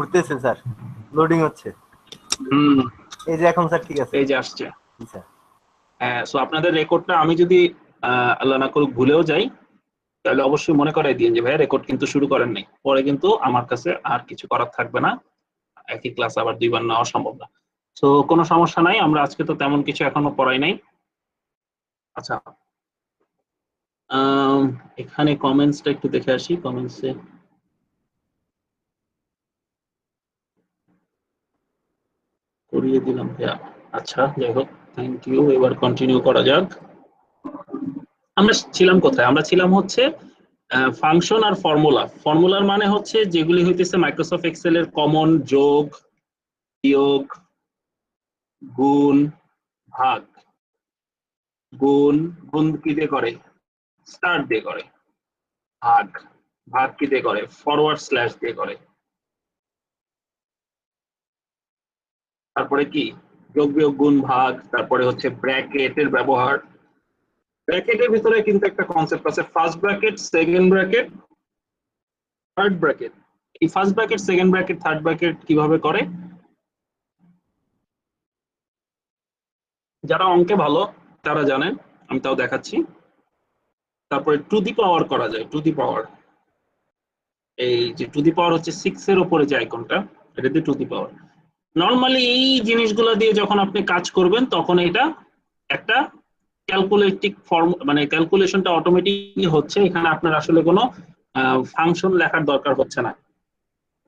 ঘুরতেছে sir, loading হচ্ছে। এই যে এখন স্যার ঠিক আছে, এই যে আসছে। স্যার হ্যাঁ, সো আপনাদের রেকর্ডটা আমি যদি আল্লাহ না করুক ভুলেও যাই, তাহলে অবশ্যই মনে করাই দিন যে ভাই রেকর্ড কিন্তু শুরু করেন নাই, পরে কিন্তু আমার কাছে আর কিছু করার থাকবে না, একই ক্লাস আবার দুইবার নেওয়া সম্ভব না। তো কোনো সমস্যা নাই, আমরা আজকে তো তেমন কিছু এখনো পড়াই নাই। আচ্ছা, এখানে কমেন্টসটা একটু দেখে আসি। কমেন্টসে করিয়ে দিলাম ভাইয়া। আচ্ছা, যাই হোক, থ্যাংক ইউ। এবার কন্টিনিউ করা যাক। আমরা ছিলাম কোথায়? আমরা ছিলাম হচ্ছে ফাংশন আর ফর্মুলা। ফর্মুলার মানে হচ্ছে যেগুলি হইতেছে মাইক্রোসফট এক্সেল এর কমন, যোগ, বিয়োগ, গুণ, ভাগ। গুণ কি দিয়ে করে? স্টার দিয়ে করে। ভাগ কি দিয়ে করে? ফরওয়ার্ড স্ল্যাশ দিয়ে করে। তারপরে কি? যোগ, বিয়োগ, গুণ, ভাগ। তারপরে হচ্ছে ব্র্যাকেটের ব্যবহার। ব্র্যাকেটের ভিতরে কিন্তু একটা কনসেপ্ট আছে, first bracket, second bracket, third bracket. এই first bracket, second bracket, third bracket কিভাবে করে? যারা অঙ্কে ভালো তারা জানেন, আমি তাও দেখাচ্ছি। তারপরে টু দি পাওয়ার করা যায়। টু দি পাওয়ার, এই যে টু দি পাওয়ার হচ্ছে 6 এর উপরে যে আইকনটা, এটা দিয়ে টু দি পাওয়ার। নরমালি এই জিনিসগুলো দিয়ে যখন আপনি কাজ করবেন তখন এটা একটা ক্যালকুলেটিভ ফর্ম, মানে ক্যালকুলেশনটা অটোমেটিকলি হচ্ছে, এখানে আপনার আসলে কোনো ফাংশন লেখার দরকার হচ্ছে না।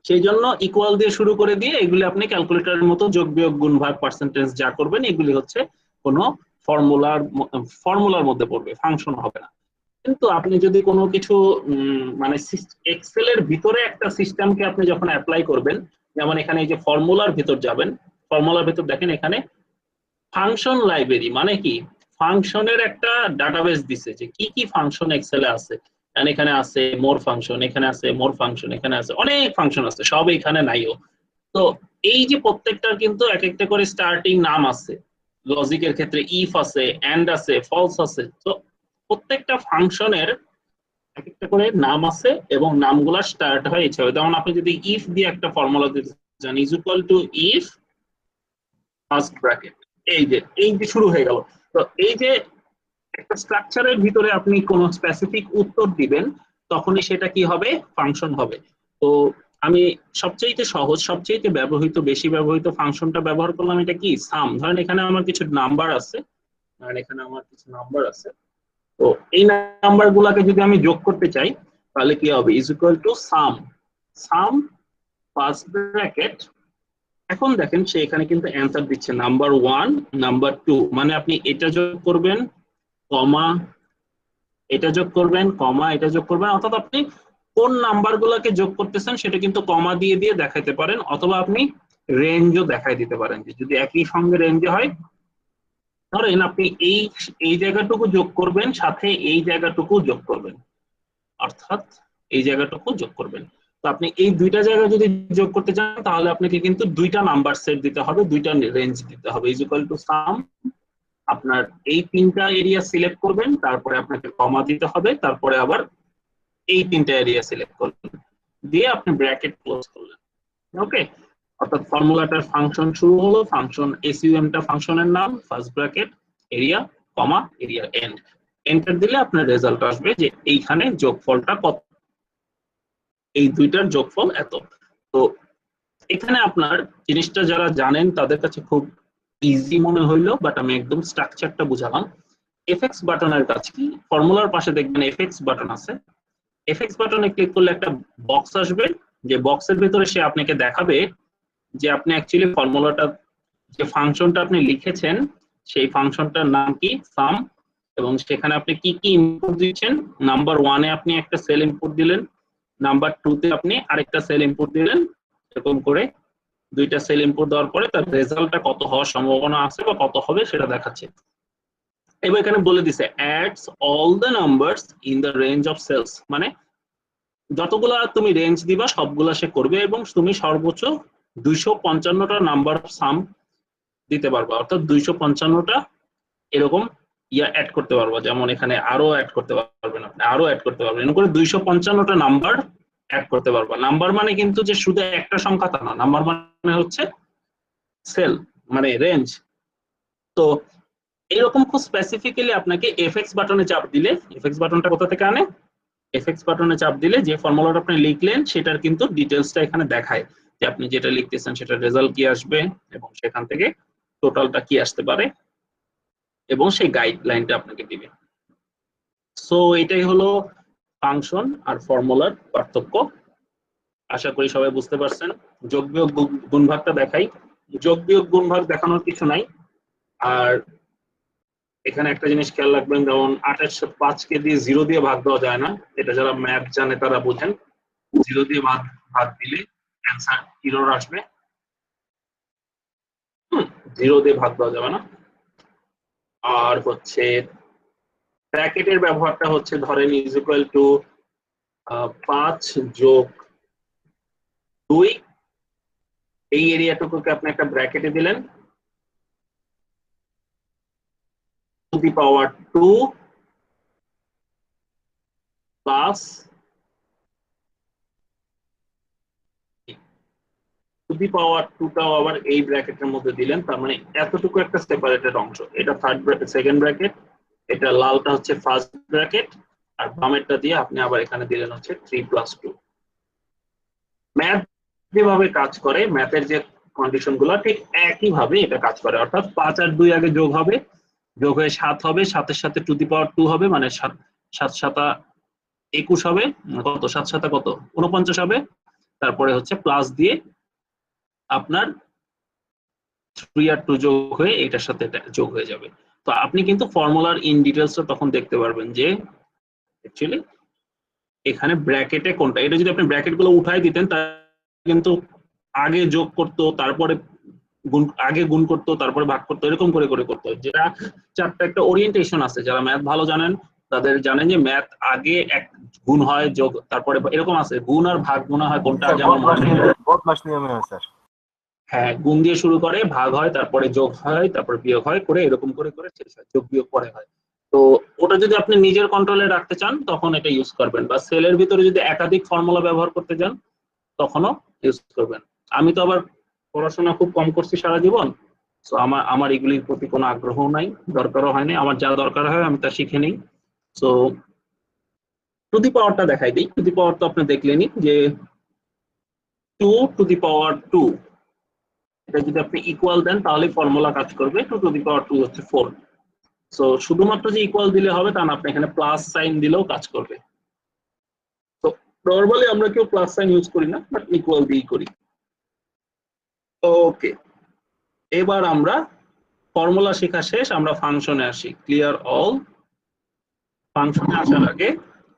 সেই জন্য ইকুয়াল দিয়ে শুরু করে দিয়ে এগুলি আপনি ক্যালকুলেটরের মতো যোগ, বিয়োগ, গুণ, ভাগ, পার্সেন্টেজ যা করবেন এগুলি হচ্ছে কোনো ফর্মুলার মধ্যে পড়বে, ফাংশন হবে না। কিন্তু আপনি যদি কোনো কিছু মানে এক্সেল এর ভিতরে একটা সিস্টেমকে আপনি যখন অ্যাপ্লাই করবেন, যেমন এখানে এই যে ফর্মুলার ভিতর যাবেন, ফর্মুলার ভিতর দেখেন এখানে ফাংশন লাইব্রেরি, মানে কি? ফাংশনের একটা ডাটাবেস দিছে যে কি কি ফাংশন এক্সেলে আছে। এখানে আছে মোর ফাংশন, এখানে আছে মোর ফাংশন, এখানে আছে অনেক ফাংশন আছে, সব এখানে নাইও। তো এই যে প্রত্যেকটার কিন্তু এক একটা করে স্টার্টিং নাম আছে। লজিকের ক্ষেত্রে ইফ আছে, এন্ড আছে, ফলস আছে। তো প্রত্যেকটা ফাংশনের এক একটা করে নাম আছে এবং নামগুলা স্টার্ট হয় ইচ্ছা। যেমন আপনি যদি ইফ দিয়ে একটা ফর্মুলা দিতে চান, is equal two if first bracket, এই যে শুরু হয়ে গেল। তো এই যে একটা স্ট্রাকচারের ভিতরে আপনি কোনো স্পেসিফিক উত্তর দিবেন, তখনই সেটা কি হবে? ফাংশন হবে। তো আমি সবচেয়ে সহজ, সবচেয়ে বেশি ব্যবহৃত ফাংশনটা ব্যবহার করলাম। এটা কি? সাম। ধরেন এখানে আমার কিছু নাম্বার আছে, তো এই নাম্বার গুলাকে যদি আমি যোগ করতে চাই তাহলে কি হবে? Is equal to some. Some first bracket. এখন দেখেন সে এখানে কিন্তু অ্যান্সার দিচ্ছে নাম্বার 1, নাম্বার 2, মানে আপনি এটা যোগ করবেন, কমা, এটা যোগ করবেন, কমা, এটা যোগ করবেন। অর্থাৎ আপনি কোন নাম্বার গুলাকে যোগ করতেছেন সেটা কিন্তু কমা দিয়ে দিয়ে দেখাইতে পারেন, অথবা আপনি রেঞ্জও দেখাই দিতে পারেন। যদি একই সঙ্গে রেঞ্জে হয়, ধরেন আপনি এই জায়গাটুকু যোগ করবেন, সাথে এই জায়গাটুকু যোগ করবেন, অর্থাৎ এই জায়গাটুকু যোগ করবেন। তো আপনি এই দুইটা জায়গা যদি যোগ করতে চান তাহলে আপনাকে কিন্তু দুইটা নাম্বার সেট দিতে হবে, দুইটা রেঞ্জ দিতে হবে। ইজ ইকুয়াল টু সাম, আপনার এই তিনটা এরিয়া সিলেক্ট করবেন, তারপরে আপনাকে কমা দিতে হবে, তারপরে আবার এই তিনটা এরিয়া সিলেক্ট করবেন, দিয়ে আপনি ব্র্যাকেট ক্লোজ করলেন। ওকে, অর্থাৎ ফর্মুলাটার ফাংশন শুরু হলো, ফাংশন এসইউএম টা ফাংশনের নাম, first bracket, area, comma, area, end. Enter দিলে আপনার রেজাল্ট আসবে যে এইখানে যোগফলটা কত, এই দুইটার যোগফল এত। তো এখানে আপনার জিনিসটা যারা জানেন তাদের কাছে খুব ইজি মনে হইলো, বাট আমি একদম স্ট্রাকচারটা বুঝালাম। এফএক্স বাটনের কাছে কি? ফর্মুলার পাশে দেখবেন এফএক্স বাটন আছে। এফএক্স বাটনে ক্লিক করলে একটা বক্স আসবে, যে বক্সের ভিতরে সে আপনাকে দেখাবে যে আপনি অ্যাকচুয়ালি ফর্মুলাটা, যে ফাংশনটা আপনি লিখেছেন সেই ফাংশনটার নাম কি, সাম, এবং সেখানে আপনি কি কি ইনপুট দিচ্ছেন। নাম্বার 1 এ আপনি একটা সেল ইনপুট দিলেন, নাম্বার 2 তে আপনি আরেকটা সেল ইনপুট দিলেন, এরকম করে দুইটা সেল ইনপুট দেওয়ার পরে তার রেজাল্টটা কত হওয়ার সম্ভাবনা আছে বা কত হবে সেটা দেখাচ্ছে। এবার এখানে বলে দিছে adds all the numbers in the range of cells, মানে যতগুলা তুমি রেঞ্জ দিবা সবগুলা সে করবে, এবং তুমি সর্বোচ্চ 255টা নাম্বার অফ সাম দিতে পারবা, অর্থাৎ 255টা এরকম অ্যাড করতে পারবা। যেমন এখানে আরো অ্যাড করতে পারবেন, আপনি আরো অ্যাড করতে পারবেন, এরকম করে 255টা নাম্বার অ্যাড করতে পারবা। নাম্বার মানে কিন্তু যে শুধু একটা সংখ্যা তা না, নাম্বার মানে হচ্ছে সেল মানে রেঞ্জ। তো এইরকম খুব স্পেসিফিক্যালি আপনাকে এফএক্স বাটনে চাপ দিলে, এফএক্স বাটনটা কোথা থেকে আনে, এফএক্স বাটনে চাপ দিলে যে ফর্মুলাটা আপনি লিখলেন সেটার কিন্তু ডিটেলসটা এখানে দেখায় যে আপনি যেটা লিখতেছেন সেটার রেজাল্ট কি আসবে এবং সেখান থেকে টোটালটা কি আসতে পারে এবং সেই গাইডলাইনটা আপনাকে দিবে। সো এটাই হলো ফাংশন আর ফর্মুলার পার্থক্য। আশা করি সবাই বুঝতে পারছেন। যোগ বিয়োগ গুণ ভাগটা দেখাই। যোগ বিয়োগ গুণ ভাগ দেখানোর কিছু নাই। আর এখানে একটা জিনিস খেয়াল রাখবেন, যেমন 2805 দিয়ে 0 দিয়ে ভাগ দেওয়া যায় না, এটা যারা ম্যাথ জানে তারা বুঝেন। 0 দিয়ে ভাগ দিলে অ্যান্সার এরর আসবে। 0 দিয়ে ভাগ দেওয়া যাবে না। আর হচ্ছে ব্র্যাকেটের ব্যবহারটা হচ্ছে ধরেন ইজ ইকুয়াল টু 5 যোগ 2, এই এরিয়াটুকুকে আপনি একটা ব্র্যাকেটে দিলেন, to the power 2 plus to the power 2টাও আবার এই ব্র্যাকেটের মধ্যে দিলেন, তার মানে এতটুকু একটা সেপারেটেড অংশ। এটা থার্ড ব্র্যাকেট, সেকেন্ড ব্র্যাকেট, এটা লালটা হচ্ছে ফার্স্ট ব্র্যাকেট, আর বামেরটা দিয়ে আপনি আবার এখানে দিলেন হচ্ছে 3 + 2। ম্যাথ যেভাবে কাজ করে, ম্যাথের যে কন্ডিশন গুলো ঠিক একই ভাবে এটা কাজ করে, অর্থাৎ 5 আর 2 আগে যোগ হবে, যোগ হয়ে 7 হবে, 7-এর সাথে টু দি পাওয়ার 2 হবে, মানে 7 7 21 হবে, কত 7 7 কত 49 হবে, তারপরে হচ্ছে প্লাস দিয়ে আপনার 3 আর 2 যোগ হয়ে এটার সাথে এটা যোগ হয়ে যাবে। তো আপনি কিন্তু ফর্মুলার ইন ডিটেইলসটা তখন দেখতে পারবেন যে অ্যাকচুয়ালি এখানে ব্র্যাকেটে কোনটা। এটা যদি আপনি ব্র্যাকেট গুলো উঠাই দিতেন তাহলে কিন্তু আগে যোগ করতো, তারপরে আগে গুণ করতো, তারপরে ভাগ করতো, এরকম করে করে করতো। যেটা চারটা একটা ওরিয়েন্টেশন আছে, যারা ম্যাথ ভালো জানেন তাদের জানেন যে ম্যাথ আগে এক গুণ হয়, যোগ, তারপরে এরকম আছে, গুণ আর ভাগ মনে হয় কোনটা আগে আমার মনে নেই। বদমাশ নিয়মে হয় স্যার। হ্যাঁ, গুণ দিয়ে শুরু করে, ভাগ হয়, তারপরে যোগ হয়, তারপরে বিয়োগ হয়, করে এরকম করে করে শেষ হয়, যোগ বিয়োগ পরে হয়। তো ওটা যদি আপনি নিজের কন্ট্রোলে রাখতে চান তখন এটা ইউজ করবেন, বা সেলের ভিতরে যদি একাধিক ফর্মুলা ব্যবহার করতে চান তখনও ইউজ করবেন। আমি তো আবার পড়াশোনা খুব কম করছি সারা জীবন, তো আমার এগুলির প্রতি কোনো আগ্রহ নাই, দরকারও হয়নি। আমার যা দরকার হয় আমি তা শিখে নিই। তো টু দি পাওয়ারটা দেখাই দিই। টু দি পাওয়ার তো আপনি দেখলেনই যে 2 টু দি পাওয়ার 2, এটা যদি আপনি ইকুয়াল দেন তাহলে ফর্মুলা কাজ করবে। 2 টু দি পাওয়ার 2 হচ্ছে 4। সো শুধুমাত্র যে ইকুয়াল দিলে হবে তা না, আপনি এখানে প্লাস সাইন দিলেও কাজ করবে। তো নরমালি আমরা কেউ প্লাস সাইন ইউজ করি না, বাট ইকুয়াল দিয়েই করি। ওকে, এবার আমরা ফর্মুলা শেখা শেষ, আমরা ফাংশনে আসি। Clear all? ফাংশনে আসার আগে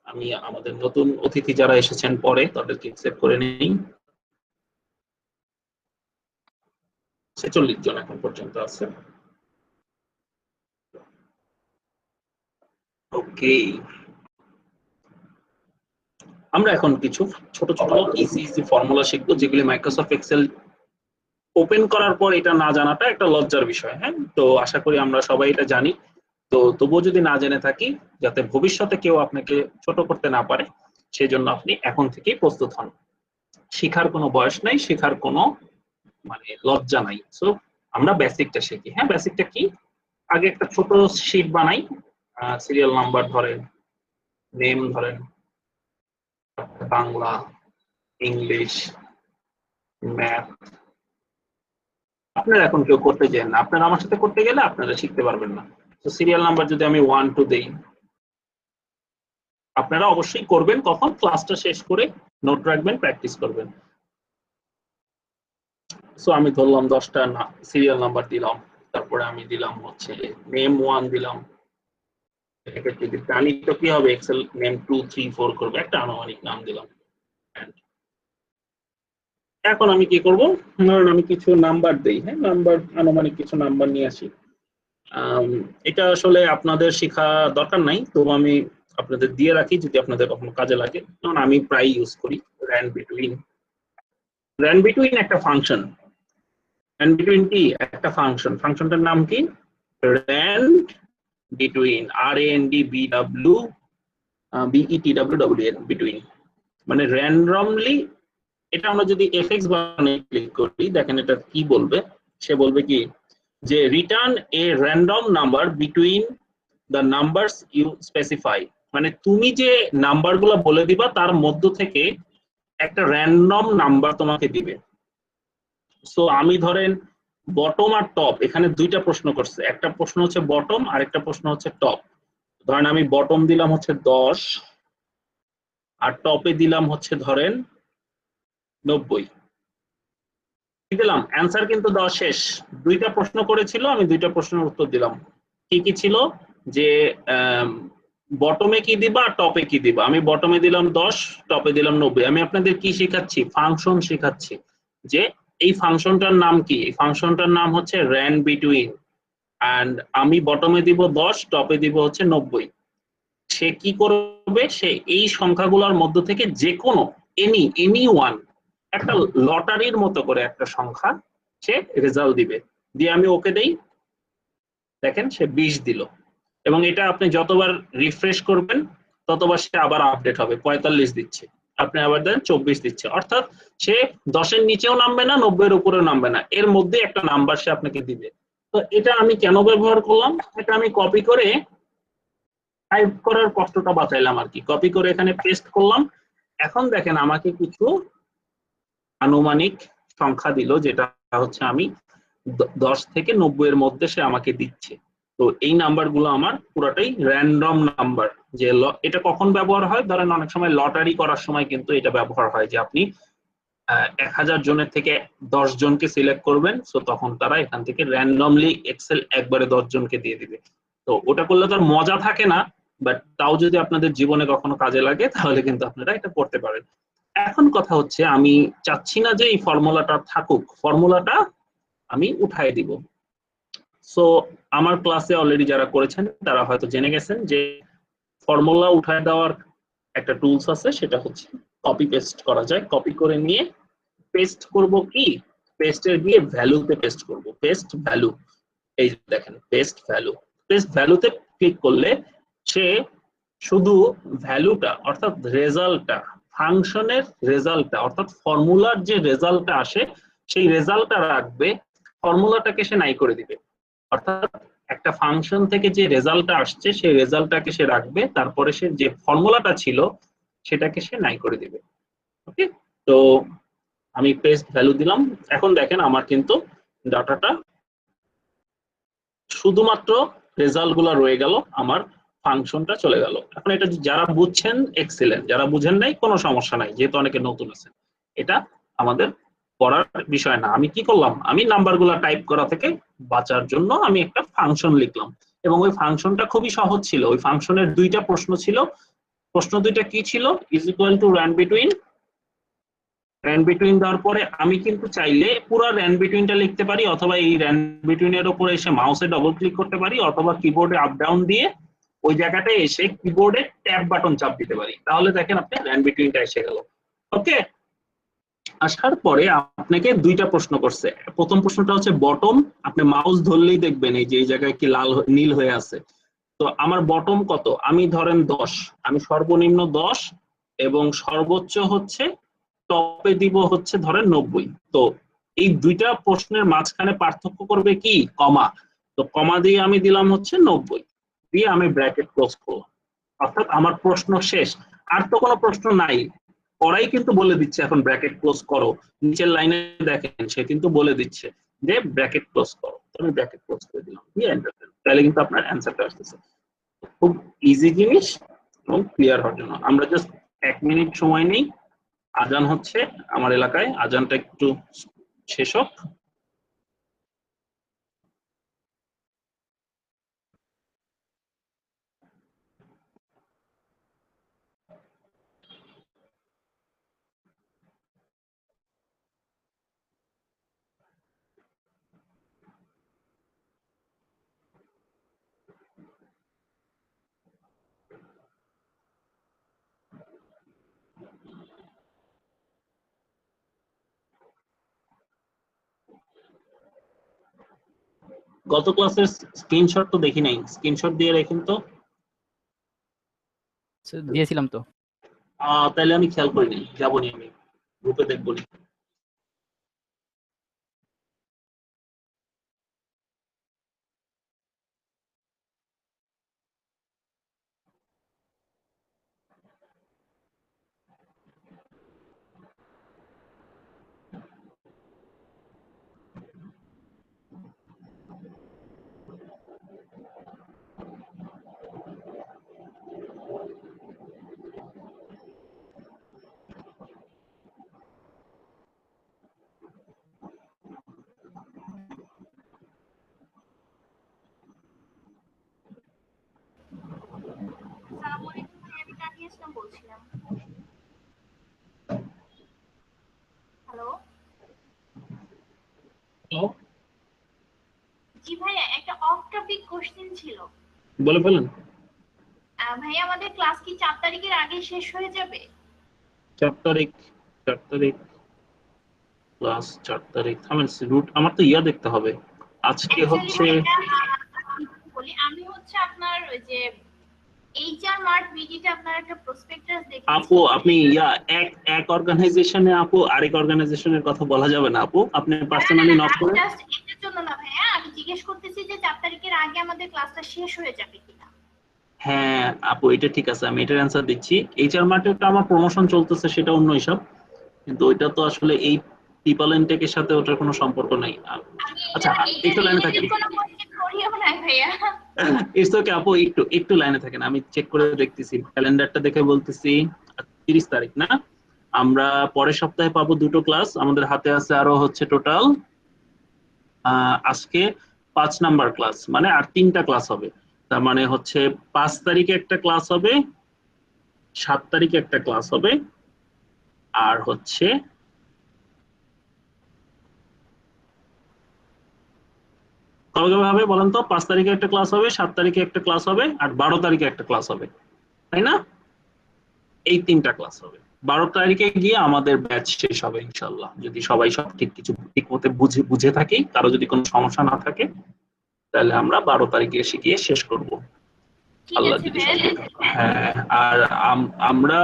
আমি আমাদের নতুন অতিথি যারা এসেছেন পরে তাদেরকে অ্যাকসেপ্ট করে নেই। 46 জন এখন পর্যন্ত আছে। ওকে, আমরা এখন কিছু ছোট ছোট ইজি ইজি ফর্মুলা শিখবো, যেগুলি মাইক্রোসফট এক্সেল ওপেন করার পর এটা না জানাটা একটা লজ্জার বিষয়। হ্যাঁ, তো আশা করি আমরা সবাই এটা জানি। তো তবুও যদি না জেনে থাকি, যাতে ভবিষ্যতে কেউ আপনাকে ছোট করতে না পারে, সেই জন্য আপনি এখন থেকেই প্রস্তুত হন। শেখার কোনো বয়স নাই, শেখার কোনো মানে লজ্জা নাই। সো আমরা বেসিকটা শিখি। হ্যাঁ, বেসিকটা কি? আগে একটা ছোট শীট বানাই, সিরিয়াল নাম্বার ধরেন, নেম ধরেন, বাংলা, ইংলিশ, ম্যাথ। আপনারা এখন কেউ করতে চান না, আপনারা আমার সাথে করতে গেলে আপনারা শিখতে পারবেন না। তো সিরিয়াল নাম্বার যদি আমি 1 2 দেই, আপনারা অবশ্যই করবেন কখন? ক্লাসটা শেষ করে নোট রাখবেন, প্র্যাকটিস করবেন। সো আমি ধরলাম 10টা সিরিয়াল নাম্বার দিলাম, তারপরে আমি দিলাম হচ্ছে নেম 1 দিলাম। এটাকে যদি টানি তো কি হবে, এক্সেল নেম 2 3 4 করবে, একটা আনুমানিক নাম দিলাম। এখন আমি কি করব, ধরুন আমি কিছু নাম্বার দেই। হ্যাঁ, নাম্বার আনুমানিক কিছু নাম্বার নিয়ে আসি। এটা আসলে আপনাদের শেখা দরকার নাই, তো আমি আপনাদের দিয়ে রাখি যদি আপনাদের কখনো কাজে লাগে। যেমন আমি প্রায় ইউজ করি র্যান্ড বিটুইন। র্যান্ড বিটুইন একটা ফাংশন। র্যান্ড বিটুইন কি? একটা ফাংশন। ফাংশনটার নাম কি? RAND between, RAND BTWIN, between. মানে র্যান্ডমলি, এটা আমরা যদি এফএক্স বানিয়ে ক্লিক করি, দেখেন এটা কি বলবে, সে বলবে কি যে return a random number between the numbers you specify, মানে তুমি যে নাম্বারগুলো বলে দিবা তার মধ্য থেকে একটা র্যান্ডম নাম্বার তোমাকে দিবে। সো আমি ধরেন বটম আর টপ, এখানে দুইটা প্রশ্ন করছে, একটা প্রশ্ন হচ্ছে বটম আর একটা প্রশ্ন হচ্ছে টপ। ধরেন আমি বটম দিলাম হচ্ছে 10 আর টপে দিলাম হচ্ছে ধরেন 90, দিলাম অ্যান্সার কিন্তু দেওয়া শেষ। দুইটা প্রশ্ন করেছিল, আমি দুইটা প্রশ্নের উত্তর দিলাম। কি কি ছিল যে বটমে কি দিবা আর টপে কি দিবা, আমি বটমে দিলাম 10, টপে দিলাম 90। আমি আপনাদের কি শেখাচ্ছি, ফাংশন শেখাচ্ছি, যে এই ফাংশনটার নাম কি, এই ফাংশনটার নাম হচ্ছে র্যান বিটুইন, এন্ড আমি বটমে দিব 10, টপে দিব হচ্ছে 90। সে কি করবে, সে এই সংখ্যাগুলোর মধ্য থেকে যে কোনো এনি ওয়ান, একটা লটারির মতো করে একটা সংখ্যা সে রেজাল্ট দিবে, দিয়ে আমি ওকে দেই, দেখেন সে 20 দিল। এবং এটা আপনি যতবার রিফ্রেশ করবেন ততবার সে আবার আপডেট হবে, 45 দিচ্ছে, আপনি আবার দেন 24 দিচ্ছে, অর্থাৎ সে 10-এর নিচেও নামবে না, 90-এর উপরেও নামবে না, এর মধ্যে একটা নাম্বার সে আপনাকে দিবে। তো এটা আমি কেন ব্যবহার করলাম, এটা আমি কপি করে টাইপ করার কষ্টটা বাঁচাইলাম আর কি, কপি করে এখানে পেস্ট করলাম। এখন দেখেন আমাকে কিছু আনুমানিক সংখ্যা দিল, যেটা হচ্ছে আমি 10 থেকে 90 এর মধ্যে সে আমাকে দিচ্ছে। তো এই নাম্বারগুলো আমার পুরোটাই র্যান্ডম নাম্বার। যে এটা কখন ব্যবহার হয়, ধরেন অনেক সময় লটারি করার সময় কিন্তু এটা ব্যবহার হয়, যে আপনি 1000 জনের থেকে 10 জনকে সিলেক্ট করবেন, সো তখন তারা এখান থেকে র্যান্ডমলি এক্সেল একবারে 10 জনকে দিয়ে দিবে। তো ওটা করলে তো আর মজা থাকে না, বাট তাও যদি আপনাদের জীবনে কখনো কাজে লাগে তাহলে কিন্তু আপনারা এটা করতে পারেন। এখন কথা হচ্ছে, আমি চাচ্ছি না যে এই ফর্মুলাটা থাকুক, ফর্মুলাটা আমি উঠাই দিব। সো আমার ক্লাসে অলরেডি যারা করেছেন তারা হয়তো জেনে গেছেন যে ফর্মুলা উঠায় দেওয়ার একটা টুলস আছে, সেটা হচ্ছে কপি পেস্ট করা যায়। কপি করে নিয়ে পেস্ট করব, কি পেস্টের গিয়ে ভ্যালুতে পেস্ট করব, পেস্ট ভ্যালু, এই দেখেন পেস্ট ভ্যালু। পেস্ট ভ্যালুতে ক্লিক করলে সে শুধু ভ্যালুটা অর্থাৎ রেজাল্টটা, ফাংশনের রেজাল্টটা অর্থাৎ ফর্মুলার যে রেজাল্টটা আসে সেই রেজাল্টটা রাখবে, ফর্মুলাটাকে সে নাই করে দিবে। অর্থাৎ একটা ফাংশন থেকে যে রেজাল্টটা আসছে সেই রেজাল্টটাকে সে রাখবে, তারপরে সে যে ফর্মুলাটা ছিল সেটাকে সে নাই করে দিবে। ওকে, তো আমি পেস্ট ভ্যালু দিলাম। এখন দেখেন আমার কিন্তু ডাটাটা শুধুমাত্র রেজাল্ট গুলা রয়ে গেল, আমার ফাংশনটা চলে গেল। এখন এটা যারা বুঝছেন এক্সেলেন্ট, যারা বুঝেন নাই কোনো সমস্যা নাই, যেহেতু অনেকে নতুন আছে, এটা আমাদের পড়ার বিষয় না। আমি কি করলাম, আমি নাম্বারগুলা টাইপ করা থেকে বাঁচার জন্য আমি একটা ফাংশন লিখলাম, এবং ওই ফাংশনটা খুবই সহজ ছিল। ওই ফাংশনের দুইটা প্রশ্ন ছিল, প্রশ্ন দুইটা কি ছিল, is equal two ran between, ran between দেওয়ার পরে আমি কিন্তু চাইলে পুরো র্যান বিটুইনটা লিখতে পারি, অথবা এই র্যান বিটুইনের উপরে এসে মাউসে ডবল ক্লিক করতে পারি, অথবা কিবোর্ডে আপ ডাউন দিয়ে ওই জায়গাটায় এসে কিবোর্ডে ট্যাব বাটন চাপ দিতে পারি, তাহলে দেখেন আপনি র্যান বিটুইনটা এসে গেল। ওকে, আসার পরে আপনাকে দুইটা প্রশ্ন করছে। প্রথম প্রশ্নটা হচ্ছে বটম, আপনি মাউস ধরলেই দেখবেন এই যে এই জায়গায় কি লাল নীল হয়ে আছে। তো আমার বটম কত, আমি ধরেন 10, আমি সর্বনিম্ন 10 এবং সর্বোচ্চ হচ্ছে টপে দিব হচ্ছে ধরেন 90। তো এই দুইটা প্রশ্নের মাঝখানে পার্থক্য করবে কি, কমা। তো কমা দিয়ে আমি দিলাম হচ্ছে 90, দিয়ে আমি ব্র্যাকেট ক্লোজ করলাম, অর্থাৎ আমার প্রশ্ন শেষ। আর তো কোনো প্রশ্ন নাই, ওরাই কিন্তু বলে দিচ্ছে এখন ব্র্যাকেট ক্লোজ করো, নিচের লাইনে দেখেন সে কিন্তু বলে দিচ্ছে যে ব্র্যাকেট ক্লোজ করো। আমি ব্র্যাকেট ক্লোজ করে দিলাম, দিয়ে এন্টার দেন, তাহলে কিন্তু আপনার অ্যান্সারটা আসতেছে। খুব ইজি জিনিস এবং ক্লিয়ার হওয়ার জন্য আমরা জাস্ট 1 মিনিট সময় নেই। আজান হচ্ছে আমার এলাকায়, আজানটা একটু শেষ হোক। গত ক্লাসের স্ক্রিনশট তো দেখি নাই, স্ক্রিনশট দিয়ে রেখেন তো। দিয়েছিলাম তো। তাহলে আমি খেয়াল করিনি, যাবনি, আমি গ্রুপে দেখবো নি। আসসালামু আলাইকুম ভাই, আমি তানিয়া ইসলাম বলছিলাম। হ্যালো। হ্যালো, জি ভাইয়া, একটা অফ টপিক কোশ্চেন ছিল। বলে ফেলেন। ভাইয়া, আমাদের ক্লাস কি 4 তারিখের আগে শেষ হয়ে যাবে? 4 তারিখ, 4 তারিখ ক্লাস 4 তারিখ, থামেন রুট, আমার তো ইয়া দেখতে হবে। আজকে অ্যাকচুয়ালি হচ্ছে ভাইয়া বলি, আমি হচ্ছে আপনার ওই যে এইচআর মার্ট বিডিতে আপনার একটা প্রসপেক্টাস দেখেছি। আপু আপনি ইয়া এক অর্গানাইজেশনে আপু আরেক অর্গানাইজেশনের কথা বলা যাবে না আপু, আপনি পার্সোনালি নক করে। জাস্ট এটার জন্য না ভাইয়া, আমি জিজ্ঞেস করতেছি যে 4 তারিখের আগে আমাদের ক্লাসটা শেষ হয়ে যাবে কিনা। হ্যাঁ আপু, এটা ঠিক আছে, আমি এটার অ্যান্সার দিচ্ছি। এইচআর মার্কেটে আমার প্রমোশন চলতেছে, সেটা অন্য হিসাব, কিন্তু ওইটা তো আসলে এই পিপল ইনটেকের সাথে ওটার কোনো সম্পর্ক নাই। আমি আচ্ছা, এটা একটু লাইনে থাকেন। রিলেটেড কোনো কোশ্চেন করিও না ভাইয়া। ইটস ওকে আপু, একটু লাইনে থাকেন, আমি চেক করে দেখতেছি, ক্যালেন্ডারটা দেখে বলতেছি। 30 তারিখ না, আমরা পরের সপ্তাহে পাবো 2টো ক্লাস, আমাদের হাতে আছে আরো হচ্ছে টোটাল আজকে 5 নাম্বার ক্লাস, মানে আর 3টা ক্লাস হবে। তার মানে হচ্ছে 5 তারিখে একটা ক্লাস হবে, 7 তারিখে একটা ক্লাস হবে, আর হচ্ছে কবে কবে হবে বলেন তো? 5 তারিখে একটা ক্লাস হবে, 7 তারিখে একটা ক্লাস হবে, আর 12 তারিখে একটা ক্লাস হবে, তাই না? এই 3টা ক্লাস হবে। 12 তারিখে গিয়ে আমাদের ব্যাচ শেষ হবে ইনশাল্লাহ, যদি সবাই সব ঠিক মতো বুঝে থাকি, কারো যদি কোনো সমস্যা না থাকে, তাহলে আমরা 12 তারিখে এসে গিয়ে শেষ করব, ঠিক আল্লাহ আছে যদি ভাইয়া। হ্যাঁ। আর আমরা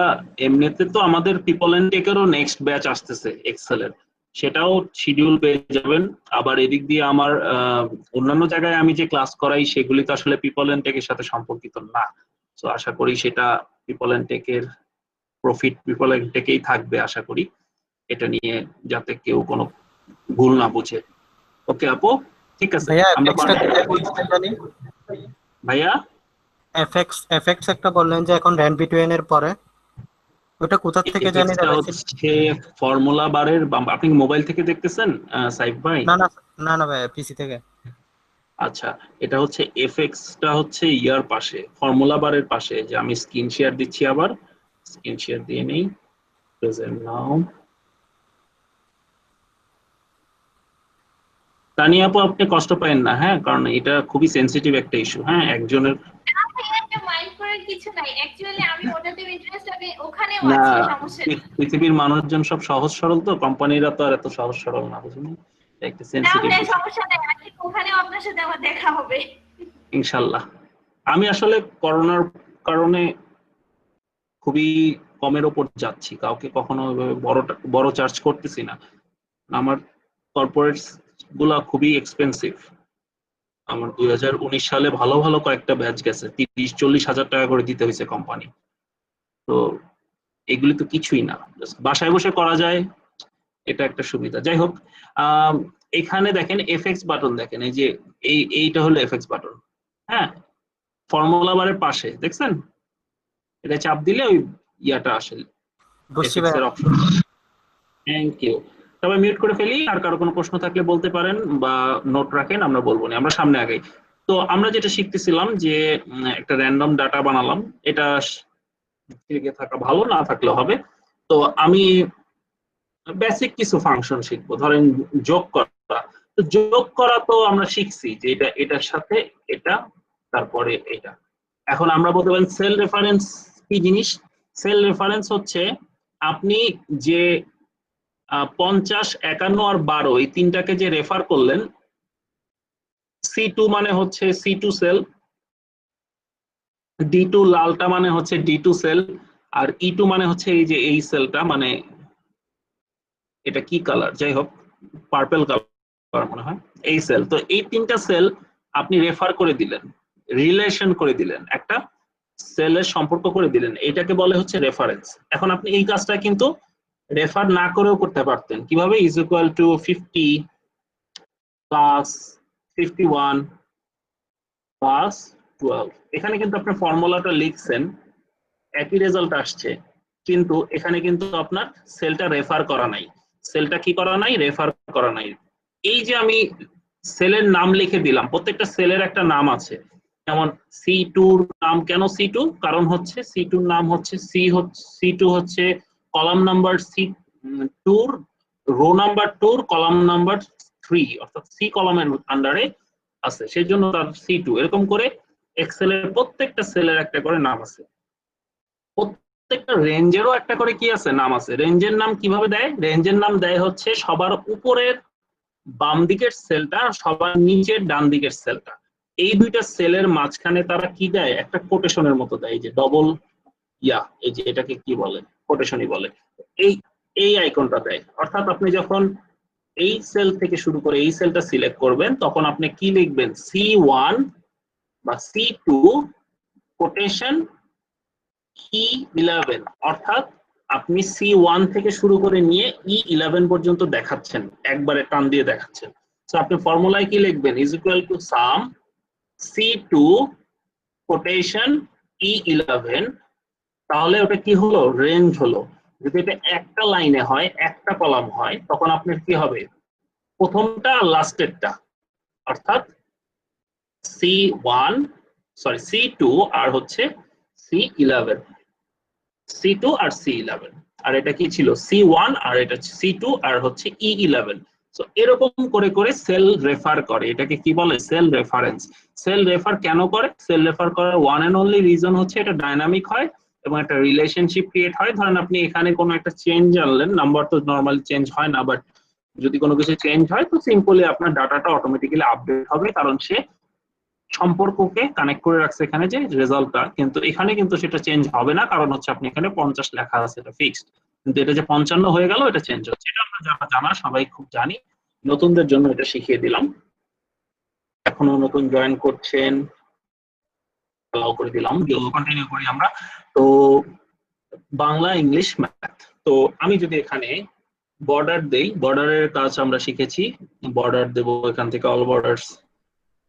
এমনিতে তো আমাদের পিপল এন্ড টেকেরও নেক্সট ব্যাচ আসতেছে এক্সেলের, সেটাও শিডিউল পেয়ে যাবেন। আবার এদিক দিয়ে আমার অন্যান্য জায়গায় আমি যে ক্লাস করাই, সেগুলি তো আসলে পিপল এন্ড টেকের সাথে সম্পর্কিত না। তো আশা করি সেটা পিপল এন্ড টেকের প্রফিট পিপল এন্ড টেকেই থাকবে, আশা করি। এটা নিয়ে যাতে কেউ কোনো ভুল না বুঝে। ওকে আপু, ঠিক আছে। ভাইয়া আমরা এফএক্সটা কোথায় বলছিলেন জানি? ভাইয়া এফএক্স একটা বললেন যে এখন র্যান্ড বিটুইন এর পরে, ওটা কোথা থেকে জানি এফএক্সটা দাঁড়াইছিল? হচ্ছে ফর্মুলা বারের আপনি মোবাইল থেকে দেখতেছেন সাইফ ভাই? না না, না ভাইয়া, পিসি থেকে। আচ্ছা, এটা হচ্ছে এফএক্সটা হচ্ছে ইয়ার পাশে, ফর্মুলা বারের পাশে। যে আমি স্ক্রিন শেয়ার দিচ্ছি, আবার স্ক্রিন শেয়ার দিয়ে নেই, প্রেজেন্ট নাও। তানিয়া আপু, আপনি কষ্ট পাবেন না, হ্যাঁ, কারণ এটা খুবই সেনসিটিভ একটা ইস্যু। হ্যাঁ, একজনের না ভাইয়া, এটা মাইন্ড করার কিছু নাই। অ্যাকচুয়ালি আমি ওটাতে ইন্টারেস্ট, আমি ওখানেও না, আছি, সমস্যা নেই। পৃথিবীর মানুষজন সব সহজ সরল, তো কোম্পানিরা তো আর এত সহজ সরল না, বুঝলেন? একটা না সেনসিটিভ ভাইয়া, ইস্যু। সমস্যা নাই, আমি ওখানেও আপনার সাথে আমার দেখা হবে। ইনশাল্লাহ। আমি আসলে করোনার কারণে খুবই কমের ওপর যাচ্ছি, কাউকে কখনো বড় চার্জ করতেছি না। আমার কর্পোরেট গুলা খুবই এক্সপেন্সিভ। আমার 2019 সালে ভালো ভালো কয়েকটা ব্যাচ গেছে, 30-40 হাজার টাকা করে দিতে হয়েছে কোম্পানি। তো এগুলি তো কিছুই না, বাসায় বসে করা যায়, এটা একটা সুবিধা। যাই হোক, এখানে দেখেন এফএক্স বাটন, দেখেন এই যে এইটা হলো এফএক্স বাটন। হ্যাঁ, ফর্মুলা বারের পাশে দেখছেন, এটা চাপ দিলে ওই ইয়াটা আসে, বুঝছি এফএক্স ভাইয়া। এর অপশন। Thank you. তবে মিউট করে ফেলি, আর কারো কোনো প্রশ্ন থাকলে বলতে পারেন বা নোট রাখেন, আমরা বলবো না, আমরা সামনে আগাই। তো আমরা যেটা শিখতেছিলাম যে একটা র্যান্ডম ডাটা বানালাম, এটা শিখে থাকা ভালো, না থাকলেও হবে। তো আমি বেসিক কিছু ফাংশন শিখবো, ধরেন যোগ করা। তো যোগ করা তো আমরা শিখছি যে এটা এটার সাথে এটা, তারপরে এটা। এখন আমরা বলতে পারেন সেল রেফারেন্স কি জিনিস। সেল রেফারেন্স হচ্ছে আপনি যে 50, 51 আর 12 এই তিনটাকে যে রেফার করলেন, C2 মানে হচ্ছে C2 সেল, D2 লালটা মানে হচ্ছে D2 সেল, আর E2 মানে হচ্ছে এই যে এই সেলটা, মানে এটা কি কালার, যাই হোক পার্পল কালার মনে হয়, এই সেল। তো এই তিনটা সেল আপনি রেফার করে দিলেন, রিলেশন করে দিলেন, একটা সেলের সম্পর্ক করে দিলেন, এটাকে বলে হচ্ছে রেফারেন্স। এখন আপনি এই কাজটা কিন্তু রেফার না করেও করতে পারতেন। কিভাবে? Is equal two 50 plus 51 plus 12। এখানে কিন্তু আপনি ফর্মুলাটা লিখছেন, একই রেজাল্ট আসছে, কিন্তু এখানে কিন্তু আপনার সেলটা রেফার করা নাই। সেলটা কি করা নাই? রেফার করা নাই। এই যে আমি সেলের নাম লিখে দিলাম, প্রত্যেকটা সেলের একটা নাম আছে। যেমন C2 নাম কেন C2? কারণ হচ্ছে C2 নাম হচ্ছে C2 হচ্ছে column number C2 rho number 2 column number 3, অর্থাৎ C কলামের আন্ডারে আছে, সেই জন্য তার C2। এরকম করে এক্সেলের প্রত্যেকটা সেলের একটা করে নাম আছে, প্রত্যেকটা রেঞ্জেরও একটা করে কি আছে? নাম আছে। রেঞ্জের নাম কিভাবে দেয়? রেঞ্জের নাম দেয় হচ্ছে সবার উপরের বাম দিকের সেলটা, সবার নিচের ডান দিকের সেলটা, এই দুইটা সেলের মাঝখানে তারা কি দেয়? একটা কোটেশনের মতো দেয়, এই যে ডবল এই যে এটাকে কি বলে? কোটেশনই বলে। এই এই আইকনটা দেয়। অর্থাৎ আপনি যখন এই সেল থেকে শুরু করে এই সেলটা সিলেক্ট করবেন, তখন আপনি কি লিখবেন? C1 বা C2 কোটেশন E11, অর্থাৎ আপনি C1 থেকে শুরু করে নিয়ে E11 পর্যন্ত দেখাচ্ছেন, একবারে টান দিয়ে দেখাচ্ছেন। তো আপনি ফর্মুলায় কি লিখবেন? Is equal to some C2 quotation E11। তাহলে ওটা কি হলো? রেঞ্জ হলো। যদি এটা একটা লাইনে হয়, একটা কলাম হয়, তখন আপনার কি হবে? প্রথমটা লাস্টেরটা, অর্থাৎ C2 আর হচ্ছে C11, C2 আর C11। আর এটা কি ছিল? C1 আর এটা C2 আর হচ্ছে E11। সো এরকম করে করে সেল রেফার করে, এটাকে কি বলে? Cell reference. সেল রেফার কেন করে? সেল রেফার করার ওয়ান এন্ড অনলি রিজন হচ্ছে এটা ডাইনামিক হয় এবং একটা রিলেশনশিপ ক্রিয়েট হয়। ধরেন আপনি এখানে কোনো একটা চেঞ্জ আনলেন, নাম্বার তো নরমালি চেঞ্জ হয় না, বাট যদি কোনো কিছু চেঞ্জ হয় তো সিম্পলি আপনার ডাটাটা অটোমেটিক্যালি আপডেট হবে, কারণ সে সম্পর্ককে কানেক্ট করে রাখছে এখানে যে রেজাল্টটা। কিন্তু এখানে কিন্তু সেটা চেঞ্জ হবে না, কারণ হচ্ছে আপনি এখানে 50 লেখা আছে, এটা ফিক্সড। কিন্তু এটা যে 55 হয়ে গেল, এটা চেঞ্জ হচ্ছে। এটা আমরা যারা জানা সবাই খুব জানি, নতুনদের জন্য এটা শিখিয়ে দিলাম। এখনো নতুন জয়েন করছেন, অ্যালাউ করে দিলাম, কন্টিনিউ করি আমরা। তো বাংলা, ইংলিশ, ম্যাথ। তো আমি যদি এখানে বর্ডার দেই, বর্ডারের কাজ আমরা শিখেছি, বর্ডার দেব এখান থেকে অল বর্ডারস।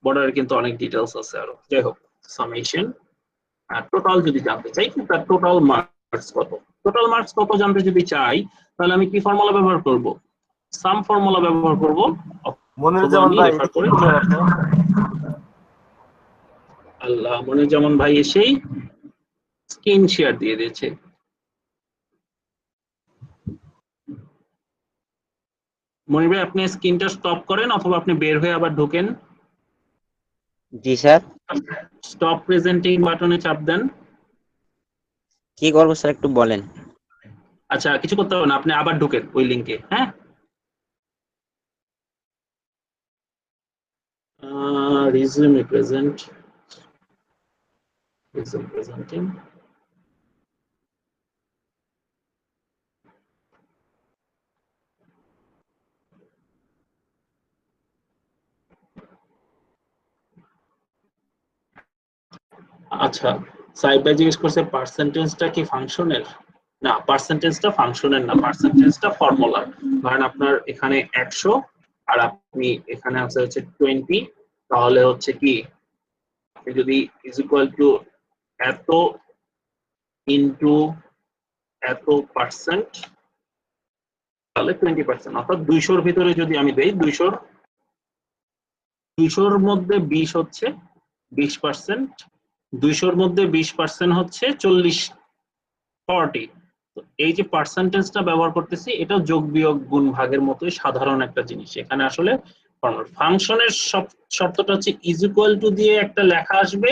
বর্ডারে কিন্তু অনেক ডিটেলস আছে আরো, যাই হোক সামেশন। আর টোটাল যদি জানতে চাই তার টোটাল মার্কস কত, টোটাল মার্কস কত জানতে যদি চাই, তাহলে আমি কি ফর্মুলা ব্যবহার করব? সাম ফর্মুলা ব্যবহার করব। মনিরুজ্জামান ভাই এটা কি করলেন আপনি? আল্লাহ, মনিরুজ্জামান ভাই এসেই স্ক্রিন শেয়ার দিয়ে দিয়েছে। মনির ভাই আপনি স্ক্রিনটা স্টপ করেন, অথবা আপনি বের হয়ে আবার ঢোকেন। জি স্যার। স্টপ প্রেজেন্টিং বাটনে চাপ দেন। কি করবো স্যার একটু বলেন। আচ্ছা, কিছু করতে হবে না, আপনি আবার ঢোকেন ওই লিংকে। হ্যাঁ, resume present, resume presenting। আচ্ছা, সাইড বাই জিজ্ঞেস করছে পার্সেন্টেজটা কি ফাংশনের? না, পার্সেন্টেজটা ফাংশনের না, পার্সেন্টেজটা ফর্মুলার। ধরেন আপনার এখানে 100 আর আপনি এখানে আছে হচ্ছে 20, তাহলে হচ্ছে কি আপনি যদি ইজ ইকুয়াল টু এত ইনটু এত পার্সেন্ট, তাহলে 20%, অর্থাৎ 200-র ভিতরে যদি আমি দেই 200-র মধ্যে 20 হচ্ছে 20%, 200-র মধ্যে 20% হচ্ছে 40। তো এই যে পার্সেন্টেজটা ব্যবহার করতেছি, এটা যোগ বিয়োগ গুণ ভাগের মতোই সাধারণ একটা জিনিস। এখানে আসলে ফাংশনের শর্তটা হচ্ছে ইজ ইকুয়াল টু দিয়ে একটা লেখা আসবে,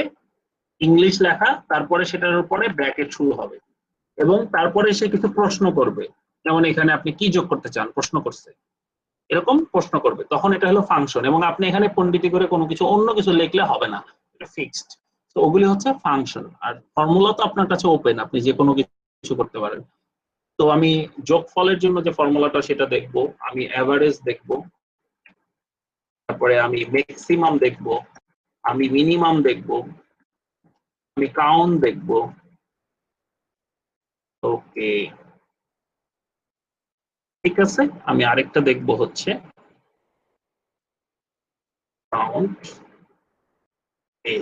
ইংলিশ লেখা, তারপরে সেটার উপরে ব্র্যাকেট শুরু হবে এবং তারপরে সে কিছু প্রশ্ন করবে। যেমন এখানে আপনি কি যোগ করতে চান, প্রশ্ন করছে, এরকম প্রশ্ন করবে, তখন এটা হলো ফাংশন। এবং আপনি এখানে পণ্ডিতি করে কোনো কিছু অন্য কিছু লিখলে হবে না, এটা ফিক্সড। তো ওগুলি হচ্ছে ফাংশন। আর ফর্মুলা তো আপনার কাছে ওপেন, আপনি যে কোনো কিছু কিছু করতে পারেন। তো আমি যোগফলের জন্য যে ফর্মুলাটা সেটা দেখব, আমি এভারেজ দেখব, তারপরে আমি ম্যাক্সিমাম দেখব, আমি মিনিমাম দেখব, আমি কাউন্ট দেখব। ওকে, ঠিক আছে, আমি আরেকটা দেখব হচ্ছে কাউন্ট এ।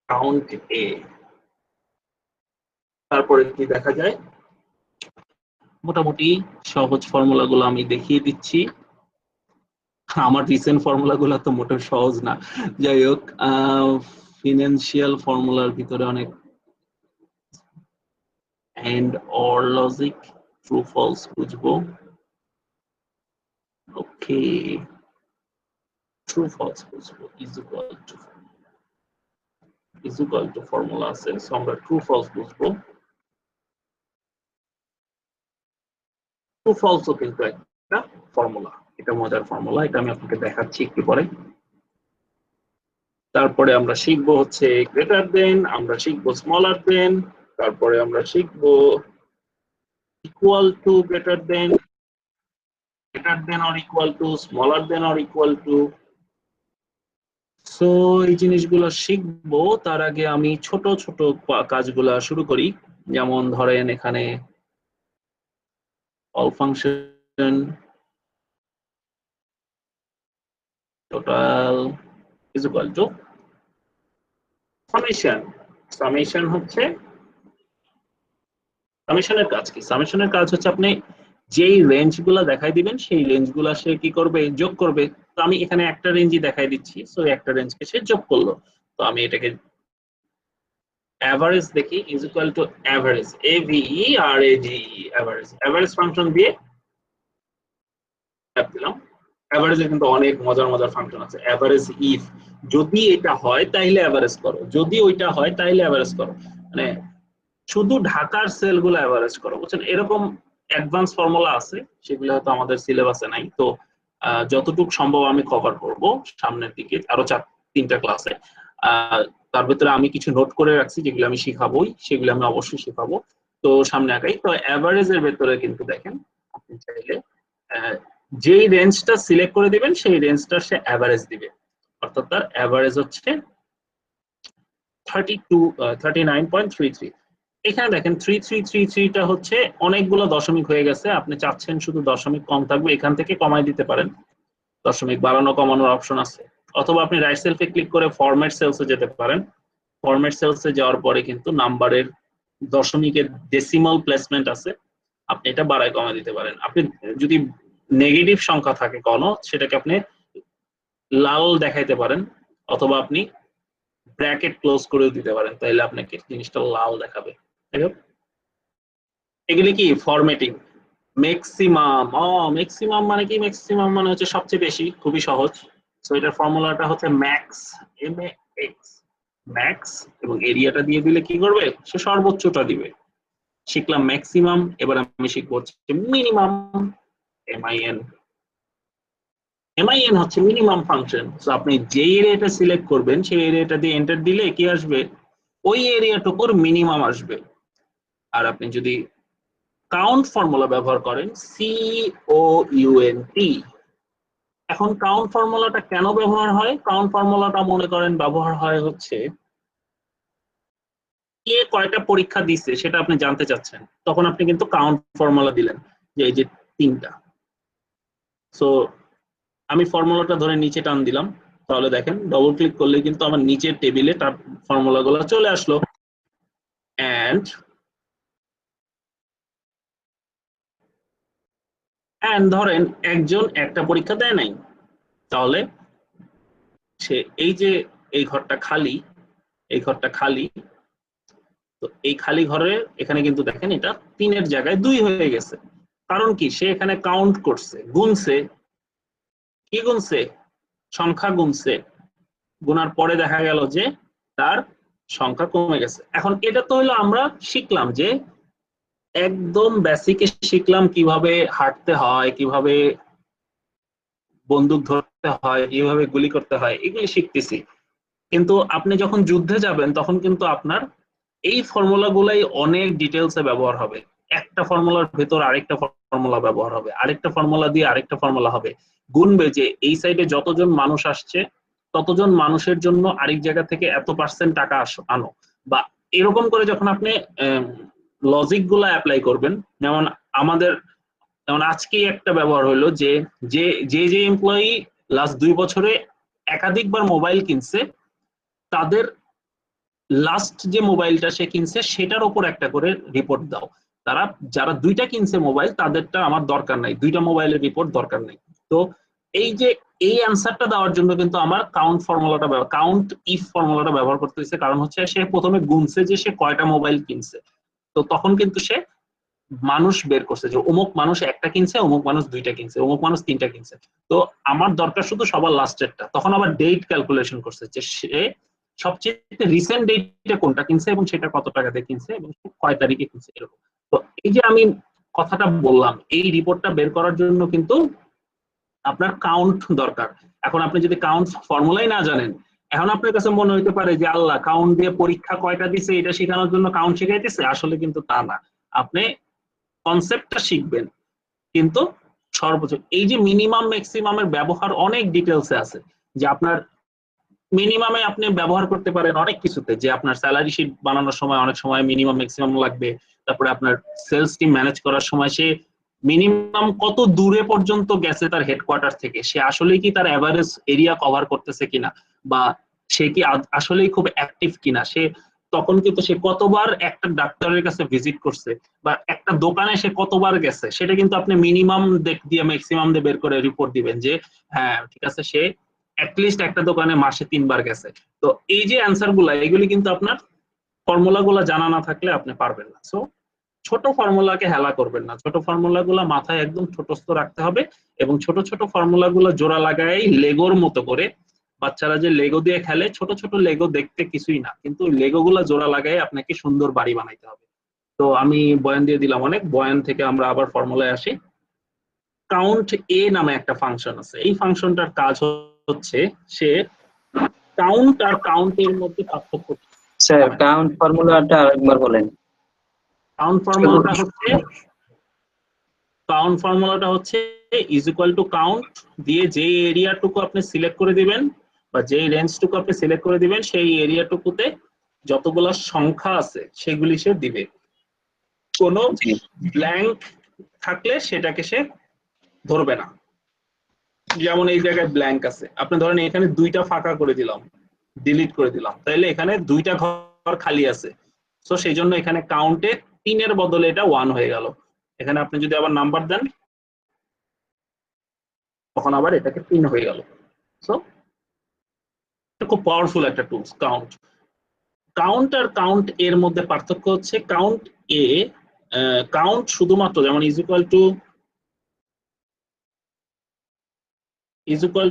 কাউন্ট এ, তারপরে কি দেখা যায়, মোটামুটি সহজ ফর্মুলাগুলো আমি দেখিয়ে দিচ্ছি। আমার রিসেন্ট ফর্মুলাগুলো তো মোটেও সহজ না, যাই হোক ফিনান্সিয়াল ফর্মুলার ভিতরে অনেক and or logic, true false বুঝবো। ওকে, ট্রু ফলস বুঝবো, ইজ ইকুয়াল টু ফর্মুলা আছে, সো আমরা ট্রু ফলস বুঝবো। ট্রু ফলসও কিন্তু একটা ফর্মুলা, এটা মজার ফর্মুলা, এটা আমি আপনাকে দেখাচ্ছি একটু পরে। তারপরে আমরা শিখবো হচ্ছে গ্রেটার দেন, আমরা শিখবো স্মলার দেন, তারপরে আমরা শিখবো equal to greater than or equal to, smaller than or equal to. So এই জিনিসগুলো শিখবো, তার আগে আমি ছোট ছোট কাজগুলা শুরু করি। যেমন ধরেন এখানে all function total is equal two summation. Summation হচ্ছে, সামেশনের কাজ কি? সামেশনের কাজ হচ্ছে আপনি যেই রেঞ্জগুলো দেখাই দিবেন সেই রেঞ্জগুলো সে কি করবে, যোগ করবে। তো আমি এখানে একটা রেঞ্জই দেখাই দিচ্ছি, সো একটা রেঞ্জকে সে যোগ করলো। তো আমি এটাকে অ্যাভারেজ দেখি, is equal two average, AVERAGE, average. Average function দিয়ে দিলাম। অ্যাভারেজে কিন্তু অনেক মজার মজার ফাংশন আছে। অ্যাভারেজ ইফ, যদি এটা হয় তাহলে অ্যাভারেজ করো, যদি ওইটা হয় তাহলে অ্যাভারেজ করো, মানে শুধু ঢাকার সেলগুলো অ্যাভারেজ করো, বুঝছেন? এরকম অ্যাডভান্স ফর্মুলা আছে, সেগুলো হয়তো আমাদের সিলেবাসে নাই। তো যতটুকু সম্ভব আমি কভার করব সামনের দিকে, আরো 3টা ক্লাসে। তার ভিতরে আমি কিছু নোট করে রাখছি যেগুলো আমি শিখাবোই, সেগুলো আমি অবশ্যই শিখাবো। তো সামনে আগাই। তো অ্যাভারেজের ভেতরে কিন্তু দেখেন, আপনি চাইলে যেই রেঞ্জটা সিলেক্ট করে দিবেন সেই রেঞ্জটা সে অ্যাভারেজ দিবে। অর্থাৎ তার অ্যাভারেজ হচ্ছে 39.33। এখানে দেখেন 3333টা হচ্ছে অনেকগুলো দশমিক হয়ে গেছে, আপনি চাচ্ছেন শুধু দশমিক কম থাকবে, এখান থেকে কমাই দিতে পারেন, দশমিক বাড়ানো কমানোর অপশন আছে। অথবা আপনি রাইট সেলফে ক্লিক করে ফরম্যাট সেলসে যেতে পারেন। ফরম্যাট সেলসে যাওয়ার পরে কিন্তু নাম্বারের দশমিকের ডেসিমাল প্লেসমেন্ট আছে, আপনি এটা বাড়ায় কমায় দিতে পারেন। আপনি যদি নেগেটিভ সংখ্যা থাকে কোনো, সেটাকে আপনি লাল দেখাইতে পারেন, অথবা আপনি ব্র্যাকেট ক্লোজ করে দিতে পারেন, তাহলে আপনাকে জিনিসটা লাল দেখাবে। এগুলি কি ফরম্যাটিং। ম্যাক্সিমাম, ম্যাক্সিমাম মানে কি? ম্যাক্সিমাম মানে হচ্ছে সবচেয়ে বেশি, খুবই সহজ। সো এটার ফর্মুলাটা হচ্ছে ম্যাক্স, MAX, ম্যাক্স, এবং এরিয়াটা দিয়ে দিলে কি করবে, সে সর্বোচ্চটা দিবে। শিখলাম ম্যাক্সিমাম, এবার আমি শিখবো হচ্ছে মিনিমাম, MIN। MIN হচ্ছে মিনিমাম ফাংশন। সো আপনি যে এরিয়াটা সিলেক্ট করবেন সেই এরিয়াটা দিয়ে এন্টার দিলে কি আসবে, ওই এরিয়াটুকুর মিনিমাম আসবে। আর আপনি যদি কাউন্ট ফর্মুলা ব্যবহার করেন, COUNT। এখন কাউন্ট ফর্মুলাটা কেন ব্যবহার হয়? কাউন্ট ফর্মুলাটা মনে করেন ব্যবহার হয় হচ্ছে কে কয়টা পরীক্ষা দিচ্ছে সেটা আপনি জানতে চাচ্ছেন, তখন আপনি কিন্তু কাউন্ট ফর্মুলা দিলেন, যে এই যে 3টা। সো আমি ফর্মুলাটা ধরে নিচে টান দিলাম, তাহলে দেখেন ডবল ক্লিক করলে কিন্তু আমার নিচের টেবিলে তার ফর্মুলাগুলো চলে আসলো। এন্ড ধরেন একজন একটা পরীক্ষা দেয় নাই, তাহলে সে এই যে এই ঘরটা খালি, এই ঘরটা খালি, তো এই খালি ঘরে এখানে কিন্তু দেখেন এটা 3-এর জায়গায় 2 হয়ে গেছে। কারণ কি? সে এখানে কাউন্ট করছে, গুনছে। কি গুনছে? সংখ্যা গুনছে। গুনার পরে দেখা গেল যে তার সংখ্যা কমে গেছে। এখন এটা তো হলো আমরা শিখলাম, যে একদম বেসিকে শিখলাম কিভাবে হাঁটতে হয়, কিভাবে বন্দুক ধরতে হয়, কিভাবে গুলি করতে হয়, এগুলি শিখতেছি। কিন্তু আপনি যখন যুদ্ধে যাবেন তখন কিন্তু আপনার এই ফর্মুলা গুলাই অনেক ডিটেলসে ব্যবহার হবে। একটা ফর্মুলার ভেতর আরেকটা ফর্মুলা ব্যবহার হবে, আরেকটা ফর্মুলা দিয়ে আরেকটা ফর্মুলা হবে, গুনবে যে এই সাইডে যতজন মানুষ আসছে ততজন মানুষের জন্য আরেক জায়গা থেকে এত পার্সেন্ট টাকা আনো, বা এরকম করে যখন আপনি লজিক গুলা অ্যাপ্লাই করবেন। যেমন আমাদের যেমন আজকেই একটা ব্যবহার হলো যে যে যে এমপ্লয়ি লাস্ট 2 বছরে একাধিকবার মোবাইল কিনছে, তাদের লাস্ট যে মোবাইলটা সে কিনছে সেটার উপর একটা করে রিপোর্ট দাও। তারা যারা 2টা কিনছে মোবাইল তাদেরটা আমার দরকার নাই, 2টা মোবাইলের রিপোর্ট দরকার নেই। তো এই যে এই অ্যান্সারটা দেওয়ার জন্য কিন্তু আমার কাউন্ট ফর্মুলাটা কাউন্ট ইফ ফর্মুলাটা ব্যবহার করতে হয়েছে, কারণ হচ্ছে সে প্রথমে গুনছে যে সে কয়টা মোবাইল কিনছে। তো তখন কিন্তু সে মানুষ বের করছে যে অমুক মানুষ একটা কিনছে, অমুক মানুষ 2টা কিনছে, অমুক মানুষ 3টা কিনছে। তো আমার দরকার শুধু সবার লাস্টেরটা। তখন আবার ডেট ক্যালকুলেশন করছে যে সে সবচেয়ে রিসেন্ট ডেটে কোনটা কিনছে এবং সেটা কত টাকা দিয়ে কিনছে এবং কয় তারিখে কিনছে এরকম। তো এই যে আমি কথাটা বললাম, এই রিপোর্টটা বের করার জন্য কিন্তু আপনার কাউন্ট দরকার। এখন আপনি যদি কাউন্ট ফর্মুলাই না জানেন, এখন আপনার কাছে মনে হইতে পারে যে আল্লাহ কাউন্ট দিয়ে পরীক্ষা কয়টা দিছে এটা শেখানোর জন্য কাউন্ট শিখাইতেছে, আসলে কিন্তু তা না। আপনি কনসেপ্টটা শিখবেন, কিন্তু সর্বোচ্চ এই যে মিনিমাম ম্যাক্সিমামের ব্যবহার অনেক ডিটেলসে আছে। যে আপনার মিনিমামে আপনি ব্যবহার করতে পারেন অনেক কিছুতে, যে আপনার স্যালারি শিট বানানোর সময় অনেক সময় মিনিমাম ম্যাক্সিমাম লাগবে। তারপরে আপনার সেলস টিম ম্যানেজ করার সময় সে মিনিমাম কত দূরে পর্যন্ত গেছে তার হেডকোয়ার্টার থেকে, সে আসলেই কি তার এভারেজ এরিয়া কভার করতেছে কিনা, বা সে কি আসলেই খুব অ্যাক্টিভ কিনা, সে তখন কিন্তু সে কতবার একটা ডাক্তারের কাছে ভিজিট করছে বা একটা দোকানে সে কতবার গেছে, সেটা কিন্তু আপনি মিনিমাম দিয়ে ম্যাক্সিমাম দিয়ে বের করে রিপোর্ট দিবেন যে হ্যাঁ ঠিক আছে সে অ্যাটলিস্ট একটা দোকানে মাসে 3বার গেছে। তো এই যে অ্যান্সার গুলা এগুলি কিন্তু আপনার ফর্মুলা গুলা জানা না থাকলে আপনি পারবেন না। সো ছোট ফর্মুলাকে হেলা করবেন না, ছোট ফর্মুলা গুলা মাথায় একদম ছোটস্থ রাখতে হবে এবং ছোট ছোট ফর্মুলা গুলা জোড়া লাগাই লেগোর মতো করে। বাচ্চারা যে লেগো দিয়ে খেলে, ছোট ছোট লেগো দেখতে কিছুই না, কিন্তু লেগো গুলা জোড়া লাগাই আপনাকে সুন্দর বাড়ি বানাইতে হবে। তো আমি বয়ান দিয়ে দিলাম অনেক, বয়ান থেকে আমরা আবার ফর্মুলায় আসি। কাউন্ট এ নামে একটা ফাংশন আছে, এই ফাংশনটার কাজ হচ্ছে সে কাউন্ট আর কাউন্টের মধ্যে পার্থক্য। স্যার কাউন্ট ফর্মুলাটা আরেকবার বলেন। কাউন্ট ফর্মুলাটা হচ্ছে ইজ ইকুয়াল টু কাউন্ট দিয়ে যে এরিয়াটুকু আপনি সিলেক্ট করে দিবেন বা যে রেঞ্জটুকু আপনি সিলেক্ট করে দিবেন সেই এরিয়াটুকুতে যতগুলো সংখ্যা আছে সেগুলি সে দিবে। কোনো ব্ল্যাঙ্ক থাকলে সেটাকে সে ধরবে না। যেমন এই জায়গায় ব্ল্যাঙ্ক আছে, আপনি ধরেন এখানে 2টা ফাঁকা করে দিলাম, ডিলিট করে দিলাম, তাহলে এখানে 2টা ঘর খালি আছে। সো সেই জন্য এখানে কাউন্টে 3-এর বদলে এটা 1 হয়ে গেল। এখানে আপনি যদি আবার নাম্বার দেন তখন আবার এটাকে 3 হয়ে গেল। সো এটা খুব পাওয়ারফুল একটা টুলস কাউন্ট। কাউন্ট আর কাউন্ট এর মধ্যে পার্থক্য হচ্ছে কাউন্ট এ কাউন্ট শুধুমাত্র যেমন ইজ ইকুয়াল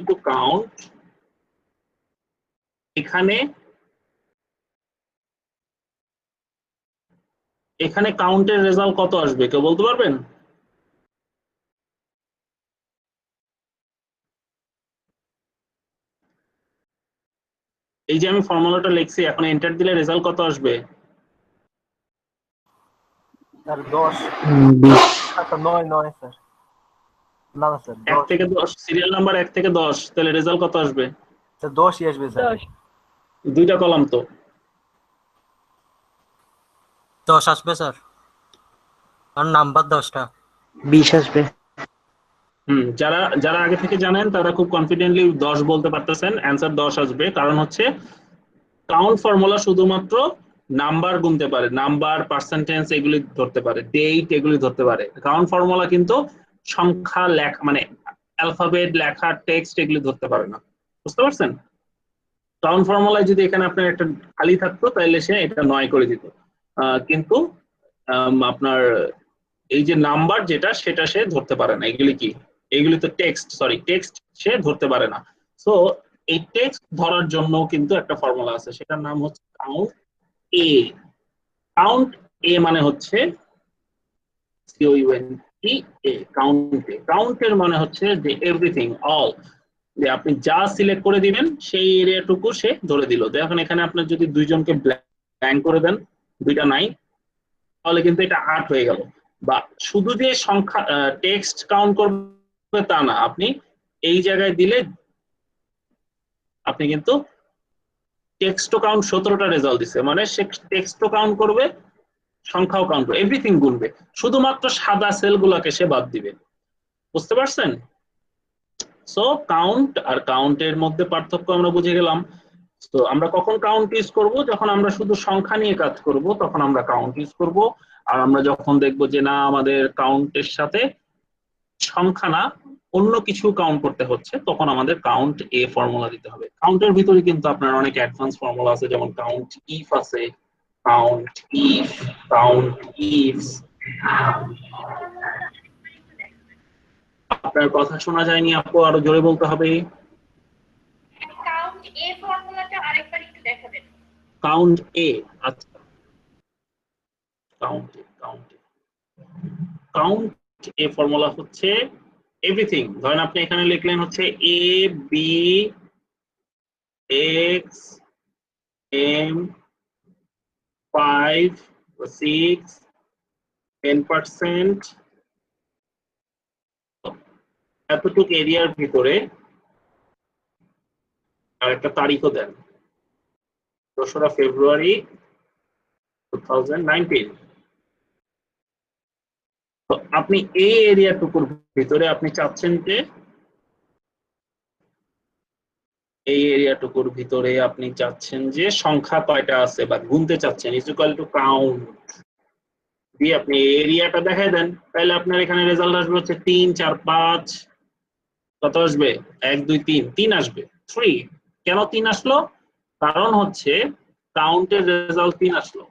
টু কাউন্ট, এখানে কাউন্টের রেজাল্ট কত আসবে কেউ বলতে পারবেন? এই যে আমি ফর্মুলাটা লিখছি, এখন এন্টার দিলে রেজাল্ট কত আসবে? স্যার 10 আচ্ছা 9 স্যার। না না স্যার 1 থেকে 10, সিরিয়াল নাম্বার 1 থেকে 10, তাহলে রেজাল্ট কত আসবে? স্যার 10ই আসবে স্যার। 2টা কলাম তো 10 আসবে স্যার, আর নাম্বার 10টা 20 আসবে। যারা যারা আগে থেকে জানেন তারা খুব কনফিডেন্টলি 10 বলতে পারতেছেন, অ্যান্সার 10 আসবে। কারণ হচ্ছে কাউন্ট ফর্মুলা শুধুমাত্র নাম্বার গুনতে পারে, নাম্বার পার্সেন্টেজ এগুলি ধরতে পারে, ডেট এগুলি ধরতে পারে। কাউন্ট ফর্মুলা কিন্তু সংখ্যা লেখা মানে অ্যালফাবেট লেখা টেক্সট এগুলি ধরতে পারে না। বুঝতে পারছেন? কাউন্ট ফর্মুলায় যদি এখানে আপনার একটা খালি থাকতো তাহলে সে এটা 9 করে দিত, কিন্তু আপনার এই যে নাম্বার যেটা সেটা সে ধরতে পারে না। এগুলি কি? এগুলি তো টেক্সট, সরি টেক্সট সে ধরতে পারে না। সো এই টেক্সট ধরার জন্য কিন্তু একটা ফর্মুলা আছে, সেটার নাম হচ্ছে কাউন্ট এ। কাউন্ট এ মানে হচ্ছে কাউন্ট এ, কাউন্টের মানে হচ্ছে যে এভরিথিং, অল, যে আপনি যা সিলেক্ট করে দিবেন সেই এরিয়াটুকু সে ধরে দিল। দেখেন এখানে আপনার যদি দুইজনকে ব্ল্যাঙ্ক করে দেন, দুইটা নাই, তাহলে কিন্তু এটা 8 হয়ে গেল। বা শুধু যে সংখ্যা টেক্সট কাউন্ট করবে তা না, আপনি এই জায়গায় দিলে আপনি কিন্তু টেক্সটও কাউন্ট 17টা রেজাল্ট দিছে, মানে সে টেক্সটও কাউন্ট করবে, সংখ্যাও কাউন্ট করবে, এভরিথিং গুনবে, শুধুমাত্র সাদা সেলগুলোকে সে বাদ দিবে। বুঝতে পারছেন? সো কাউন্ট আর কাউন্টের মধ্যে পার্থক্য আমরা বুঝে গেলাম। তো আমরা কখন কাউন্ট ইউজ করব? যখন আমরা শুধু সংখ্যা নিয়ে কাজ করব তখন আমরা কাউন্ট ইউজ করব। আর আমরা যখন দেখব যে না আমাদের কাউন্টের সাথে সংখ্যা না অন্য কিছু কাউন্ট করতে হচ্ছে, তখন আমাদের কাউন্ট এ ফর্মুলা দিতে হবে। কাউন্টের ভিতরে কিন্তু আপনার অনেক অ্যাডভান্স ফর্মুলা আছে, যেমন কাউন্ট ইফ আছে, কাউন্ট ইফ, কাউন্ট ইফস। আপনার কথা শোনা যায়নি আপু, আরো জোরে বলতে হবে। কাউন্ট এ ফর্মুলাটা আরেকবার একটু দেখাবেন। কাউন্ট এ, আচ্ছা কাউন্ট এ ফর্মুলা হচ্ছে এভরিথিং। ধরেন আপনি এখানে লিখলেন হচ্ছে এ বি এক্স এম 5 6 10%, এতটুকু এরিয়ার ভিতরে আর একটা তারিখও দেন, 2রা ফেব্রুয়ারি 2019। তো আপনি এই এরিয়াটুকুর ভিতরে আপনি চাচ্ছেন যে সংখ্যা কয়টা আছে বা গুনতে চাচ্ছেন, ইজ ইকুয়াল টু কাউন্ট দিয়ে আপনি এরিয়াটা দেখাই দেন, তাহলে আপনার এখানে রেজাল্ট আসবে হচ্ছে 3 4 5, কত আসবে? 1 2 3, 3 আসবে। 3 কেন 3 আসলো? কারণ হচ্ছে কাউন্টের রেজাল্ট 3 আসলো,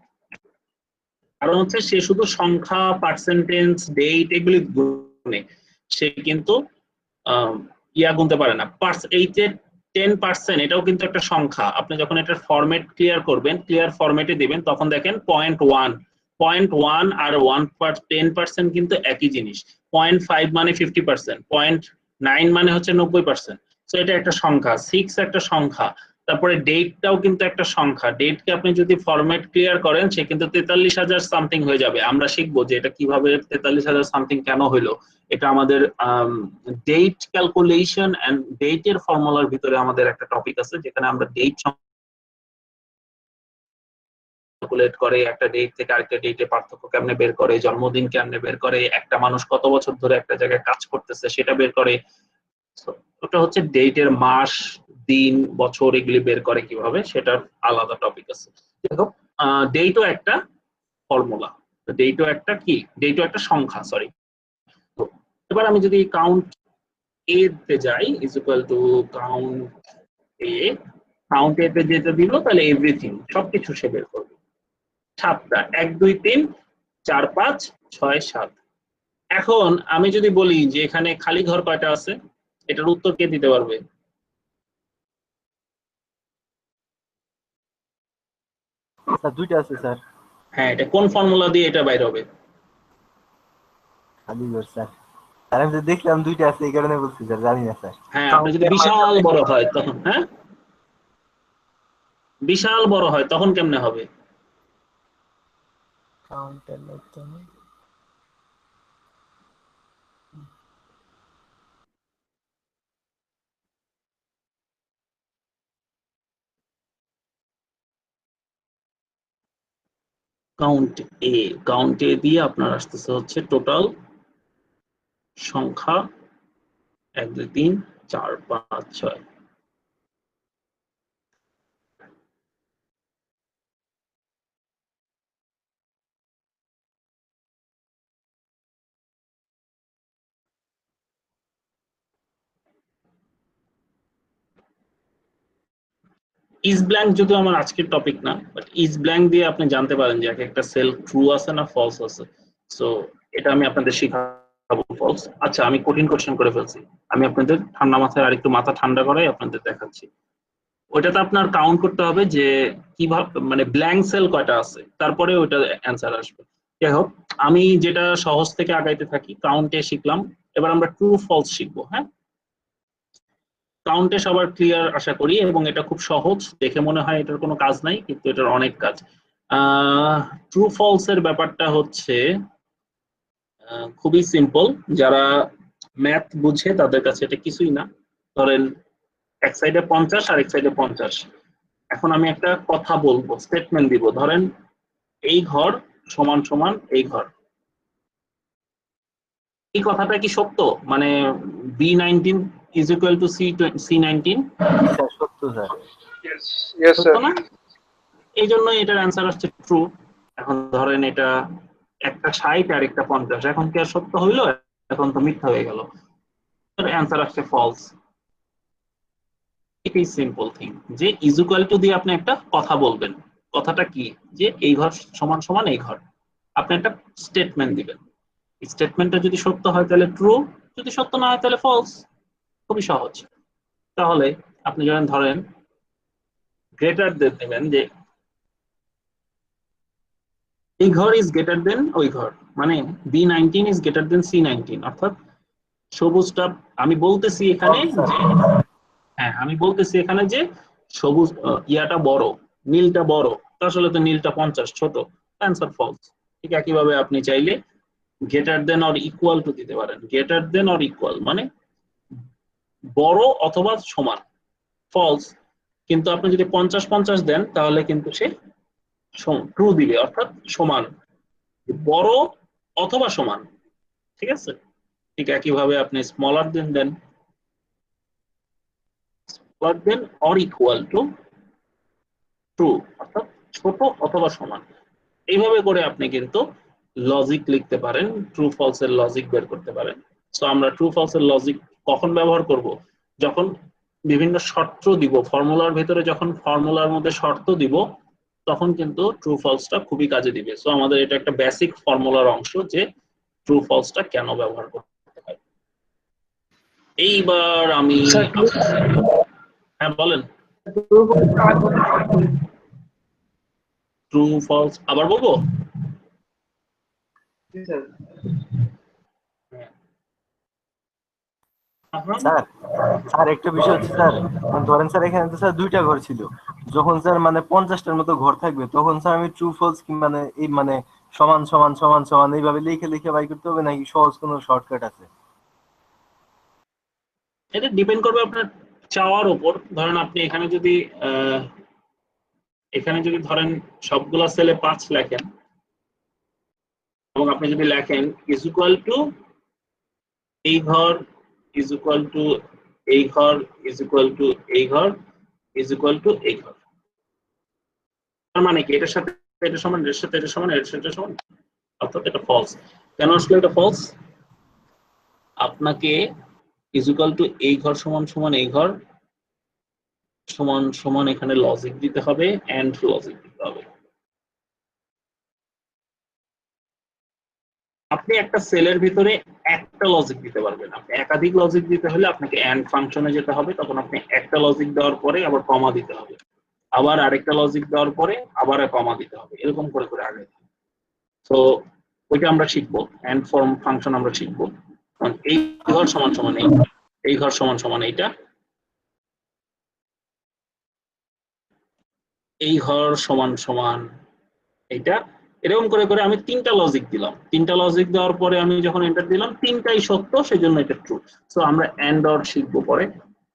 কারণ হচ্ছে সে শুধু সংখ্যা, পার্সেন্টেজ, ডেট এগুলি গুনে, সে কিন্তু ইয়া গুনতে পারে না। এই যে 10% এটাও কিন্তু একটা সংখ্যা। আপনি যখন এটার ফরম্যাট ক্লিয়ার করবেন, ক্লিয়ার ফরম্যাটে দিবেন, তখন দেখেন 0.1 আর 10% কিন্তু একই জিনিস। 0.5 মানে 50%, 0.9 মানে হচ্ছে 90%। সো এটা একটা সংখ্যা, 6 একটা সংখ্যা। তারপরে ডেটটাও কিন্তু একটা সংখ্যা, ডেটকে আপনি যদি ফরম্যাট ক্লিয়ার করেন সে কিন্তু 43,000 সামথিং হয়ে যাবে। আমরা শিখবো যে এটা কিভাবে 43,000 সামথিং কেন হইলো। এটা আমাদের ডেট ক্যালকুলেশন এন্ড ডেটের ফর্মুলার ভিতরে আমাদের একটা টপিক আছে, যেখানে আমরা ডেট ক্যালকুলেট করে একটা ডেট থেকে আরেকটা ডেটে পার্থক্য কেমনে বের করে, জন্মদিন কেমনে বের করে, একটা মানুষ কত বছর ধরে একটা জায়গায় কাজ করতেছে সেটা বের করে। ওটা হচ্ছে ডেটের মাস, দিন, বছর এগুলি বের করে কিভাবে, সেটার আলাদা টপিক আছে। দেখো ডেটও একটা ফর্মুলা, ডেটও একটা কি, ডেটও একটা সংখ্যা, সরি। এবার আমি যদি কাউন্ট এ তে যাই, is equal to count A, count A তে যেতে দিব, তাহলে এভরিথিং সবকিছু সে বের করবে। 7টা, 1 2 3 4 5 6 7। এখন আমি যদি বলি যে এখানে খালি ঘর কয়টা আছে, এটার উত্তর কে দিতে পারবে? স্যার 2টা আছে স্যার। হ্যাঁ, এটা কোন ফর্মুলা দিয়ে এটা বাইর হবে? খালি ঘর স্যার। আর আমি তো দেখলাম 2টা আছে, এই কারণে বলছি স্যার, জানি না স্যার। হ্যাঁ, আপনি যদি বিশাল বড় হয় তখন, হ্যাঁ বিশাল বড় হয় তখন কেমনে হবে? কাউন্টের মাধ্যমে কাউন্ট এ দিয়ে আপনার আসতেছে হচ্ছে টোটাল সংখ্যা 1 2 3 4 5 6। ইজ ব্ল্যাঙ্ক যদিও আমার আজকের টপিক না, বাট ইজ ব্ল্যাঙ্ক দিয়ে আপনি জানতে পারেন যে একটা সেল ট্রু আছে না ফলস আছে। সো এটা আমি আপনাদের শেখাবো ফলস। আচ্ছা, আমি কঠিন কোশ্চেন করে ফেলছি, আমি আপনাদের ঠান্ডা মাথায় আর একটু মাথা ঠান্ডা করাই আপনাদের দেখাচ্ছি। ওইটাতে আপনার কাউন্ট করতে হবে যে কিভাবে, মানে ব্ল্যাঙ্ক সেল কয়টা আছে, তারপরে ওইটা অ্যান্সার আসবে। যাই হোক, আমি যেটা সহজ থেকে আগাইতে থাকি, কাউন্টে শিখলাম, এবার আমরা ট্রু ফলস শিখবো। হ্যাঁ, কাউন্টে সবার ক্লিয়ার আশা করি, এবং এটা খুব সহজ, দেখে মনে হয় এটার কোনো কাজ নাই, কিন্তু এটার অনেক কাজ। ট্রু ফলস এর ব্যাপারটা হচ্ছে খুবই সিম্পল, যারা ম্যাথ বুঝে তাদের কাছে এটা কিছুই না। ধরেন এক সাইডে 50 আর এক সাইডে 50, এখন আমি একটা কথা বলবো, স্টেটমেন্ট দিব, ধরেন এই ঘর সমান সমান এই ঘর। এই কথাটা কি সত্য? মানে B19 is equal to C19? Sir সত্য স্যার। সত্য না? এই জন্য এটার অ্যান্সার আসছে ট্রু। এখন ধরেন এটা একটা 60 আর একটা 50, এখন কি আর সত্য হইলো? এখন তো মিথ্যা হয়ে গেল, অ্যান্সার আসছে ফলস। এটাই সিম্পল থিং, যে ইজ ইকুয়াল টু দিয়ে আপনি একটা কথা বলবেন। কথাটা কি? যে এই ঘর সমান সমান এই ঘর, আপনি একটা স্টেটমেন্ট দিবেন। স্টেটমেন্টটা যদি সত্য হয় তাহলে ট্রু, যদি সত্য না হয় তাহলে ফলস। খুবই সহজ। তাহলে আপনি যখন ধরেন গ্রেটার দেন দেবেন, যে এই ঘর ইজ গ্রেটার দেন ওই ঘর, মানে B19 is greater than C19, অর্থাৎ সবুজটা আমি বলতেছি এখানে যে, হ্যাঁ আমি বলতেছি এখানে যে সবুজ ইয়াটা বড়, নীলটা বড়, আসলে তো নীলটা 50 ছোট, অ্যান্সার ফলস। ঠিক একইভাবে আপনি চাইলে greater than or equal to দিতে পারেন। গ্রেটার দেন অর ইকুয়াল মানে বড় অথবা সমান, ফলস। কিন্তু আপনি যদি 50-50 দেন তাহলে কিন্তু সে ট্রু দিবে, অর্থাৎ সমান, বড় অথবা সমান। ঠিক আছে? ঠিক একইভাবে আপনি smaller then smaller than or equal to true, অর্থাৎ ছোট অথবা সমান। এইভাবে করে আপনি কিন্তু লজিক লিখতে পারেন, ট্রু ফলস এর লজিক বের করতে পারেন। সো আমরা ট্রু ফলস এর লজিক কখন ব্যবহার করব? যখন বিভিন্ন শর্ত দিব, ফর্মুলার ভেতরে যখন ফর্মুলার মধ্যে শর্ত দিব, তখন কিন্তু ট্রু ফলসটা খুবই কাজে দিবে। সো আমাদের এটা একটা বেসিক ফর্মুলার অংশ, যে ট্রু ফলসটা কেন ব্যবহার করতে হয়। এইবার আমি, হ্যাঁ বলেন। ট্রু ফলস আবার বলবো? স্যার স্যার একটা বিষয় হচ্ছে স্যার, ধরেন স্যার এখানে তো স্যার দুইটা ঘর ছিল, যখন স্যার মানে 50টার মতো ঘর থাকবে তখন স্যার আমি ট্রু ফলস কি মানে এই মানে সমান সমান সমান সমান এইভাবে লিখে লিখে বাই করতে হবে, নাকি সহজ কোনো শর্টকাট আছে? এটা ডিপেন্ড করবে আপনার চাওয়ার উপর। ধরেন আপনি এখানে যদি ধরেন সবগুলা সেলে 5 লেখেন, এবং আপনি যদি লেখেন ইজ ইকুয়াল টু এই ঘর ইজ ইকুয়াল টু এই ঘর ইজ ইকুয়াল টু এই ঘর ইজ ইকুয়াল টু এই ঘর, তার মানে কি এটার সাথে এটা সমান, এর সাথে এটা সমান, এর সাথে এটা সমান, অর্থাৎ এটা ফলস। কেন আসলে এটা ফলস? আপনাকে ইজ ইকুয়াল টু এই ঘর সমান সমান এই ঘর সমান সমান এখানে লজিক দিতে হবে, এন্ড লজিক দিতে হবে। আপনি একটা সেলের ভিতরে একটা লজিক দিতে পারবেন, আপনি একাধিক লজিক দিতে হলে আপনাকে এন্ড ফাংশনে যেতে হবে, তখন আপনি একটা লজিক দেওয়ার পরে আবার কমা দিতে হবে, আবার আরেকটা লজিক দেওয়ার পরে আবার কমা দিতে হবে, এরকম করে করে আগে। তো ওইটা আমরা শিখবো, এন্ড ফর্ম ফাংশন আমরা শিখবো। এই ঘর সমান সমান এই ঘর সমান সমান এইটা, এই ঘর সমান সমান এইটা, এরকম করে করে আমি 3টা লজিক দিলাম। 3টা লজিক দেওয়ার পরে আমি যখন এন্টার দিলাম 3টাই সত্য, সেজন্য এটা ট্রু। সো আমরা এন্ড অর শিখবো পরে।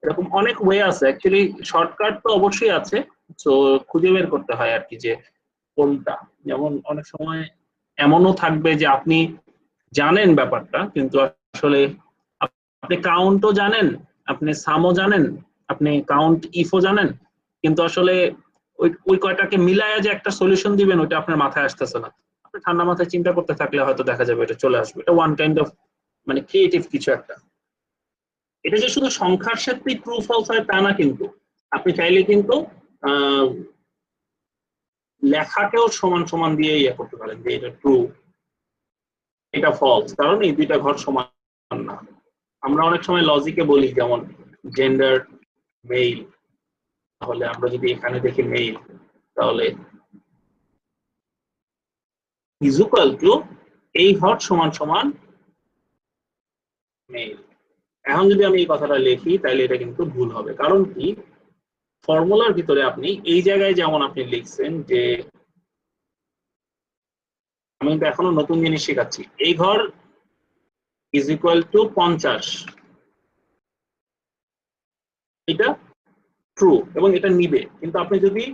এরকম অনেক ওয়ে আছে, অ্যাকচুয়ালি শর্টকাট তো অবশ্যই আছে, সো খুঁজে বের করতে হয় আর কি যে কোনটা। যেমন অনেক সময় এমনও থাকবে যে আপনি জানেন ব্যাপারটা, কিন্তু আসলে আপনি কাউন্টও জানেন, আপনি সামও জানেন, আপনি কাউন্ট ইফও জানেন, কিন্তু আসলে ওই কয়টাকে মিলায়া যে একটা সলিউশন দিবেন ওইটা আপনার মাথায় আসতেছে না। আপনি ঠান্ডা মাথায় চিন্তা করতে থাকলে হয়তো দেখা যাবে এটা চলে আসবে। এটা ওয়ান কাইন্ড অফ মানে ক্রিয়েটিভ কিছু একটা। এটা যে শুধু সংখ্যার ক্ষেত্রেই ট্রু ফলস হয় তা না, কিন্তু আপনি চাইলে কিন্তু লেখাকেও সমান সমান দিয়ে ইয়ে করতে পারেন যে এটা ট্রু এটা ফলস, কারণ এই দুইটা ঘর সমান না। আমরা অনেক সময় লজিকে বলি যেমন জেন্ডার মেইল, তাহলে আমরা যদি এখানে দেখি মেইল, তাহলে ইজ ইকুয়াল টু এই ঘর সমান সমান মেইল। এখন যদি আমি এই কথাটা লিখি তাহলে এটা কিন্তু ভুল হবে, কারণ কি ফর্মুলার ভিতরে আপনি এই জায়গায় যেমন আপনি লিখছেন যে, আমি কিন্তু এখনো নতুন জিনিস শেখাচ্ছি, এই ঘর ইজ ইকুয়াল টু 50, এটা ট্রু এবং এটা নিবে, কিন্তু আপনি যদি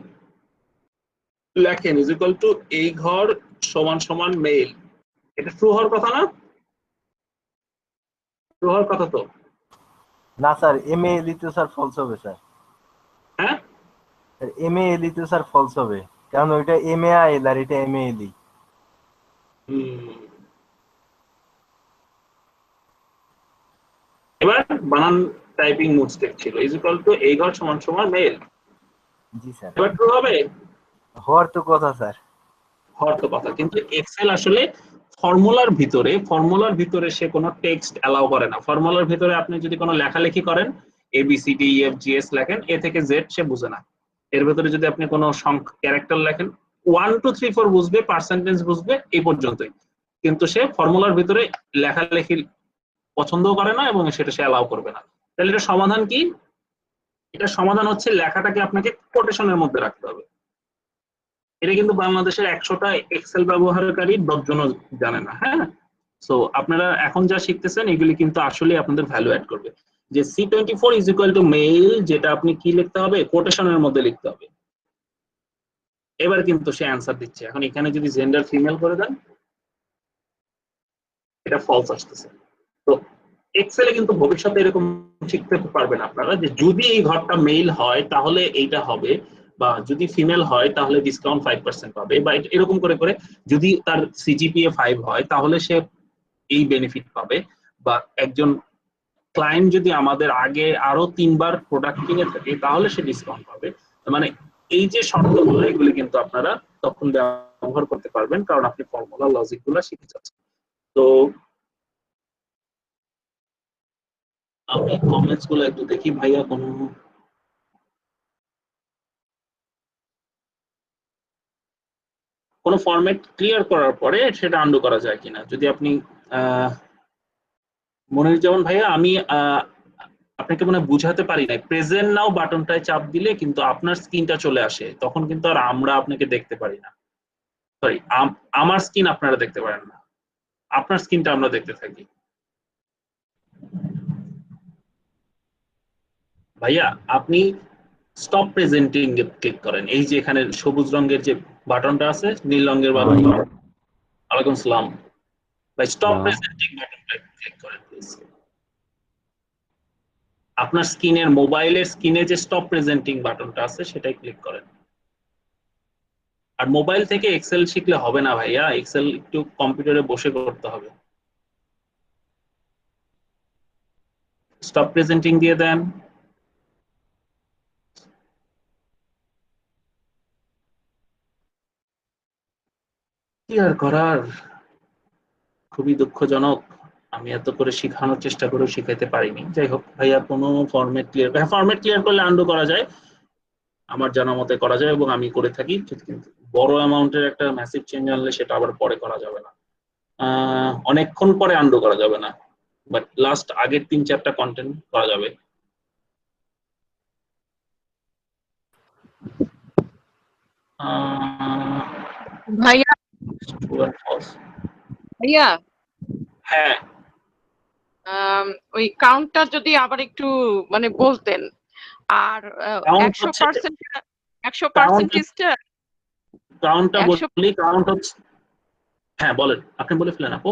লেখেন ইজ ইকুয়াল টু এই ঘর সমান সমান মেল, এটা ট্রু হওয়ার কথা না? ট্রু হওয়ার কথা তো, না স্যার, MALE তো স্যার ফলস হবে স্যার। হ্যাঁ MALE তো স্যার ফলস হবে, কারণ ওইটা MAIL আর এটা MALE। এবার বানান টাইপিং মিস্টেক ছিল, ইজ ইকুয়াল টু এই ঘর সমান সমান মেল, জি স্যার, এবার ট্রু হবে? হওয়ার তো কথা স্যার। হওয়ার তো কথা, কিন্তু এক্সেল আসলে ফর্মুলার ভিতরে সে কোনো টেক্সট অ্যালাউ করে না। ফর্মুলার ভিতরে আপনি যদি কোনো লেখালেখি করেন ABCDEFGH লেখেন, A থেকে Z সে বুঝে না। এর ভিতরে যদি আপনি কোনো ক্যারেক্টার লেখেন 1 2 3 4 বুঝবে, পার্সেন্টেজ বুঝবে, এই পর্যন্তই, কিন্তু সে ফর্মুলার ভিতরে লেখালেখি পছন্দও করে না এবং সেটা সে অ্যালাউ করবে না। তাহলে এটা সমাধান কি? এটা সমাধান হচ্ছে লেখাটাকে আপনাকে কোটেশনের মধ্যে রাখতে হবে। এটা কিন্তু বাংলাদেশের 100টা এক্সেল ব্যবহারকারী 10 জনও জানে না। হ্যাঁ, সো আপনারা এখন যা শিখতেছেন এগুলি কিন্তু আসলে আপনাদের ভ্যালু অ্যাড করবে। যে C24 is equal two mail, যেটা আপনি কি লিখতে হবে? কোটেশনের মধ্যে লিখতে হবে। এবার কিন্তু সে অ্যান্সার দিচ্ছে। এখন এখানে যদি জেন্ডার ফিমেল করে দেন, এটা ফলস আসতেছে। তো এক্সেলে কিন্তু ভবিষ্যতে এরকম শিখতে পারবেন আপনারা যে যদি এই ঘরটা মেইল হয় তাহলে এইটা হবে, বা যদি ফিমেল হয় তাহলে ডিসকাউন্ট 5% পাবে, বা এরকম করে করে যদি তার CGPA 5 হয় তাহলে সে এই বেনিফিট পাবে, বা একজন ক্লায়েন্ট যদি আমাদের আগে আরো 3 বার প্রোডাক্ট কিনে থাকে তাহলে সে ডিসকাউন্ট পাবে। মানে এই যে শর্তগুলো এগুলি কিন্তু আপনারা তখন ব্যবহার করতে পারবেন, কারণ আপনি ফর্মুলা লজিক গুলো শিখে যাচ্ছেন। তো আমি কমেন্টস গুলো একটু দেখি ভাইয়া, কোনো ফরম্যাট ক্লিয়ার করার পরে সেটা আন্ডু করা যায় কিনা। যদি আপনি মনিরুজ্জামান ভাইয়া, আমি আপনাকে মনে বুঝাতে পারি নাই, প্রেজেন্ট নাও বাটনটায় চাপ দিলে কিন্তু আপনার স্ক্রিনটা চলে আসে, তখন কিন্তু আর আমরা আপনাকে দেখতে পারি না। সরি, আমার স্ক্রিন আপনারা দেখতে পারেন না, আপনার স্ক্রিনটা আমরা দেখতে থাকি। ভাইয়া আপনি স্টপ প্রেজেন্টিং এ ক্লিক করেন, এই যে এখানে সবুজ রঙের যে বাটনটা আছে, নীল রঙের বাটন। ওয়ালাইকুম আসসালাম ভাই, স্টপ প্রেজেন্টিং বাটনটা ক্লিক করেন প্লিজ। আপনার স্ক্রিনের, মোবাইলের স্ক্রিনে যে স্টপ প্রেজেন্টিং বাটনটা আছে সেটাই ক্লিক করেন। আর মোবাইল থেকে এক্সেল শিখলে হবে না ভাইয়া, এক্সেল একটু কম্পিউটারে বসে করতে হবে। স্টপ প্রেজেন্টিং দিয়ে দেন। কি আর করার, খুবই দুঃখজনক, আমি এত করে শেখানোর চেষ্টা করেও শিখাইতে পারিনি। যাই হোক ভাইয়া, কোনো ফরম্যাট ক্লিয়ার, হ্যাঁ ফরম্যাট ক্লিয়ার করলে আন্ডু করা যায়, আমার জানা মতে করা যায় এবং আমি করে থাকি, কিন্তু বড় অ্যামাউন্টের একটা ম্যাসিভ চেঞ্জ আনলে সেটা আবার পরে করা যাবে না, অনেকক্ষণ পরে আন্ডু করা যাবে না, বাট লাস্ট আগের 3-4টা কন্টেন্ট করা যাবে। ভাইয়া ভাইয়া হ্যাঁ, ওই কাউন্টটা যদি আবার একটু মানে বলতেন, আর 100%টা কাউন্টটা বলি, কাউন্ট হচ্ছে, হ্যাঁ বলেন, আপনি বলে ফেলেন আপু।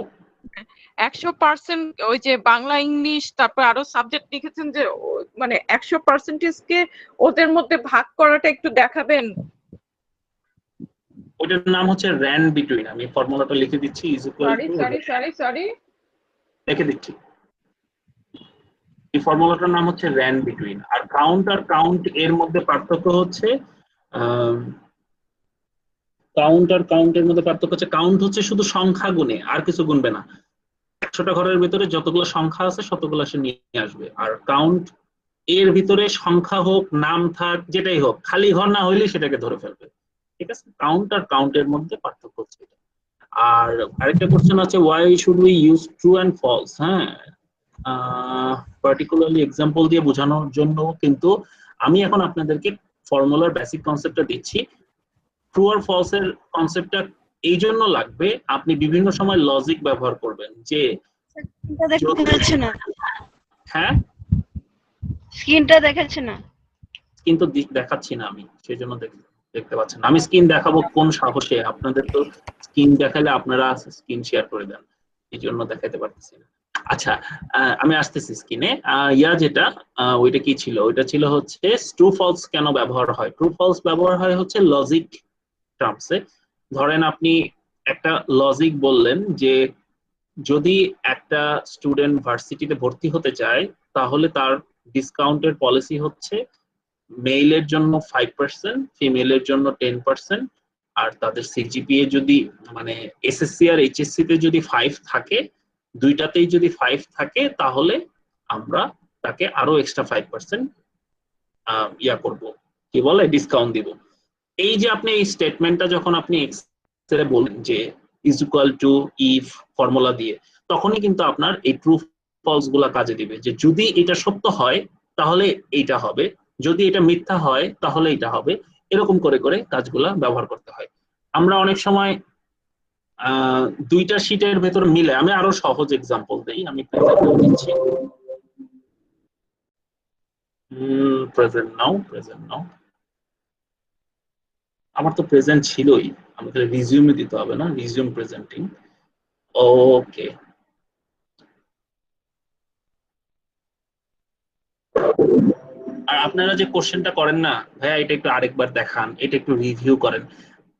100% ওই যে বাংলা ইংলিশ তারপর আরো সাবজেক্ট লিখেছেন যে মানে 100% কে ওদের মধ্যে ভাগ করাটা একটু দেখাবেন। ওটার নাম হচ্ছে র্যান্ড বিটুইন, আমি ফর্মুলাটা লিখে দিচ্ছি, ইজ ইকুয়াল টু, সরি লিখে দিচ্ছি, এই ফর্মুলাটার নাম হচ্ছে র্যান্ড বিটুইন। আর কাউন্ট এর মধ্যে পার্থক্য হচ্ছে, কাউন্টের মধ্যে পার্থক্য হচ্ছে, কাউন্ট হচ্ছে শুধু সংখ্যা গুনে, আর কিছু গুনবে না। 100টা ঘরের ভিতরে যতগুলো সংখ্যা আছে ততগুলো সে নিয়ে আসবে। আর কাউন্ট এর ভিতরে সংখ্যা হোক, নাম থাক, যেটাই হোক, খালি ঘর না হইলে সেটাকে ধরে ফেলবে। ঠিক আছে, কাউন্ট আর কাউন্টের মধ্যে পার্থক্য হচ্ছে। আর আরেকটা কোশ্চেন আছে, why should we use true and false. হ্যাঁ, পার্টিকুলারলি এক্সাম্পল দিয়ে বোঝানোর জন্য কিন্তু আমি এখন আপনাদেরকে ফর্মুলার বেসিক কনসেপ্টটা দিচ্ছি। ট্রু আর ফলস এর কনসেপ্টটা এই জন্য লাগবে, আপনি বিভিন্ন সময় লজিক ব্যবহার করবেন যে স্ক্রিনটা দেখতে যাচ্ছে না, হ্যাঁ স্ক্রিনটা দেখাচ্ছে না। কিন্তু দেখাচ্ছি না আমি, সেই জন্য দেখতে পাচ্ছেন না। আমি স্ক্রিন দেখাবো কোন সাহসে? আপনাদের তো স্ক্রিন দেখালে আপনারা স্ক্রিন শেয়ার করে দেন, এই জন্য দেখাতে পারতেছি না। আচ্ছা, আমি আসতেছি স্ক্রিনে। যেটা ওইটা কি ছিল? ওইটা ছিল হচ্ছে ট্রু ফলস কেন ব্যবহার হয়। ট্রু ফলস ব্যবহার হয় হচ্ছে লজিক টার্মসে। ধরেন আপনি একটা লজিক বললেন যে যদি একটা স্টুডেন্ট ভার্সিটিতে ভর্তি হতে চায় তাহলে তার ডিসকাউন্টের পলিসি হচ্ছে মেইলের জন্য 5%, ফিমেলের জন্য 10%, আর তাদের সিজিপিএ যদি মানে এসএসসি আর এইচএসসি তে যদি 5 থাকে, দুইটাতেই যদি 5 থাকে, তাহলে আমরা তাকে আরো এক্সট্রা 5% করব, কি বলে, ডিসকাউন্ট দিব। এই যে আপনি এই স্টেটমেন্টটা যখন আপনি এক্সেলে বলেন যে is equal two if formula দিয়ে, তখনই কিন্তু আপনার এই ট্রু ফলস গুলা কাজে দিবে, যে যদি এটা সত্য হয় তাহলে এইটা হবে, যদি এটা মিথ্যা হয় তাহলে এটা হবে। এরকম করে করে কাজগুলা ব্যবহার করতে হয়। আমরা অনেক সময় দুইটা শীটের ভেতর মিলে, আমি আরো সহজ এক্সাম্পল দেই, আমি দিচ্ছি। প্রেজেন্ট নাও আমার তো প্রেজেন্ট ছিলই, আমাদের রিজিউমে দিতে হবে না, রিজিউম প্রেজেন্টিং। ওকে, আর আপনারা যে কোশ্চেনটা করেন না, ভাইয়া এটা একটু আরেকবার দেখান, এটা একটু রিভিউ করেন,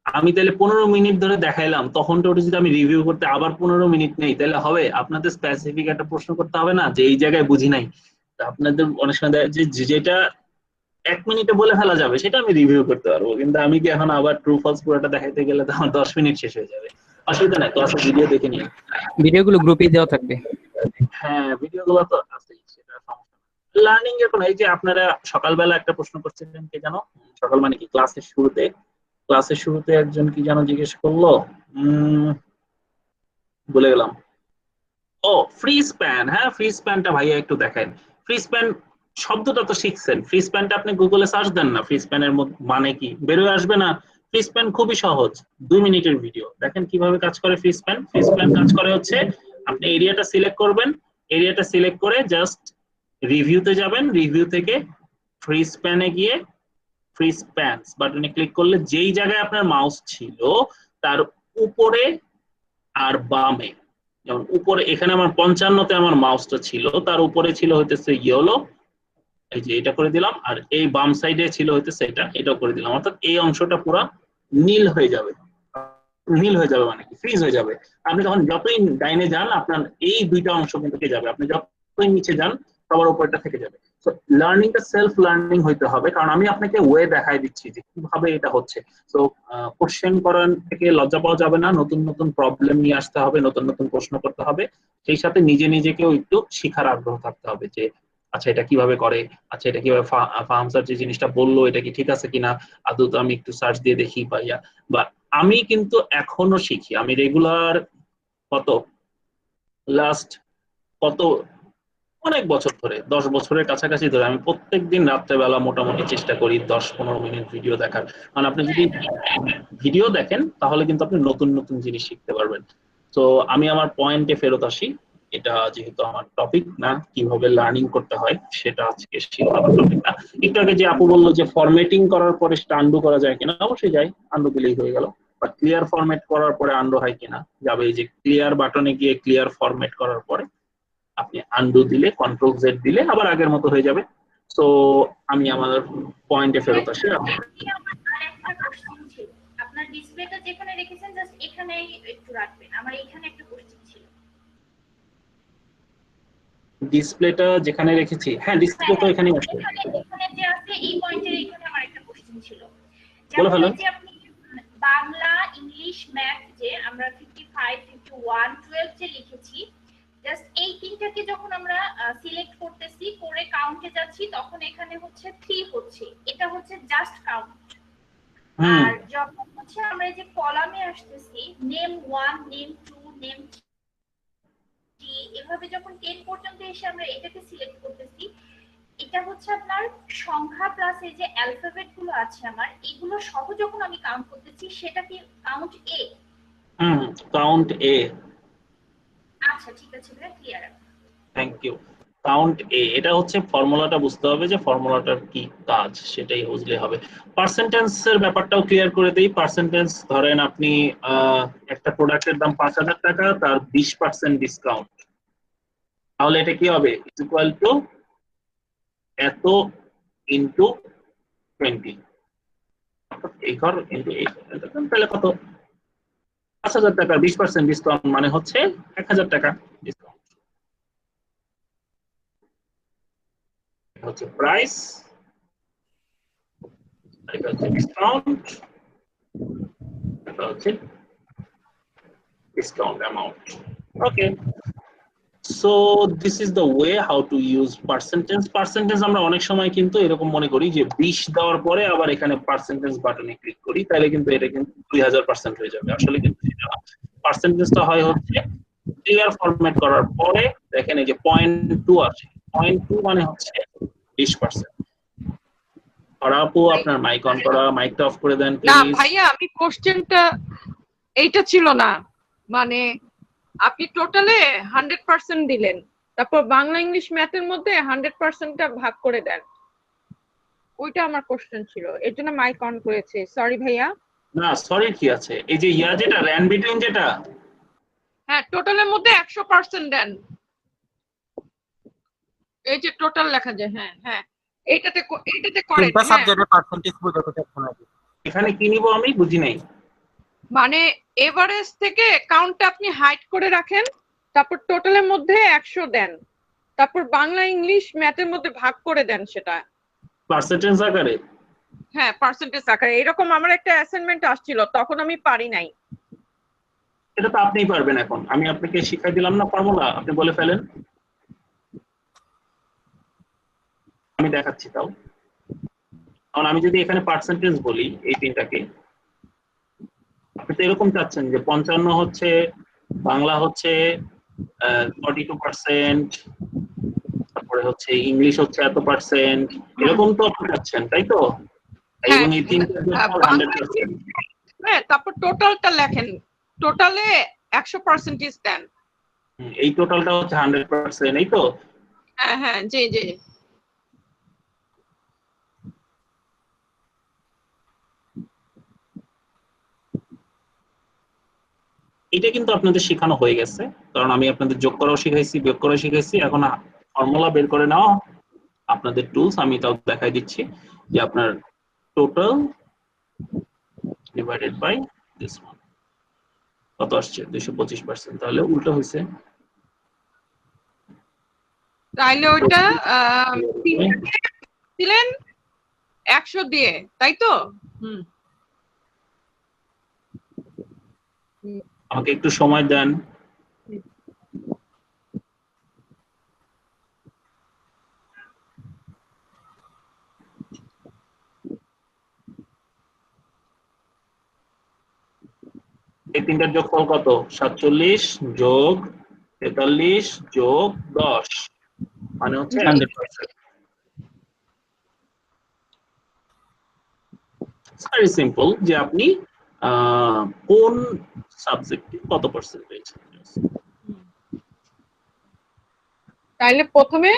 আমি তাহলে 15 মিনিট ধরে দেখাইলাম, তখন তো ওটা যদি আমি রিভিউ করতে আবার 15 মিনিট নেই, তাহলে হবে? আপনাদের স্পেসিফিক একটা প্রশ্ন করতে হবে না যে এই জায়গায় বুঝি নাই। আপনাদের অনেক সময় যেটা 1 মিনিটে বলে ফেলা যাবে সেটা আমি রিভিউ করতে পারবো, কিন্তু আমি কি এখন আবার ট্রু ফলস পুরোটা দেখাইতে গেলে তো আমার 10 মিনিট শেষ হয়ে যাবে। অসুবিধা নাই, ক্লাসে ভিডিও দেখে নিন, ভিডিওগুলো গ্রুপে দেওয়া থাকবে। হ্যাঁ ভিডিওগুলো তো আছেই, সেটা সমস্যা না। লার্নিং এর কোনো, এই যে আপনারা সকালবেলা একটা প্রশ্ন করছিলেন, কে জানো? সকাল মানে কি, ক্লাসের শুরুতে একজন কি জানো জিজ্ঞেস করলো, ভুলে গেলাম। ও, ফ্রি স্প্যান। হ্যাঁ, ফ্রি স্প্যানটা ভাইয়া একটু দেখেন। ফ্রি স্প্যান শব্দটা তো শিখছেন, ফ্রি স্প্যানটা আপনি গুগলে সার্চ দেন না, ফ্রি স্প্যানের মানে কি বেরোয় আসবে না? ফ্রি স্প্যান খুবই সহজ, 2 মিনিটের ভিডিও, দেখেন কিভাবে কাজ করে ফ্রি স্প্যান। ফ্রি স্প্যান কাজ করে হচ্ছে আপনি এরিয়াটা সিলেক্ট করবেন, এরিয়াটা সিলেক্ট করে জাস্ট রিভিউতে যাবেন, রিভিউ থেকে ফ্রি স্প্যানে গিয়ে ফ্রি স্প্যানস বাটনে ক্লিক করলে যেই জায়গায় আপনার মাউস ছিল তার উপরে আর বামে, যেমন উপরে এখানে আমার 55-তে আমার মাউসটা ছিল, তার উপরে ছিল হইতেছে ইয়েলো, এই যে এটা করে দিলাম, আর এই বাম সাইডে ছিল হইতেছে এটাও করে দিলাম, অর্থাৎ এই অংশটা পুরো নীল হয়ে যাবে। নীল হয়ে যাবে মানে কি, ফ্রিজ হয়ে যাবে। আপনি যখন যতই ডাইনে যান আপনার এই দুইটা অংশ কিন্তু থেকে যাবে, আপনি যতই নিচে যান সবার উপরটা থেকে যাবে। সো লার্নিংটা সেলফ লার্নিং হইতে হবে, কারণ আমি আপনাকে ওয়ে দেখাই দিচ্ছি যে কিভাবে এটা হচ্ছে। সো কোশ্চেন করার থেকে লজ্জা পাওয়া যাবে না, নতুন নতুন প্রবলেম নিয়ে আসতে হবে, নতুন নতুন প্রশ্ন করতে হবে, সেই সাথে নিজেকেও একটু শিখার আগ্রহ থাকতে হবে যে আচ্ছা এটা কিভাবে করে, আচ্ছা এটা কিভাবে ফাহাম স্যার যে জিনিসটা বললো এটা কি ঠিক আছে কিনা, আদৌ তো আমি একটু সার্চ দিয়ে দেখি পাইয়া। বা আমি কিন্তু এখনো শিখি, আমি রেগুলার লাস্ট অনেক বছর ধরে, 10 বছরের কাছাকাছি ধরে আমি প্রত্যেকদিন রাত্রেবেলা মোটামুটি চেষ্টা করি 10-15 মিনিট ভিডিও দেখার। কারণ আপনি যদি ভিডিও দেখেন তাহলে কিন্তু আপনি নতুন নতুন জিনিস শিখতে পারবেন। তো আমি আমার পয়েন্টে ফেরত আসি, এটা যেহেতু আমার টপিক না, কিভাবে লার্নিং করতে হয় সেটা আজকে শেখানোর টপিক না। একটু আগে যে আপু বললো যে ফরম্যাটিং করার পরে সেটা আন্ডু করা যায় কিনা, অবশ্যই যায়, আন্ডু দিলেই হয়ে গেল। বা ক্লিয়ার ফরম্যাট করার পরে আন্ডু হয় কিনা, যাবে এই যে ক্লিয়ার বাটনে গিয়ে ক্লিয়ার ফরম্যাট করার পরে আপনি আন্ডু দিলে, কন্ট্রোল জেড দিলে আবার আগের মতো হয়ে যাবে। সো আমি আমার পয়েন্টে ফেরত আসি। আরেকটা কোশ্চেন ছিল, আপনার ডিসপ্লেটা যেখানে রেখেছেন জাস্ট এখানেই একটু রাখবেন, আমার এখানে একটা কোশ্চেন ছিল। ডিসপ্লেটা যেখানে রেখেছি, হ্যাঁ ডিসপ্লে তো এখানেই আছে, এখানে যে আছে এই পয়েন্টের এখানে আমার একটা কোশ্চেন ছিল। বলে যেমন ফেলেন। এই যে আপনি বাংলা, ইংলিশ, ম্যাথ যে আমরা 55, 51, 12 যে লিখেছি, জাস্ট এই তিনটাকে যখন আমরা সিলেক্ট করতেছি, করে কাউন্টে যাচ্ছি, তখন এখানে হচ্ছে 3 হচ্ছে, এটা হচ্ছে জাস্ট কাউন্ট। আর যখন হচ্ছে আমরা এই যে কলামে আসতেছি, নেম 1, নেম 2, নেম 3, এভাবে যখন 10 পর্যন্ত এসে আমরা এটাকে সিলেক্ট করতেছি, এটা হচ্ছে আপনার সংখ্যা প্লাস এই যে অ্যালফাবেট গুলো আছে আমার, এগুলো সহ যখন আমি কাউন্ট করতেছি সেটা কি কাউন্ট এ? কাউন্ট এ। আচ্ছা ঠিক আছে ভাই, clear. Thank you. Count A, এটা হচ্ছে ফর্মুলাটা বুঝতে হবে যে ফর্মুলাটার কি কাজ সেটাই বুঝলে হবে। পার্সেন্টেজের ব্যাপারটাও ক্লিয়ার করে দেই। পার্সেন্টেজ ধরেন আপনি একটা প্রোডাক্টের দাম 5,000 টাকা, তার 20% ডিসকাউন্ট, তাহলে এটা কি হবে? ইকুয়াল টু এত ইনটু 20, এই ঘর ইনটু এই, তাহলে কত? 5,000 টাকা 20% ডিসকাউন্ট মানে হচ্ছে 1,000 টাকা ডিসকাউন্ট। এটা হচ্ছে প্রাইস, এটা হচ্ছে ডিসকাউন্ট, এটা হচ্ছে discount amount. Okay, so this is the way how to use percentage. Percentage আমরা অনেক সময় কিন্তু এরকম মনে করি যে 20 দেওয়ার পরে আবার এখানে পার্সেন্টেজ বাটনে ক্লিক করি, তাহলে কিন্তু এটা কিন্তু 2000% হয়ে যাবে। আসলে কিন্তু সেটা না। পার্সেন্টেজটা হয় হচ্ছে ক্লিয়ার ফরম্যাট করার পরে দেখেন এই যে 0.2 আসে, 0.2 মানে হচ্ছে 20%। আর আপু আপনার মাইক অন করা, মাইকটা অফ করে দেন না প্লিজ। ভাইয়া, আমি কোশ্চেনটা এইটা ছিল না, মানে আপনি টোটালে 100% দিলেন, তারপর বাংলা ইংলিশ ম্যাথের মধ্যে 100%টা ভাগ করে দেন, ওইটা আমার কোশ্চেন ছিল, এর জন্য মাইক অন করেছে। সরি ভাইয়া। না সরি কি আছে, এই যে ইয়া যেটা র্যান বিটুইন যেটা, হ্যাঁ, টোটালের মধ্যে 100% দেন, এই যে টোটাল লেখা যায়, হ্যাঁ হ্যাঁ, এইটাতে করেন। তিনটা হ্যাঁ, সাবজেক্টের পার্সেন্টেজ বোঝাতে চাচ্ছেন নাকি? এখানে কি নিব আমি বুঝি নাই। মানে এভারেজ থেকে কাউন্টটা আপনি হাইড করে রাখেন, তারপর টোটালের মধ্যে 100 দেন, তারপর বাংলা ইংলিশ ম্যাথের মধ্যে ভাগ করে দেন সেটা। পার্সেন্টেজ আকারে? হ্যাঁ, পার্সেন্টেজ আকারে। এরকম আমার একটা অ্যাসাইনমেন্ট আসছিল, তখন আমি পারি নাই। এটা তো আপনিই পারবেন, এখন আমি আপনাকে শিখাই দিলাম না ফর্মুলা, আপনি বলে ফেলেন, আমি দেখাচ্ছি তাও। কারণ আমি যদি এখানে পার্সেন্টেজ বলি এই তিনটাকে, আপনি তো এরকম চাচ্ছেন যে 55 হচ্ছে, বাংলা হচ্ছে 42%, তারপরে হচ্ছে ইংলিশ হচ্ছে এত পার্সেন্ট, এরকম তো আপনি চাচ্ছেন তাই তো? হ্যাঁ, এবং এই তিনটার যোগফল বাংলা 100%। হ্যাঁ, তারপর টোটালটা লেখেন, টোটালে 100% দেন। এই টোটালটা হচ্ছে 100%, এই তো? হ্যাঁ হ্যাঁ, জি জি। এটা কিন্তু আপনাদের শেখানো হয়ে গেছে, কারণ আমি আপনাদের যোগ করাও শিখাইছি, বিয়োগ করাও শিখাইছি। এখন ফর্মুলা বের করে নাও আপনাদের টুলস, আমি তাও দেখাই দিচ্ছি যে আপনার total divided by this one কত আসছে, 225%, তাহলে উল্টো হয়েছে। তাইলে ওইটা দিলেন 100 দিয়ে, তাই তো? আমাকে একটু সময় দেন। এই তিনটার যোগফল কত? 47 যোগ 43 যোগ 10 মানে হচ্ছে 100%। ভেরি সিম্পল, যে আপনি কোন সাবজেক্টে কত পার্সেন্টেজ। তাইলে প্রথমে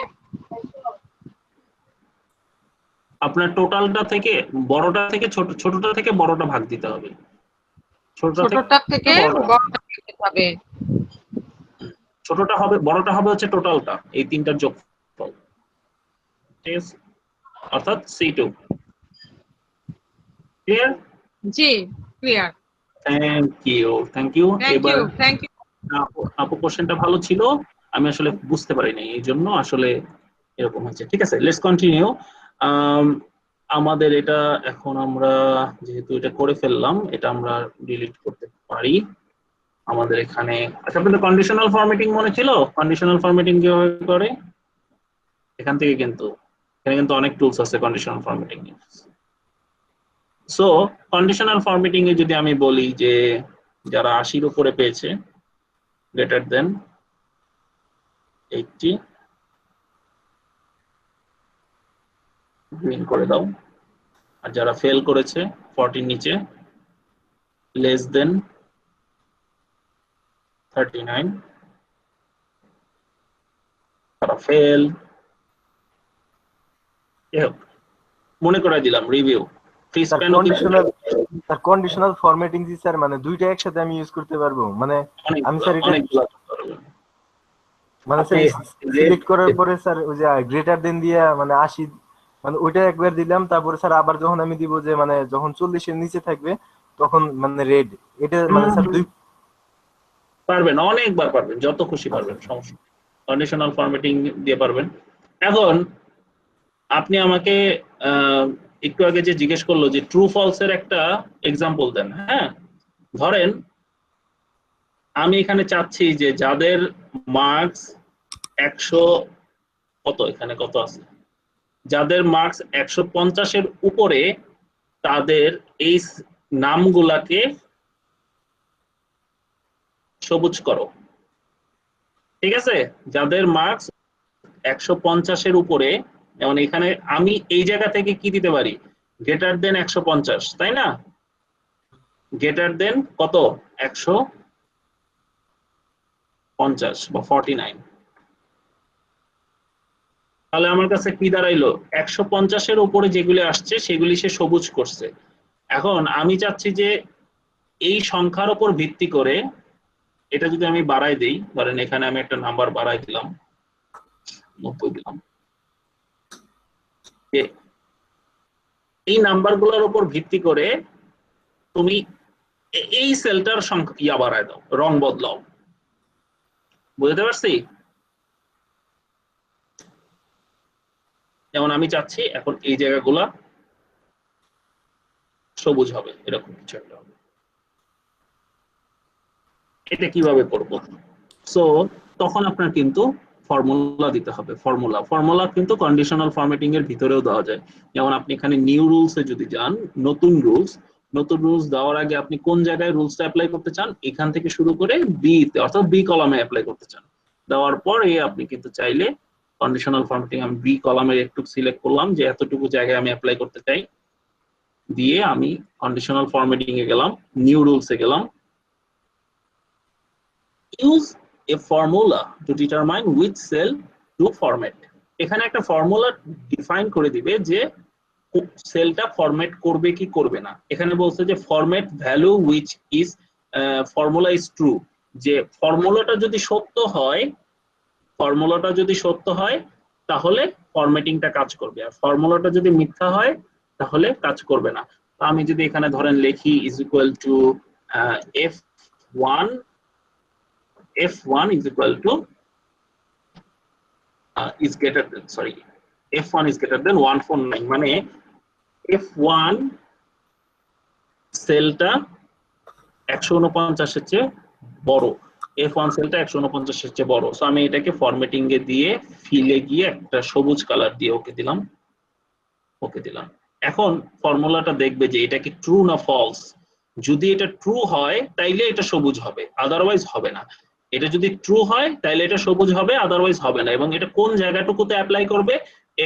আপনার টোটালটা থেকে বড়টা থেকে ছোটটা থেকে বড়টা ভাগ দিতে হবে। ছোটটা থেকে বড়টা দিতে হবে। ছোটটা হবে, বড়টা হবে হচ্ছে টোটালটা, এই তিনটার যোগফল, ঠিক আছে? অর্থাৎ C2। ক্লিয়ার? জি, ক্লিয়ার। Thank you. এবার থ্যাংক ইউ। আপু কোশ্চেনটা ভালো ছিল, আমি আসলে বুঝতে পারিনি, এই জন্য আসলে এরকম হচ্ছে। ঠিক আছে, লেটস কন্টিনিউ। আমাদের এটা এখন আমরা যেহেতু এটা করে ফেললাম, এটা আমরা ডিলিট করতে পারি। আমাদের এখানে আচ্ছা, আপনাদের কন্ডিশনাল ফরম্যাটিং মনে ছিল? কন্ডিশনাল ফরম্যাটিং কিভাবে করে? এখান থেকে কিন্তু এখানে কিন্তু অনেক টুলস আছে কন্ডিশনাল ফরম্যাটিং এর। সো কন্ডিশনাল ফরম্যাটিং এ যদি আমি বলি যে যারা 80-র উপরে পেয়েছে গ্রেটার দেন 80 গ্রিন করে দাও। আর যারা ফেল করেছে 40 নিচে লেস দেন 39 তারা ফেল। মনে করাই দিলাম রিভিউ ফ্রি স্যার স্প্যানও কিন্তু কন্ডিশনাল ফরম্যাটিং জি স্যার মানে দুইটা একসাথে আমি ইউজ করতে পারবো, মানে আমি স্যার এটা মানে স্যার সিলেক্ট করার পরে স্যার ওই যে গ্রেটার দেন দিয়া মানে 80 মানে ওইটা একবার দিলাম, তারপরে স্যার আবার যখন আমি দিব যে মানে যখন 40 এর নিচে থাকবে তখন মানে রেড, এটা মানে স্যার দুই পারবেন, অনেকবার পারবেন, যত খুশি পারবেন, সমস্যা কন্ডিশনাল ফরম্যাটিং দিয়ে পারবেন। এখন আপনি আমাকে একটু আগে যে জিজ্ঞেস করলো যে ট্রু ফলস এর একটা এক্সাম্পল দেন। হ্যাঁ, ধরেন আমি এখানে চাচ্ছি যে যাদের মার্কস 100 কত, এখানে কত আছে, যাদের মার্কস 150 এর উপরে তাদের এই নামগুলাকে সবুজ করো। ঠিক আছে, যাদের মার্কস 150 এর উপরে, যেমন এখানে আমি এই জায়গা থেকে কি দিতে পারি, গ্রেটার দেন 150, তাই না? গ্রেটার দেন কত, 150 বা 49। তাহলে আমার কাছে কি দাঁড়াইলো, 150 এর উপরে যেগুলি আসছে সেগুলি সে সবুজ করছে। এখন আমি চাচ্ছি যে এই সংখ্যার উপর ভিত্তি করে এটা যদি আমি বাড়াই দেই, ধরেন এখানে আমি একটা নাম্বার বাড়াই দিলাম 90 দিলাম, এই নাম্বারগুলোর উপর ভিত্তি করে তুমি এই সেলটার সংখ্যা বাড়ায় দাও, রং বদলাও। বুঝতে পারছি? যেমন আমি চাচ্ছি এখন এই জায়গাগুলা সবুজ হবে, এরকম কিছু একটা হবে। এটা কিভাবে করব? সো তখন আপনার কিন্তু ফর্মুলা দিতে হবে। ফর্মুলা কিন্তু কন্ডিশনাল ফরম্যাটিং এর ভিতরেও দেওয়া যায়। যেমন আপনি এখানে নিউ রুলস এ যদি যান, নতুন রুলস দেওয়ার আগে আপনি কোন জায়গায় রুলসটা অ্যাপ্লাই করতে চান, এখান থেকে শুরু করে বি তে, অর্থাৎ বি কলামে অ্যাপ্লাই করতে চান। দেওয়ার পরে আপনি কিন্তু চাইলে কন্ডিশনাল ফরম্যাটিং, আমি বি কলামে একটু সিলেক্ট করলাম যে এতটুকু জায়গায় আমি অ্যাপ্লাই করতে চাই, দিয়ে আমি কন্ডিশনাল ফরম্যাটিং এ গেলাম, নিউ রুলস এ গেলাম, use a formula to determine which cell to format। এখানে একটা ফর্মুলা ডিফাইন করে দিবে যে সেলটা ফরম্যাট করবে কি করবে না। এখানে বলছে যে format value which is formula is true, যে ফর্মুলাটা যদি সত্য হয় তাহলে ফরম্যাটিংটা কাজ করবে, আর ফর্মুলাটা যদি মিথ্যা হয় তাহলে কাজ করবে না। তো আমি যদি এখানে ধরেন লিখি is equal to f1 is equal to is greater than, sorry, f1 is greater than 149, মানে f1 সেলটা 149 এর চেয়ে বড়, f1 সেলটা 149 এর চেয়ে বড়। সো আমি এটাকে ফরম্যাটিং এ দিয়ে ফিলে গিয়ে একটা সবুজ কালার দিয়ে ওকে দিলাম। এখন ফর্মুলাটা দেখবে যে এটা কি ট্রু না ফলস। যদি এটা ট্রু হয় তাইলে এটা সবুজ হবে, আদারওয়াইজ হবে না। এটা যদি ট্রু হয় তাহলে এটা সবুজ হবে, আদারওয়াইজ হবে না। এবং এটা কোন জায়গাটুকুতে অ্যাপ্লাই করবে,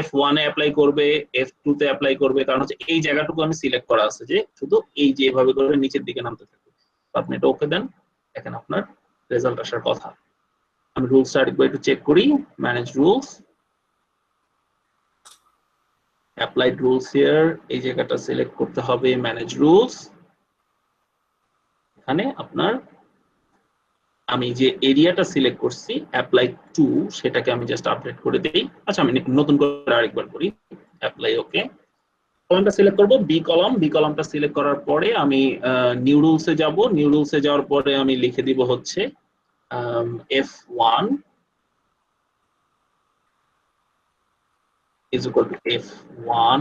f1 এ অ্যাপ্লাই করবে, f2 তে অ্যাপ্লাই করবে, কারণ হচ্ছে এই জায়গাটুকু আমি সিলেক্ট করা আছে যে শুধু এই যে এভাবে করে নিচের দিকে নামতে থাকবে। আপনি এটা ওকে দেন, দেখেন আপনার রেজাল্ট আসার কথা। আমি রুলসটা আরেকবার একটু চেক করি, manage rules, applied rules here, এই জায়গাটা সিলেক্ট করতে হবে ম্যানেজ রুলস। এখানে আপনার আমি যে এরিয়াটা সিলেক্ট করছি অ্যাপ্লাই টু, সেটাকে আমি জাস্ট আপডেট করে দেই। আচ্ছা আমি নতুন করে আরেকবার করি, অ্যাপ্লাই, ওকে। কলামটা সিলেক্ট করব বি কলামটা সিলেক্ট করার পরে আমি নিউ রুলসে যাব, নিউ রুলসে যাওয়ার পরে আমি লিখে দিব হচ্ছে f1 is equal to f1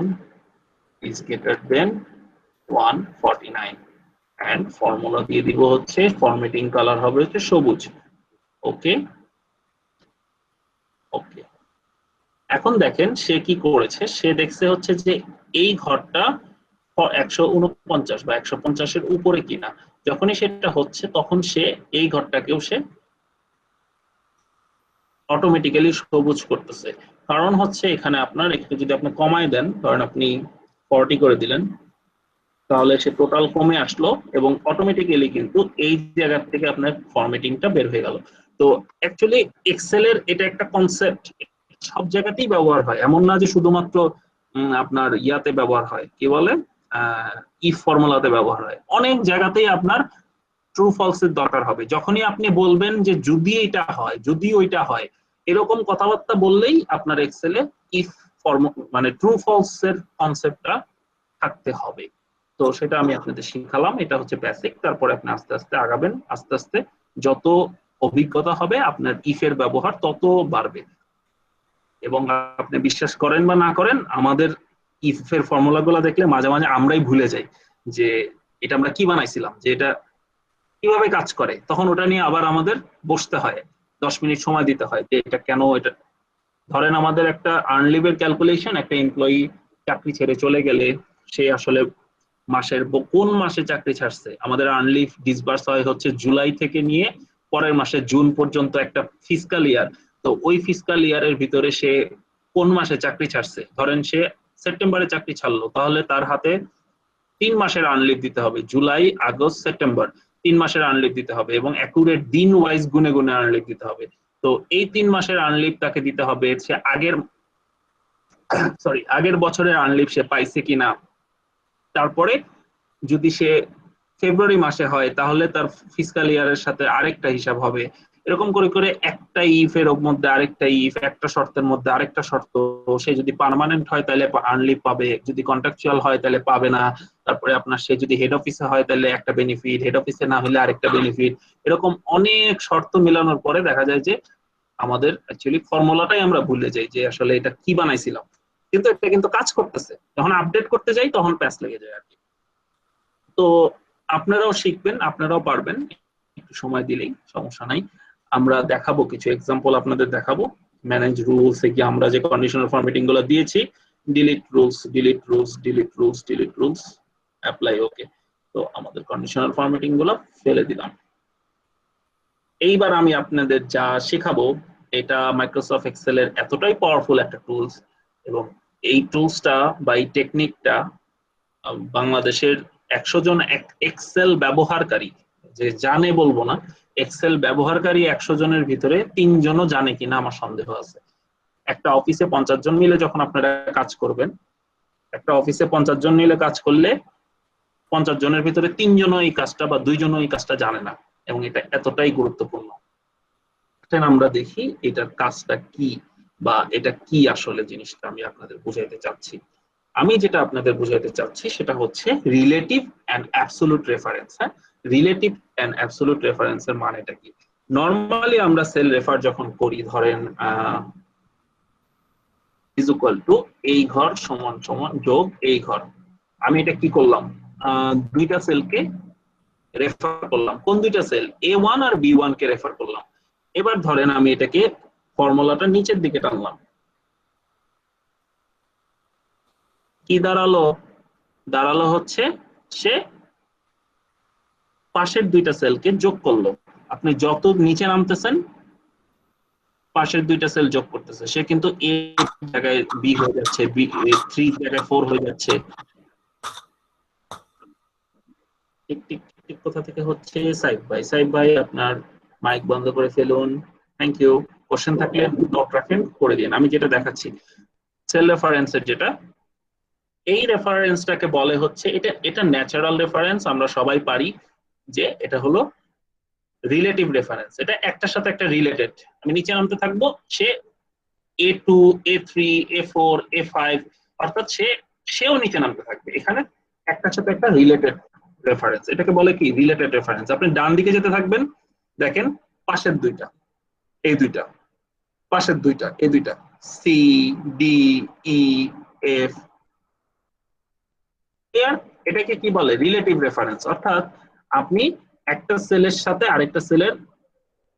is greater than 149 and formula দিয়ে দিব হচ্ছে ফরম্যাটিং কালার হবে হচ্ছে সবুজ। ওকে, এখন দেখেন সে কি করেছে, সে দেখছে হচ্ছে যে এই ঘরটা 149 বা 150 এর উপরে কিনা। যখনই সেটা হচ্ছে তখন সে এই ঘরটাকেও সে অটোমেটিক্যালি সবুজ করতেছে। কারণ হচ্ছে এখানে আপনার একটু যদি আপনি কমায় দেন, ধরেন আপনি 40 করে দিলেন, তাহলে সে টোটাল কমে আসলো এবং অটোমেটিক্যালি কিন্তু এই জায়গা থেকে আপনার ফরম্যাটিংটা বের হয়ে গেল। তো অ্যাকচুয়ালি এক্সেলের এটা একটা কনসেপ্ট, সব জায়গাতেই ব্যবহার হয়, এমন না যে শুধুমাত্র আপনার ইয়াতে ব্যবহার হয়, কি বলে ইফ ফর্মুলাতে ব্যবহার হয়, অনেক জায়গাতেই আপনার ট্রু ফলস এর দরকার হবে। যখনই আপনি বলবেন যে যদি এটা হয়, যদি ওইটা হয়, এরকম কথাবার্তা বললেই আপনার এক্সেলে ইফ ফর্ম মানে ট্রু ফলস এর কনসেপ্টটা থাকতে হবে। তো সেটা আমি আপনাদের শিখালাম, এটা হচ্ছে বেসিক। তারপরে আপনি আস্তে আস্তে আগাবেন, আস্তে আস্তে যত অভিজ্ঞতা হবে আপনার ইফ এর ব্যবহার তত বাড়বে। এবং আপনি বিশ্বাস করেন বা না করেন, আমাদের ইফ এর ফর্মুলা গুলো দেখলে মাঝে মাঝে আমরাই ভুলে যাই যে এটা আমরা কি বানাইছিলাম, যে এটা কিভাবে কাজ করে। তখন ওটা নিয়ে আবার আমাদের বসতে হয়, 10 মিনিট সময় দিতে হয় যে এটা কেন। এটা ধরেন আমাদের একটা আর্নলিভের ক্যালকুলেশন, একটা এমপ্লয়ি চাকরি ছেড়ে চলে গেলে সে আসলে মাসের কোন মাসে চাকরি ছাড়ছে, আমাদের আর্নলিভ ডিসবার্স হয় হচ্ছে জুলাই থেকে নিয়ে পরের মাসে জুন পর্যন্ত একটা ফিসকাল ইয়ার। তো ওই ফিসকাল ইয়ারের ভিতরে সে কোন মাসে চাকরি ছাড়ছে, ধরেন সে সেপ্টেম্বরে চাকরি ছাড়লো, তাহলে তার হাতে 3 মাসের আর্নলিভ দিতে হবে, জুলাই আগস্ট সেপ্টেম্বর 3 মাসের আর্নলিভ দিতে হবে এবং অ্যাকুরেট দিন ওয়াইজ গুনে গুনে আর্নলিভ দিতে হবে। তো এই 3 মাসের আর্নলিভ তাকে দিতে হবে, সে আগের বছরের আর্নলিভ সে পাইছে কিনা। তারপরে যদি সে ফেব্রুয়ারি মাসে হয় তাহলে তার ফিসকাল ইয়ারের সাথে আরেকটা হিসাব হবে। এরকম করে করে একটা ইফ এর মধ্যে আরেকটা ইফ, একটা শর্তের মধ্যে আরেকটা শর্ত। সে যদি পার্মানেন্ট হয় তাহলে আর্নলিভ পাবে, যদি কন্ট্রাকচুয়াল হয় তাহলে পাবে না। তারপরে আপনার সে যদি হেড অফিসে হয় তাহলে একটা বেনিফিট, হেড অফিসে না হলে আরেকটা বেনিফিট। এরকম অনেক শর্ত মেলানোর পরে দেখা যায় যে আমাদের অ্যাকচুয়ালি ফর্মুলাটাই আমরা ভুলে যাই যে আসলে এটা কি বানাইছিলাম, কিন্তু এটা কিন্তু কাজ করতেছে। যখন আপডেট করতে যাই তখন প্যাচ লেগে যায় আর কি। তো আপনারাও শিখবেন, আপনারাও পারবেন, একটু সময় দিলেই সমস্যা নাই। আমরা দেখাবো কিছু এক্সাম্পল, আপনাদের দেখাবো। ম্যানেজ রুলস এ কি আমরা যে কন্ডিশনাল ফরম্যাটিং গুলো দিয়েছি, delete rules, delete rules, delete rules, delete rules, apply okay. তো আমাদের কন্ডিশনাল ফরম্যাটিং গুলো ফেলে দিলাম। এইবার আমি আপনাদের যা শেখাবো এটা মাইক্রোসফট এক্সেল এর এতটাই পাওয়ারফুল একটা টুলস, এবং এই টুলসটা বা এই টেকনিকটা বাংলাদেশের 100 জন এক্সেল ব্যবহারকারী, যে জানে বলবো না, এক্সেল ব্যবহারকারী 100 জনের ভিতরে 3 জনও জানে কিনা আমার সন্দেহ আছে। একটা অফিসে 50 জন মিলে যখন আপনারা কাজ করবেন, একটা অফিসে 50 জন মিলে কাজ করলে 50 জনের ভিতরে 3 জনও এই কাজটা বা 2 জনও এই কাজটা জানে না, এবং এটা এতটাই গুরুত্বপূর্ণ। আমরা দেখি এটার কাজটা কি বা এটা কি আসলে জিনিসটা আমি আপনাদের বুঝাইতে চাচ্ছি। আমি যেটা আপনাদের বুঝাইতে চাচ্ছি সেটা হচ্ছে রিলেটিভ এন্ড অ্যাবসলিউট রেফারেন্স। হ্যাঁ, রিলেটিভ এন্ড অ্যাবসলিউট রেফারেন্সের মানেটা কি? নরমালি আমরা সেল রেফার যখন করি, ধরেন ইজ ইকুয়াল টু এই ঘর সমান সমান যোগ এই ঘর, আমি এটা কি করলাম, দুইটা সেলকে রেফার করলাম। কোন দুইটা সেল? A1 আর B1 কে রেফার করলাম। এবার ধরেন আমি এটাকে ফর্মুলাটা নিচের দিকে টানলাম, কি দাঁড়ালো? দাঁড়ালো হচ্ছে সে পাশের দুইটা সেলকে যোগ করলো। আপনি যত নিচে নামতেছেন পাশের দুইটা সেল যোগ করতেছে, সে কিন্তু A জায়গায় B হয়ে যাচ্ছে, B3 জায়গায় 4 হয়ে যাচ্ছে। টিক টিক টিক কোথা থেকে হচ্ছে? সাইব ভাই আপনার মাইক বন্ধ করে ফেলুন, থ্যাংক ইউ। কোশ্চেন থাকলে নোট রাখেন, করে দিন। আমি যেটা দেখাচ্ছি সেল রেফারেন্সের যেটা, এই রেফারেন্সটাকে বলে হচ্ছে, এটা ন্যাচারাল রেফারেন্স, আমরা সবাই পারি যে এটা হলো রিলেটিভ রেফারেন্স। এটা একটার সাথে একটা রিলেটেড। আমি নিচে নামতে থাকবো, সে A2 A3 A4 A5 অর্থাৎ সেও নিচে নামতে থাকবে। এখানে একটার সাথে একটা রিলেটেড রেফারেন্স, এটাকে বলে কি? Related reference. আপনি ডান দিকে যেতে থাকবেন, দেখেন পাশের দুইটা, এই দুইটা, পাশের দুইটা, এই দুইটা, C D E F, এটাকে কি বলে? Relative reference. অর্থাৎ আপনি একটা সেলের সাথে আরেকটা সেলের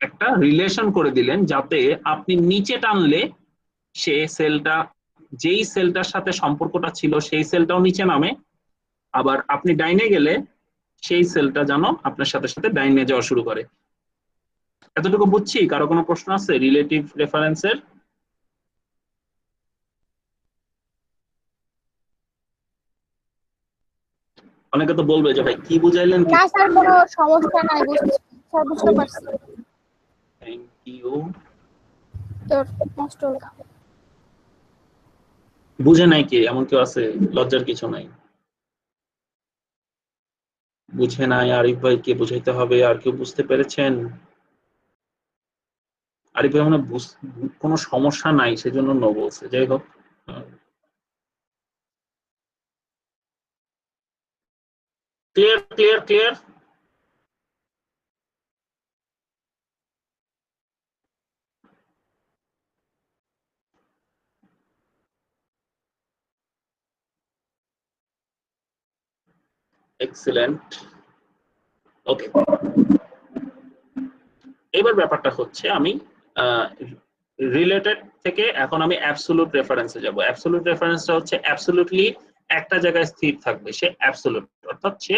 একটা রিলেশন করে দিলেন, যাতে আপনি নিচে টানলে সে সেলটা, যেই সেলটার সাথে সম্পর্কটা ছিল সেই সেলটাও নিচে নামে, আবার আপনি ডাইনে গেলে সেই সেলটা যেন আপনার সাথে সাথে ডাইনে যাওয়া শুরু করে। এতটুকু বুঝছি? কারো কোনো প্রশ্ন আছে রিলেটিভ রেফারেন্সের? অনেকে তো বলবে যে ভাই কি বুঝাইলেন কি? না স্যার, কোনো সমস্যা নাই, স্যার বুঝতে পারছি। Thank you. তোর নষ্ট হলো। বুঝে নাই কে? এমন কেউ আছে? লজ্জার কিছু নাই। বুঝে নাই আরিফ ভাই, কে বুঝাইতে হবে? আর কেউ বুঝতে পেরেছেন? আরিফ ভাই মানে কোনো সমস্যা নাই সেজন্য নো বলছে। যাই হোক, ক্লিয়ার ক্লিয়ার ক্লিয়ার। এক্সিলেন্ট। ওকে, এবার ব্যাপারটা হচ্ছে আমি রিলেটেড থেকে এখন আমি অ্যাবসোলুট রেফারেন্সে যাব। অ্যাবসোলুট রেফারেন্সটা হচ্ছে অ্যাবসোলুটলি একটা জায়গায় স্থির থাকবে, সে অ্যাবসোলুট, অর্থাৎ সে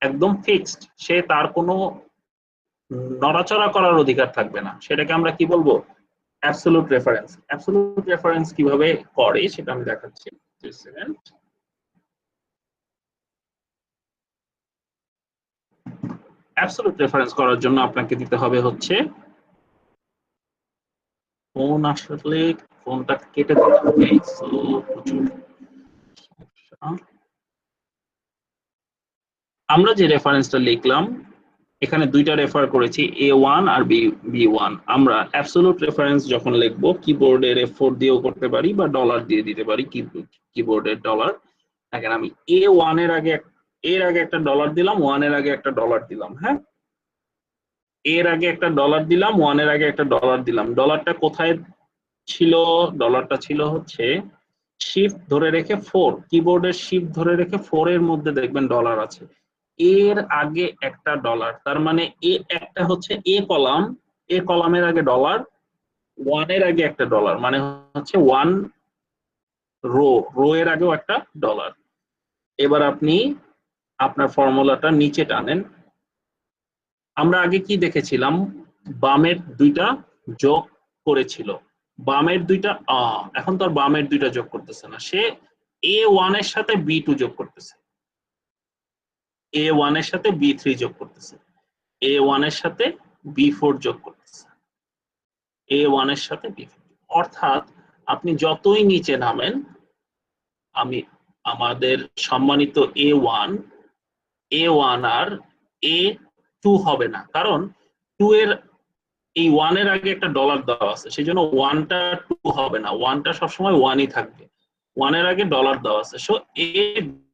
একদম ফিক্সড, সে তার কোনো নড়াচড়া করার অধিকার থাকবে না। সেটাকে আমরা কি বলবো? Absolute reference. অ্যাবসোলুট রেফারেন্স কিভাবে করে সেটা আমি দেখাচ্ছি। অ্যাবসোলুট রেফারেন্স করার জন্য আপনাকে দিতে হবে হচ্ছে ফোন, আসলে ফোনটা কেটে দিতে হবে। আমরা যে রেফারেন্সটা লিখলাম এখানে দুইটা রেফার করেছি, A1 আর B1। আমরা অ্যাবসোলুট রেফারেন্স যখন লিখব কিবোর্ডের F4 দিয়েও করতে পারি বা ডলার দিয়ে দিতে পারি, কিবোর্ডের ডলার। এখানে আমি A1 এর আগে একটা ডলার দিলাম, 1 এর আগে একটা ডলার দিলাম। হ্যাঁ, এর আগে একটা ডলার দিলাম, 1 এর আগে একটা ডলার দিলাম। ডলারটা কোথায় ছিল? ডলারটা ছিল হচ্ছে শিফট ধরে রেখে 4, কিবোর্ডের শিফট ধরে রেখে 4 এর মধ্যে দেখবেন ডলার আছে। এর আগে একটা ডলার, তার মানে এ একটা হচ্ছে এ কলাম, এ কলামের আগে ডলার, 1 এর আগে একটা ডলার, মানে হচ্ছে 1 রো এর আগেও একটা ডলার। এবার আপনি আপনার ফর্মুলাটা নিচে টানেন। আমরা আগে কি দেখেছিলাম? বামের দুইটা যোগ করেছিল, বামের দুইটা এখন তো আর বামের দুইটা যোগ করতেছে না, সে A1 এর সাথে B2 যোগ করতেছে, A1 এর সাথে B3 যোগ করতেছে, A1 এর সাথে B4 যোগ করতেছে, A1 এর সাথে B4। অর্থাৎ আপনি যতই নিচে নামেন, আমাদের সম্মানিত A1 আর A2 হবে না, কারণ 2 এর এই 1 এর আগে একটা ডলার দেওয়া আছে, সেই জন্য 1টা 2 হবে না, 1টা সবসময় 1ই থাকবে, 1 এর আগে ডলার দেওয়া আছে। সো এ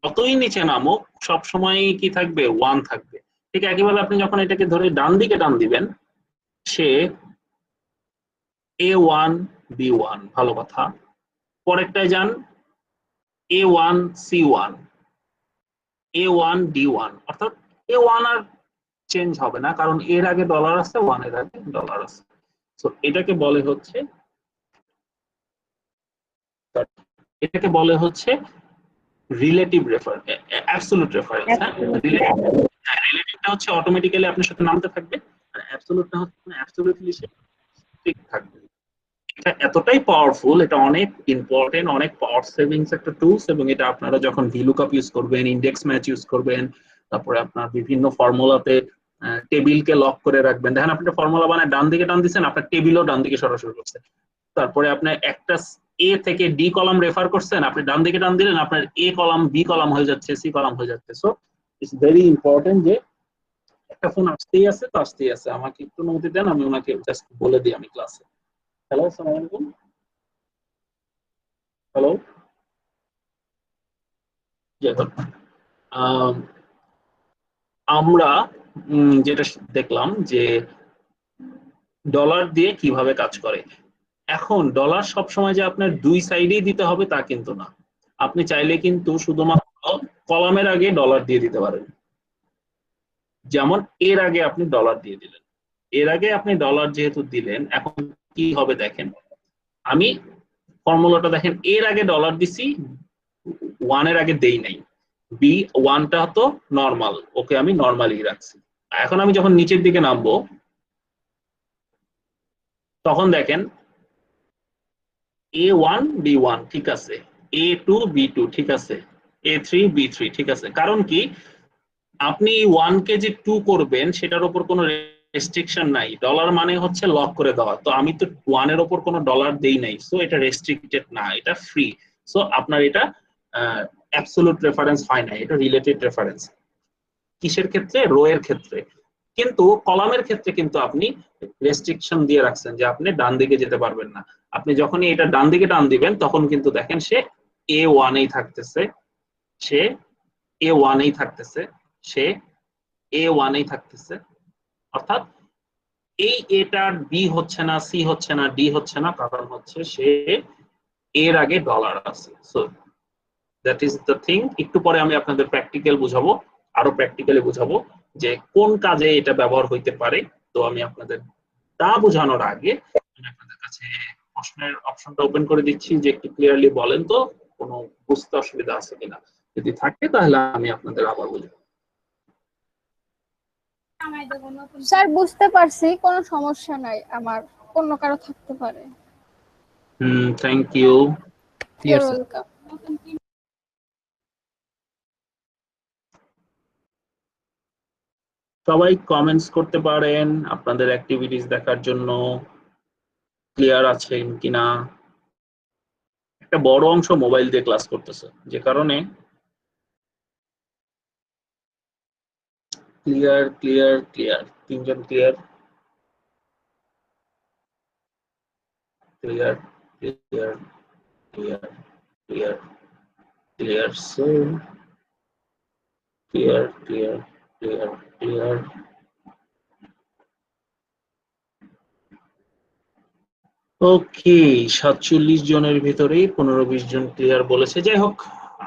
যতই নিচে নামুক সবসময় কি থাকবে? 1 থাকবে। ঠিক একইভাবে আপনি যখন এটাকে ধরে ডান দিকে টান দিবেন, সে A1 B1, ভালো কথা। পরেরটায় যান, A1 C1, A1 D1, অর্থাৎ A1 আর চেঞ্জ হবে না, কারণ এর আগে ডলার আছে, 1 এর আগে ডলার আছে। সো এটাকে বলে হচ্ছে রিলেটিভ রেফারেন্স, অ্যাবসোলুট রেফারেন্স। হ্যাঁ, রিলেটিভটা হচ্ছে অটোমেটিক্যালি আপনার সাথে নামতে থাকবে, আর অ্যাবসোলুটটা হচ্ছে অ্যাবসোলুটলি ঠিক থাকবে। এটা এতটাই পাওয়ারফুল, এটা অনেক ইম্পর্টেন্ট, অনেক পাওয়ার সেভিংস একটা টুলস, এবং এটা আপনারা যখন ভিলুকআপ ইউজ করবেন, ইনডেক্স ম্যাচ ইউজ করবেন, তারপরে আপনার বিভিন্ন ফর্মুলাতে টেবিলকে লক করে রাখবেন। দেখেন আপনি ফর্মুলা বানায় ডান দিকে টান দিচ্ছেন, আপনার টেবিলও ডান দিকে সরাসরি করছে। তারপরে আপনি একটা এ থেকে ডি কলাম রেফার করছেন, আপনি ডান দিকে টান দিলেন, আপনার এ কলাম বি কলাম হয়ে যাচ্ছে, সি কলাম হয়ে যাচ্ছে। সো ইটস ভেরি ইম্পর্টেন্ট যে একটা ফোন আসতেই আছে তো আসতেই আছে, আমাকে একটু অনুমতি দেন, আমি ওনাকে জাস্ট বলে দিই আমি ক্লাসে। হ্যালো, আসসালামু আলাইকুম। হ্যালো, আমরা যেটা দেখলাম যে ডলার দিয়ে কিভাবে কাজ করে। এখন ডলার সবসময় যে আপনার দুই সাইডেই দিতে হবে তা কিন্তু না, আপনি চাইলে কিন্তু শুধুমাত্র কলামের আগে ডলার দিয়ে দিতে পারেন। যেমন এর আগে আপনি ডলার দিয়ে দিলেন, এর আগে আপনি ডলার যেহেতু দিলেন, এখন কি হবে দেখেন, আমি ফর্মুলাটা দেখেন, এর আগে ডলার দিছি, 1 এর আগে দেই নাই, B1টা তো নরমাল, ওকে আমি নরমালি রাখছি। এখন আমি যখন নিচের দিকে নামবো, তখন দেখেন A1 B1 ঠিক আছে, A2 B2 ঠিক আছে, A3 B3 ঠিক আছে। কারণ কি, আপনি 1 কে যে 2 করবেন সেটার উপর কোনো রেস্ট্রিকশন নাই, ডলার মানে হচ্ছে লক করে দেওয়া, তো আমি তো 1 এর উপর কোনো ডলার দেই নাই, সো এটা রেস্ট্রিক্টেড না, এটা ফ্রি। সো আপনার এটা অ্যাবসলিউট রেফারেন্স হয় না, এটা রিলেটেড রেফারেন্স। কিসের ক্ষেত্রে? রো এর ক্ষেত্রে। কিন্তু কলামের ক্ষেত্রে কিন্তু আপনি রেস্ট্রিকশন দিয়ে রাখছেন যে আপনি ডান দিকে যেতে পারবেন না। আপনি যখনই এটা ডান দিকে টান দিবেন তখন কিন্তু দেখেন সে A1 এই থাকতেছে, সে A1 এই থাকতেছে, সে A1 এই থাকতেছে। অর্থাৎ এই এটার বি হচ্ছে না, সি হচ্ছে না, ডি হচ্ছে না, কারণ হচ্ছে সে এর আগে ডলার আছে। So that is the thing. একটু পরে আমি আপনাদের প্র্যাকটিক্যাল বুঝাবো, আরো প্র্যাকটিক্যালি বুঝাবো যে কোন কাজে এটা ব্যবহার হইতে পারে। তো আমি আপনাদের তা বোঝানোর আগে আমি আপনাদের কাছে প্রশ্নের অপশনটা ওপেন করে দিচ্ছি যে একটু ক্লিয়ারলি বলেন তো কোনো বুঝতে অসুবিধা আছে কিনা। যদি থাকে তাহলে আমি আপনাদের আবার বলি। স্যার বুঝতে পারছি, কোনো সমস্যা নাই, আমার অন্য কারো থাকতে পারে। Thank you. You're welcome. সবাই কমেন্টস করতে পারেন আপনাদের অ্যাক্টিভিটিস দেখার জন্য, ক্লিয়ার আছেন কিনা। একটা বড় অংশ মোবাইল দিয়ে ক্লাস করতেছে, যে কারণে ক্লিয়ার ক্লিয়ার ক্লিয়ার, তিনজন clear, clear clear clear clear clear, so clear clear clear clear. Okay, 47 জনের ভিতরে 15-20 জন ক্লিয়ার বলেছে। যাই হোক,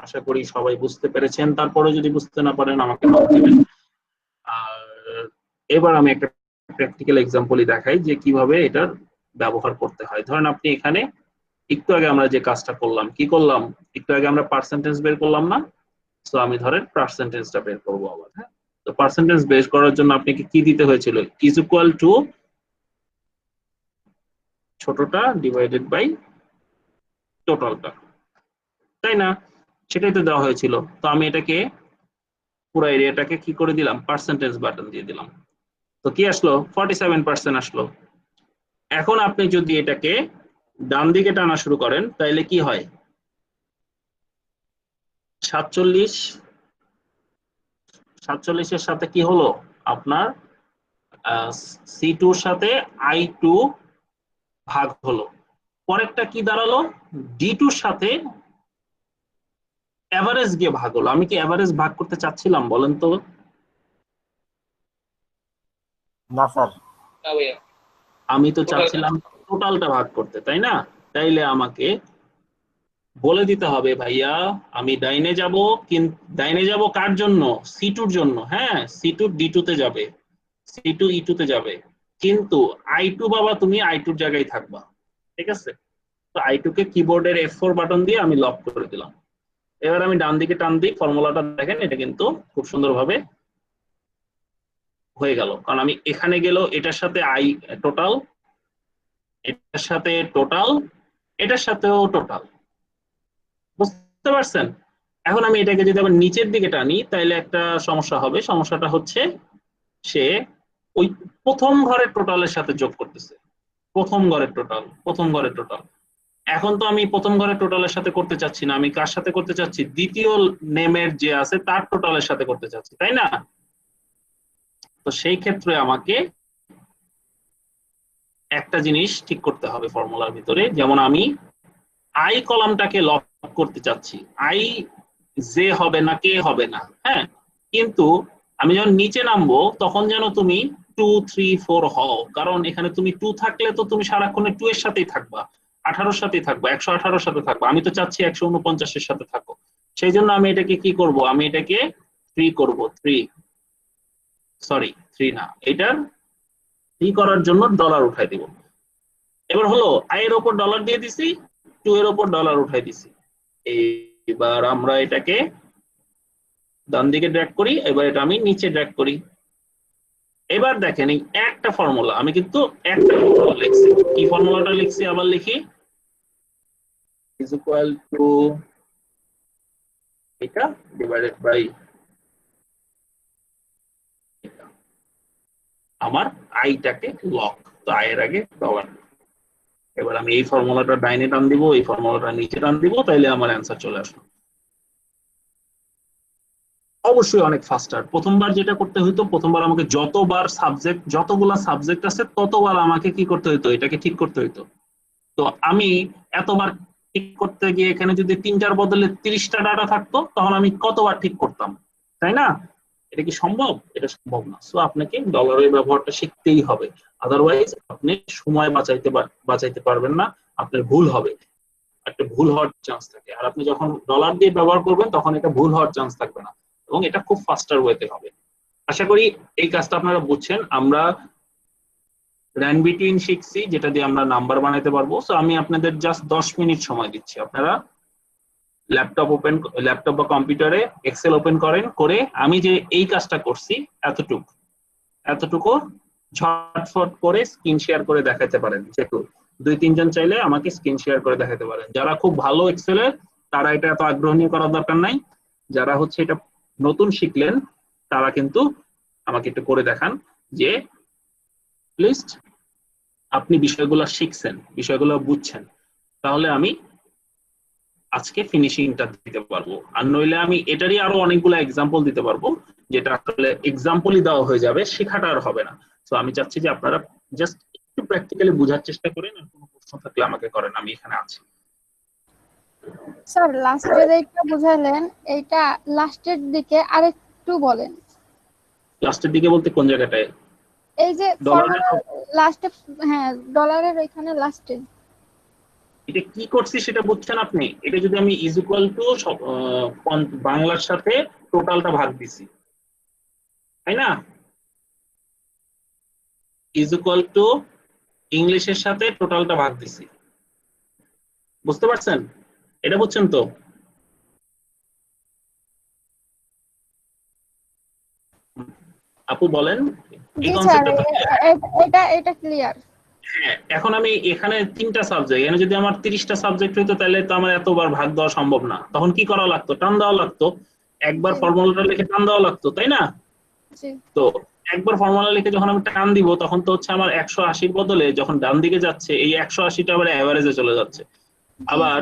আশা করি সবাই বুঝতে পেরেছেন। তারপরে যদি বুঝতে না পারেন আমাকে নক দিবেন। আর এবার আমি একটা প্র্যাকটিক্যাল এক্সাম্পলই দেখাই যে কিভাবে এটার ব্যবহার করতে হয়। ধরেন আপনি এখানে একটু আগে আমরা যে কাজটা করলাম, কি করলাম, একটু আগে আমরা পার্সেন্টেজ বের করলাম না, তো আমি ধরেন পার্সেন্টেজটা বের করবো আবার। হ্যাঁ, তো পার্সেন্টেজ বের করার জন্য আপনাকে কি দিতে হয়েছিল? ইজ ইকুয়াল টু ছোটটা ডিভাইডেড বাই টোটালটা, তাই না? সেটাই তো দেওয়া হয়েছিল। তো আমি এটাকে পুরো এরিয়াটাকে কি করে দিলাম? পার্সেন্টেজ বাটন দিয়ে দিলাম। তো কি আসলো? 47% আসলো। এখন আপনি যদি এটাকে ডান দিকে টানা শুরু করেন তাহলে কি হয়? 47 এর সাথে কি হলো? আপনার C2 এর সাথে I2 ভাগ হলো। পরেরটা কি দাঁড়ালো? D2 এর সাথে এভারেজ গিয়ে ভাগ হলো। আমি কি এভারেজ ভাগ করতে চাচ্ছিলাম বলেন তো? না স্যার। আমি তো চাচ্ছিলাম টোটালটা ভাগ করতে, তাই না? তাইলে আমাকে বলে দিতে হবে ভাইয়া আমি ডাইনে যাব, কিন্তু ডাইনে যাব কার জন্য? C2 এর জন্য। হ্যাঁ, C2 D2 তে যাবে, C2 E2 তে যাবে, কিন্তু I2 বাবা তুমি I2 এর জায়গায় থাকবা। ঠিক আছে? তো I2 কে কিবোর্ডের F4 বাটন দিয়ে আমি লক করে দিলাম। এবার আমি ডান দিকে টান দিই, ফর্মুলাটা দেখেন, এটা কিন্তু খুব সুন্দরভাবে হয়ে গেল। কারণ আমি এখানে গেলেও এটার সাথে আই টোটাল, এটার সাথে টোটাল, এটার সাথেও টোটাল। বুঝতে পারছেন? এখন আমি এটাকে যদি আবার নিচের দিকে টানি তাহলে একটা সমস্যা হবে। সমস্যাটা হচ্ছে সে ওই প্রথম ঘরের টোটালের সাথে যোগ করতেছে। প্রথম ঘরের টোটাল, প্রথম ঘরের টোটাল। এখন তো আমি প্রথম ঘরের টোটালের সাথে করতে চাচ্ছি না, আমি কার সাথে করতে চাচ্ছি? দ্বিতীয় নেমের যে আছে তার টোটালের সাথে করতে চাচ্ছি, তাই না? তো সেই ক্ষেত্রে আমাকে একটা জিনিস ঠিক করতে হবে ফর্মুলার ভিতরে। যেমন আমি আই কলামটাকে লক করতে চাচ্ছি, আই জে হবে না, কে হবে না। হ্যাঁ, কিন্তু আমি যখন নিচে নামবো তখন যেন তুমি 2, 3, 4 হও, কারণ এখানে তুমি 2 থাকলে তো তুমি সারাক্ষণে 2 এর সাথেই থাকবা, 18 এর সাথেই থাকবা, 118 এর সাথে থাকবা। আমি তো চাচ্ছি 149 এর সাথে থাকো। সেই জন্য আমি এটাকে কি করব? আমি এটাকে 3 করব। 3 না, এটার 3 করার জন্য ডলার উঠাই দিব। এবার হলো আই এর উপর ডলার দিয়ে দিছি, 2 এর উপর ডলার উঠাই দিছি। এবার আমরা এটাকে ডান দিকে ড্র্যাগ করি, এবার এটা আমি নিচে ড্র্যাগ করি। এবার দেখেন এই একটা ফর্মুলা আমি কিন্তু একটা ফর্মুলা লিখছি। কি ফর্মুলাটা লিখছি আবার লিখি, ইজ ইকুয়াল টু এটা ডিভাইডেড বাই আমার আইটাকে লক, তো আই এর আগে ডলার। এবার আমি এই ফর্মুলাটা ডাইনে টান দিব, এই ফর্মুলাটা নিচে টান দিব, তাইলে আমার অ্যান্সার চলে আসলো। অবশ্যই অনেক ফাস্টার। প্রথমবার যেটা করতে হইতো, প্রথমবার আমাকে যতগুলা সাবজেক্ট আছে ততবার আমাকে কি করতে হইতো, এটাকে ঠিক করতে হইতো। তো আমি এতবার ঠিক করতে গিয়ে এখানে যদি 3টার বদলে 30টা ডাটা থাকতো, তখন আমি কতবার ঠিক করতাম, তাই না? এটা কি সম্ভব? এটা সম্ভব না। সো আপনাকে ডলারের ব্যবহারটা শিখতেই হবে, আদারওয়াইজ আপনি সময় বাঁচাইতে পারবেন না, আপনার ভুল হবে, একটা ভুল হওয়ার চান্স থাকে। আর আপনি যখন ডলার দিয়ে ব্যবহার করবেন তখন এটা ভুল হওয়ার চান্স থাকবে না, এবং এটা খুব ফাস্টার ওয়েতে হবে। আশা করি এই কাজটা আপনারা বুঝছেন। আমরা র্যান্ড বিটুইন শিখছি, যেটা দিয়ে আমরা নাম্বার বানাইতে পারবো। সো আমি আপনাদের জাস্ট 10 মিনিট সময় দিচ্ছি। আপনারা ল্যাপটপ বা কম্পিউটারে এক্সেল ওপেন করেন, করে আমি যে এই কাজটা করছি এতটুকু ঝটফট করে স্ক্রিন শেয়ার করে দেখাতে পারেন। যেহেতু 2-3 জন চাইলে আমাকে স্ক্রিন শেয়ার করে দেখাতে পারেন। যারা খুব ভালো এক্সেলে, তারা এটা এত আগ্রহ নিয়ে করার দরকার নাই। যারা হচ্ছে এটা নতুন শিখলেন, তারা কিন্তু আমাকে একটু করে দেখান যে লিস্ট আপনি বিষয়গুলো শিখছেন, বিষয়গুলো বুঝছেন, তাহলে আমি আজকে ফিনিশিংটা দিতে পারবো। আর নইলে আমি এটারই আরো অনেকগুলো এক্সাম্পল দিতে পারবো, যেটা আসলে এক্সাম্পলই দেওয়া হয়ে যাবে, শেখাটা আর হবে না। তো আমি চাচ্ছি যে আপনারা জাস্ট একটু প্র্যাকটিক্যালি বোঝার চেষ্টা করেন, আর কোনো প্রশ্ন থাকলে আমাকে করেন, আমি এখানে আছি। স্যার লাস্টে যেটা বুঝালেন এইটা লাস্টের দিকে আরেকটু বলেন। লাস্টের দিকে বলতে কোন জায়গাটায়? এই যে ফর্মুলা লাস্টে, হ্যাঁ ডলারের ওইখানে লাস্টে। এটা কি করছি সেটা বুঝছেন আপনি? এটা যদি আমি ইজ ইকুয়াল টু বাংলার সাথে টোটালটা ভাগ দিছি, তাই না? ইজ ইকুয়াল টু ইংলিশের সাথে টোটালটা ভাগ দিছি, বুঝতে পারছেন? এটা বুঝছেন তো? আপু বলেন এই জি স্যার, কনসেপ্টটা। এটা ক্লিয়ার। হ্যাঁ, এখন আমি এখানে 3টা সাবজেক্ট, এখানে যদি আমার 30টা সাবজেক্ট হইতো তাহলে তো আমার এতবার ভাগ দেওয়া সম্ভব না। তখন কি করা লাগতো? টান দেওয়া লাগতো, একবার ফর্মুলাটা লিখে টান দেওয়া লাগতো, তাই না? জি তো একবার ফর্মুলা লিখে যখন আমি টান দিব, তখন তো হচ্ছে আমার 180-র বদলে যখন ডান দিকে যাচ্ছে, এই 180টা আবার এভারেজে চলে যাচ্ছে, আবার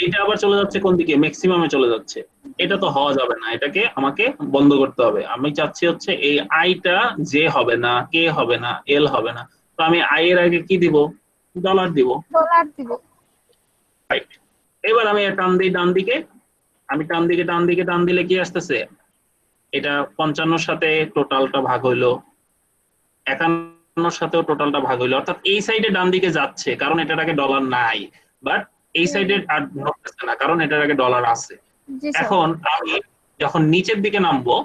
এটা আবার চলে যাচ্ছে কোন দিকে? ম্যাক্সিমামে চলে যাচ্ছে। এটা তো হওয়া যাবে না, এটাকে আমাকে বন্ধ করতে হবে। আমি চাচ্ছি হচ্ছে এই আইটা জে হবে না, কে হবে না, এল হবে না। তো আমি আই এর আগে কি দিব? ডলার দিব। ডলার দিব। রাইট। এবার আমি টান দিই ডান দিকে, আমি টান দিলে কি আসতেছে? এটা 55-র সাথে টোটালটা ভাগ হইলো, 51-র সাথেও টোটালটা ভাগ হইলো, অর্থাৎ এই সাইডে ডান দিকে যাচ্ছে, কারণ এটার আগে ডলার নাই। বাট এই সাইডে আর নড়তেছে না, কারণ এটার আগে ডলার আছে। জি স্যার। এখন আমি যখন নিচের দিকে নামবো,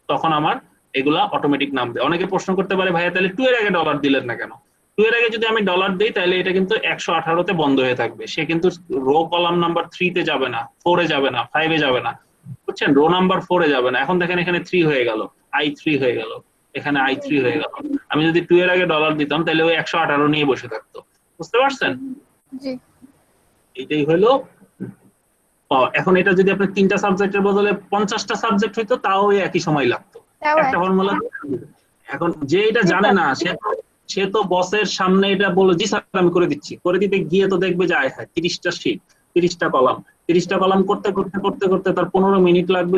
তখন আমার এগুলা অটোমেটিক নামবে। অনেকে প্রশ্ন করতে পারে, ভাইয়া তাহলে 2 এর আগে ডলার দিলেন না কেন? 2 এর আগে যদি আমি ডলার দিই, তাহলে এটা কিন্তু 118-তে বন্ধ হয়ে থাকবে। সে কিন্তু রো কলাম নাম্বার 3-তে যাবে না, 4-এ যাবে না, 5-এ যাবে না, বুঝছেন? রো নাম্বার 4-এ যাবে না। এখন দেখেন এখানে 3 হয়ে গেল, i3 হয়ে গেল, এখানে i3 হয়ে গেল। আমি যদি 2 এর আগে ডলার দিতাম, তাহলে ওই 118 নিয়ে বসে থাকতো, বুঝতে পারছেন? জি এইটাই হলো। এখন এটা যদি আপনার 3টা সাবজেক্টের বদলে 50টা সাবজেক্ট হইতো, তাও ওই একই সময় লাগতো, একটা ফর্মুলা। এখন যে এটা জানে না, সে তো বসের সামনে এটা বললো, জি স্যার আমি করে দিচ্ছি, করে দিতে গিয়ে তো দেখবে যে আয় হ্যাঁ 30টা শীট, 30টা কলাম করতে করতে করতে করতে তার 15 মিনিট লাগবে,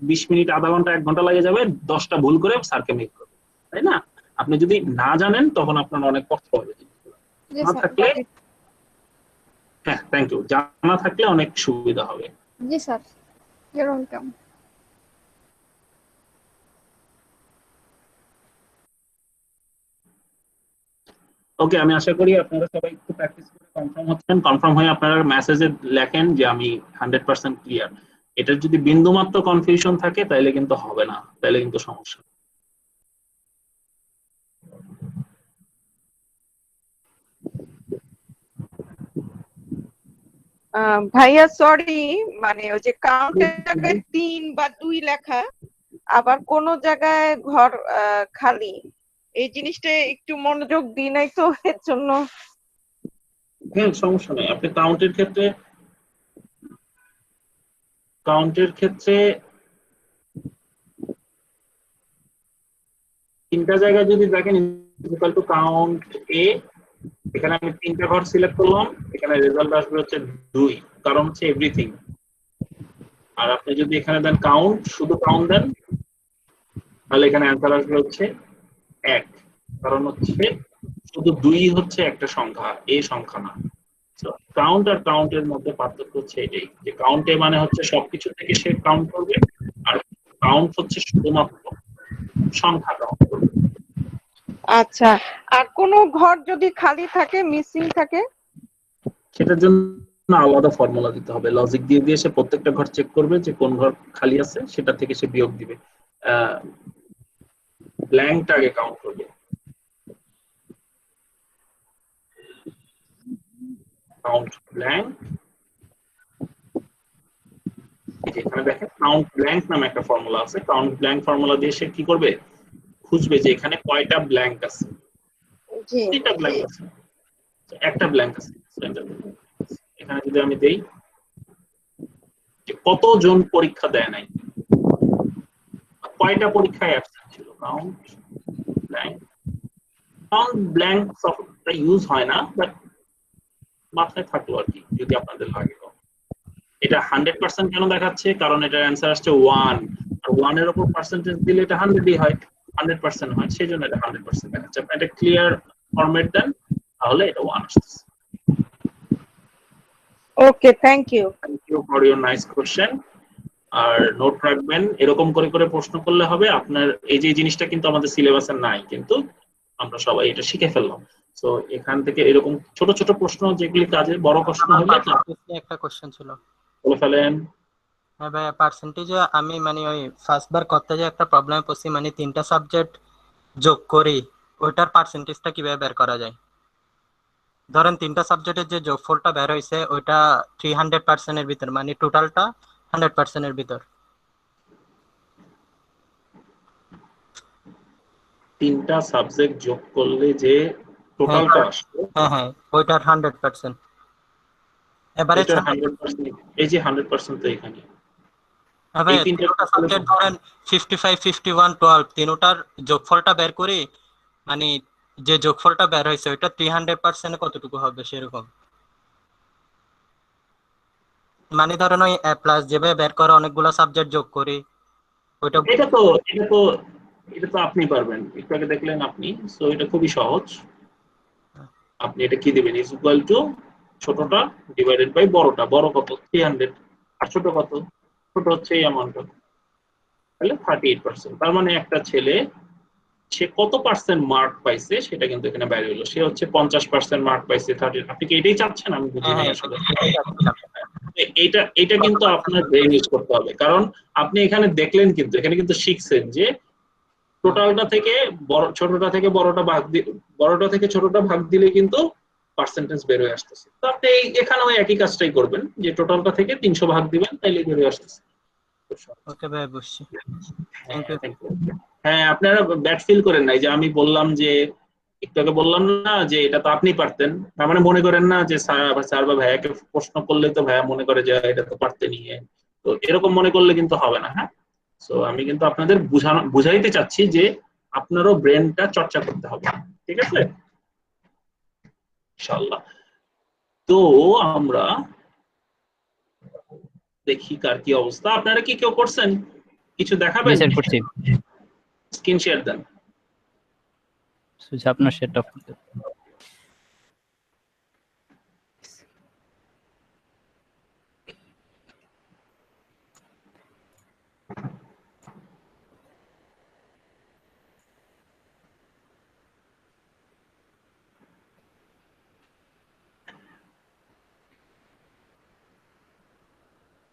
20 মিনিট, আধা ঘন্টা, 1 ঘন্টা লাগে যাবে, 10টা ভুল করে স্যারকে মেক করবে, তাই না? আপনি যদি না জানেন, তখন আপনার অনেক কষ্ট হবে। না থাকলে, হ্যাঁ থ্যাংক ইউ, জানা থাকলে অনেক সুবিধা হবে। জি স্যার, ইউর ওয়েলকাম। ওকে, আমি আশা করি আপনারা সবাই একটু প্র্যাকটিস করে কনফার্ম হচ্ছেন। কনফার্ম হয়ে আপনারা মেসেজে লেখেন যে আমি 100% ক্লিয়ার। এটার যদি বিন্দুমাত্র কনফিউশন থাকে, তাহলে কিন্তু হবে না, তাহলে কিন্তু সমস্যা। ভাইয়া সরি, মানে ওই যে কাউন্টের জায়গায় 3 বা 2 লেখা, আবার কোন জায়গায় ঘর খালি, এই জিনিসটা একটু মনোযোগ দিই নাই তো এর জন্য। হ্যাঁ সমস্যা নেই, আপনি কাউন্টের ক্ষেত্রে তিনটা জায়গায় যদি দেখেন ইকুয়াল টু কাউন্ট এ, এখানে আমি তিনটা ঘর সিলেক্ট করলাম, এখানে রেজাল্ট আসবে হচ্ছে 2, কারণ হচ্ছে এভরিথিং। আর আপনি যদি এখানে দেন কাউন্ট, শুধু কাউন্ট দেন, তাহলে এখানে অ্যান্সার আসবে হচ্ছে 1, কারণ হচ্ছে শুধু 2 হচ্ছে একটা সংখ্যা, এ সংখ্যা না। কাউন্ট আর কাউন্টের মধ্যে পার্থক্য হচ্ছে এটাই, যে কাউন্টে মানে হচ্ছে সবকিছু থেকে সে কাউন্ট করবে, আর কাউন্ট হচ্ছে শুধুমাত্র সংখ্যা কাউন্ট করবে। আচ্ছা, আর কোন ঘর যদি খালি থাকে, মিসিং থাকে, সেটার জন্য আলাদা ফর্মুলা দিতে হবে, লজিক দিয়ে দিয়ে সে প্রত্যেকটা ঘর চেক করবে যে কোন ঘর খালি আছে, সেটা থেকে সে বিয়োগ দিবে। ব্ল্যাঙ্কটা আগে কাউন্ট করবে, কাউন্ট ব্ল্যাঙ্ক। এখানে দেখেন কাউন্ট ব্ল্যাঙ্ক নামে একটা ফর্মুলা আছে, কাউন্ট ব্ল্যাঙ্ক ফর্মুলা দিয়ে সে কি করবে, খুঁজবে যে এখানে কয়টা ব্ল্যাঙ্ক আছে। জি তিনটা ব্ল্যাঙ্ক আছে, একটা ব্ল্যাঙ্ক আছে। এখানে যদি আমি দেই যে কতজন পরীক্ষা দেয় নাই, কয়টা পরীক্ষায় অ্যাবসেন্ট ছিল, কাউন্ট ব্ল্যাঙ্ক। কাউন্ট ব্ল্যাঙ্ক সফটওয়্যারটা ইউজ হয় না, বাট মাথায় থাকলো আর কি, যদি আপনাদের লাগে। এটা 100% কেন দেখাচ্ছে, কারণ এটার অ্যান্সার আসছে 1, আর 1 এর উপর পার্সেন্টেজ দিলে এটা 100ই হয়, 100% হয়, সেই জন্য এটা 100% দেখাচ্ছে। আপনি এটা ক্লিয়ার ফরম্যাট দেন, তাহলে এটা 1 আসছে। Okay, thank you. Thank you for your nice question. আর নোট রাখবেন, এরকম করে করে প্রশ্ন করলে হবে। আপনার এই যে জিনিসটা কিন্তু আমাদের সিলেবাসে নাই, কিন্তু আমরা সবাই এটা শিখে ফেললাম। তো এখান থেকে এরকম ছোট ছোট প্রশ্ন যেগুলি কাজে, বড় প্রশ্ন হলে একটা কোশ্চেন ছিল। বলে ফেলেন। হ্যাঁ ভাই, পার্সেন্টেজে আমি মানে ওই ফার্স্ট বার করতে যে একটা প্রবলেমে পড়ছি, মানে 3টা সাবজেক্ট যোগ করি, ওইটার পার্সেন্টেজটা কিভাবে বের করা যায়? ধরেন 3টা সাবজেক্টের যে যোগফলটা বের হয়েছে ওইটা 300% এর ভিতর, মানে টোটালটা 100% এর ভিতর। 3টা সাবজেক্ট যোগ করলে যে টোটালটা আসবে, হ্যাঁ হ্যাঁ, ওইটার 100%। এভারেজ এটা 100%, এই যে 100% তো এখানে এই তিনটা সাবজেক্ট ধরেন 55, 51, 12, তিনটার যোগফলটা বের করি, মানে যে যোগফলটা বের হয়েছে ওইটা 300% কতটুকু হবে সেরকম। মানে ধরেন ওই এ প্লাস যেভাবে বের করে অনেকগুলো সাবজেক্ট যোগ করি ওইটা। এটা তো আপনি পারবেন, একটু আগে দেখলেন আপনি। সো এটা খুবই সহজ। আপনি এটা কি দিবেন, ইজ ইকুয়াল টু ছোটটা ডিভাইডেড বাই বড়টা। বড় কত, 300, আর ছোট কত, ছোট হচ্ছে এই অ্যামাউন্টটা, তাহলে 38%। তার মানে একটা ছেলে সে কত পার্সেন্ট মার্ক পাইছে সেটা কিন্তু এখানে ভ্যালু হলো। সে হচ্ছে 50% মার্ক পাইছে, 30। আপনি কি এটাই চাচ্ছেন? আমি বুঝি নাই আসলে। এটা কিন্তু আপনার ব্রেন ইউজ করতে হবে, কারণ আপনি এখানে দেখলেন, কিন্তু এখানে কিন্তু শিখছেন যে টোটালটা থেকে ছোটটা থেকে বড়টা ভাগ বড়টা থেকে ছোটটা ভাগ দিলে কিন্তু পার্সেন্টেজ বের হয়ে আসতেছে। তো আপনি এখানেও একই কাজটাই করবেন, যে টোটালটা থেকে 300 ভাগ দিবেন, তাইলে বের হয়ে আসতেছে। ওকে ভাই, বুঝছি। হ্যাঁ, আপনারা ব্যাড ফিল করেন নাই যে আমি বললাম যে, একটু আগে বললাম না যে এটা তো আপনি পারতেন, তার মানে মনে করেন না যে স্যার বা ভাইয়াকে প্রশ্ন করলে তো ভাইয়া মনে করে যে এটা তো পারতে নিয়ে, তো এরকম মনে করলে কিন্তু হবে না। হ্যাঁ, সো আমি কিন্তু আপনাদের বুঝাইতে চাচ্ছি যে আপনারও ব্রেনটা চর্চা করতে হবে, ঠিক আছে ইনশাআল্লাহ। তো আমরা দেখি কার কি অবস্থা। আপনারা কি কেউ করছেন, কিছু দেখাবেন? স্যার করছি। স্ক্রিন শেয়ার দেন। আপনার শেয়ারটা অফ করতে।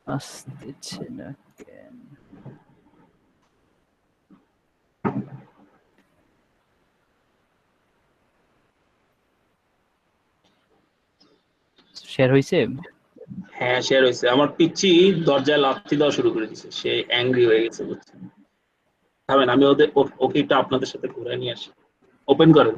আসতেছে না কেন? শেয়ার হইছে? হ্যাঁ শেয়ার হয়েছে। আমার পিচ্চি দরজায় লাথি দেওয়া শুরু করে দিয়েছে, সে অ্যাংরি হয়ে গেছে বুঝছেন। থামেন, আমি ওকে একটু আপনাদের সাথে ঘুরে নিয়ে আসি। ওপেন করেন।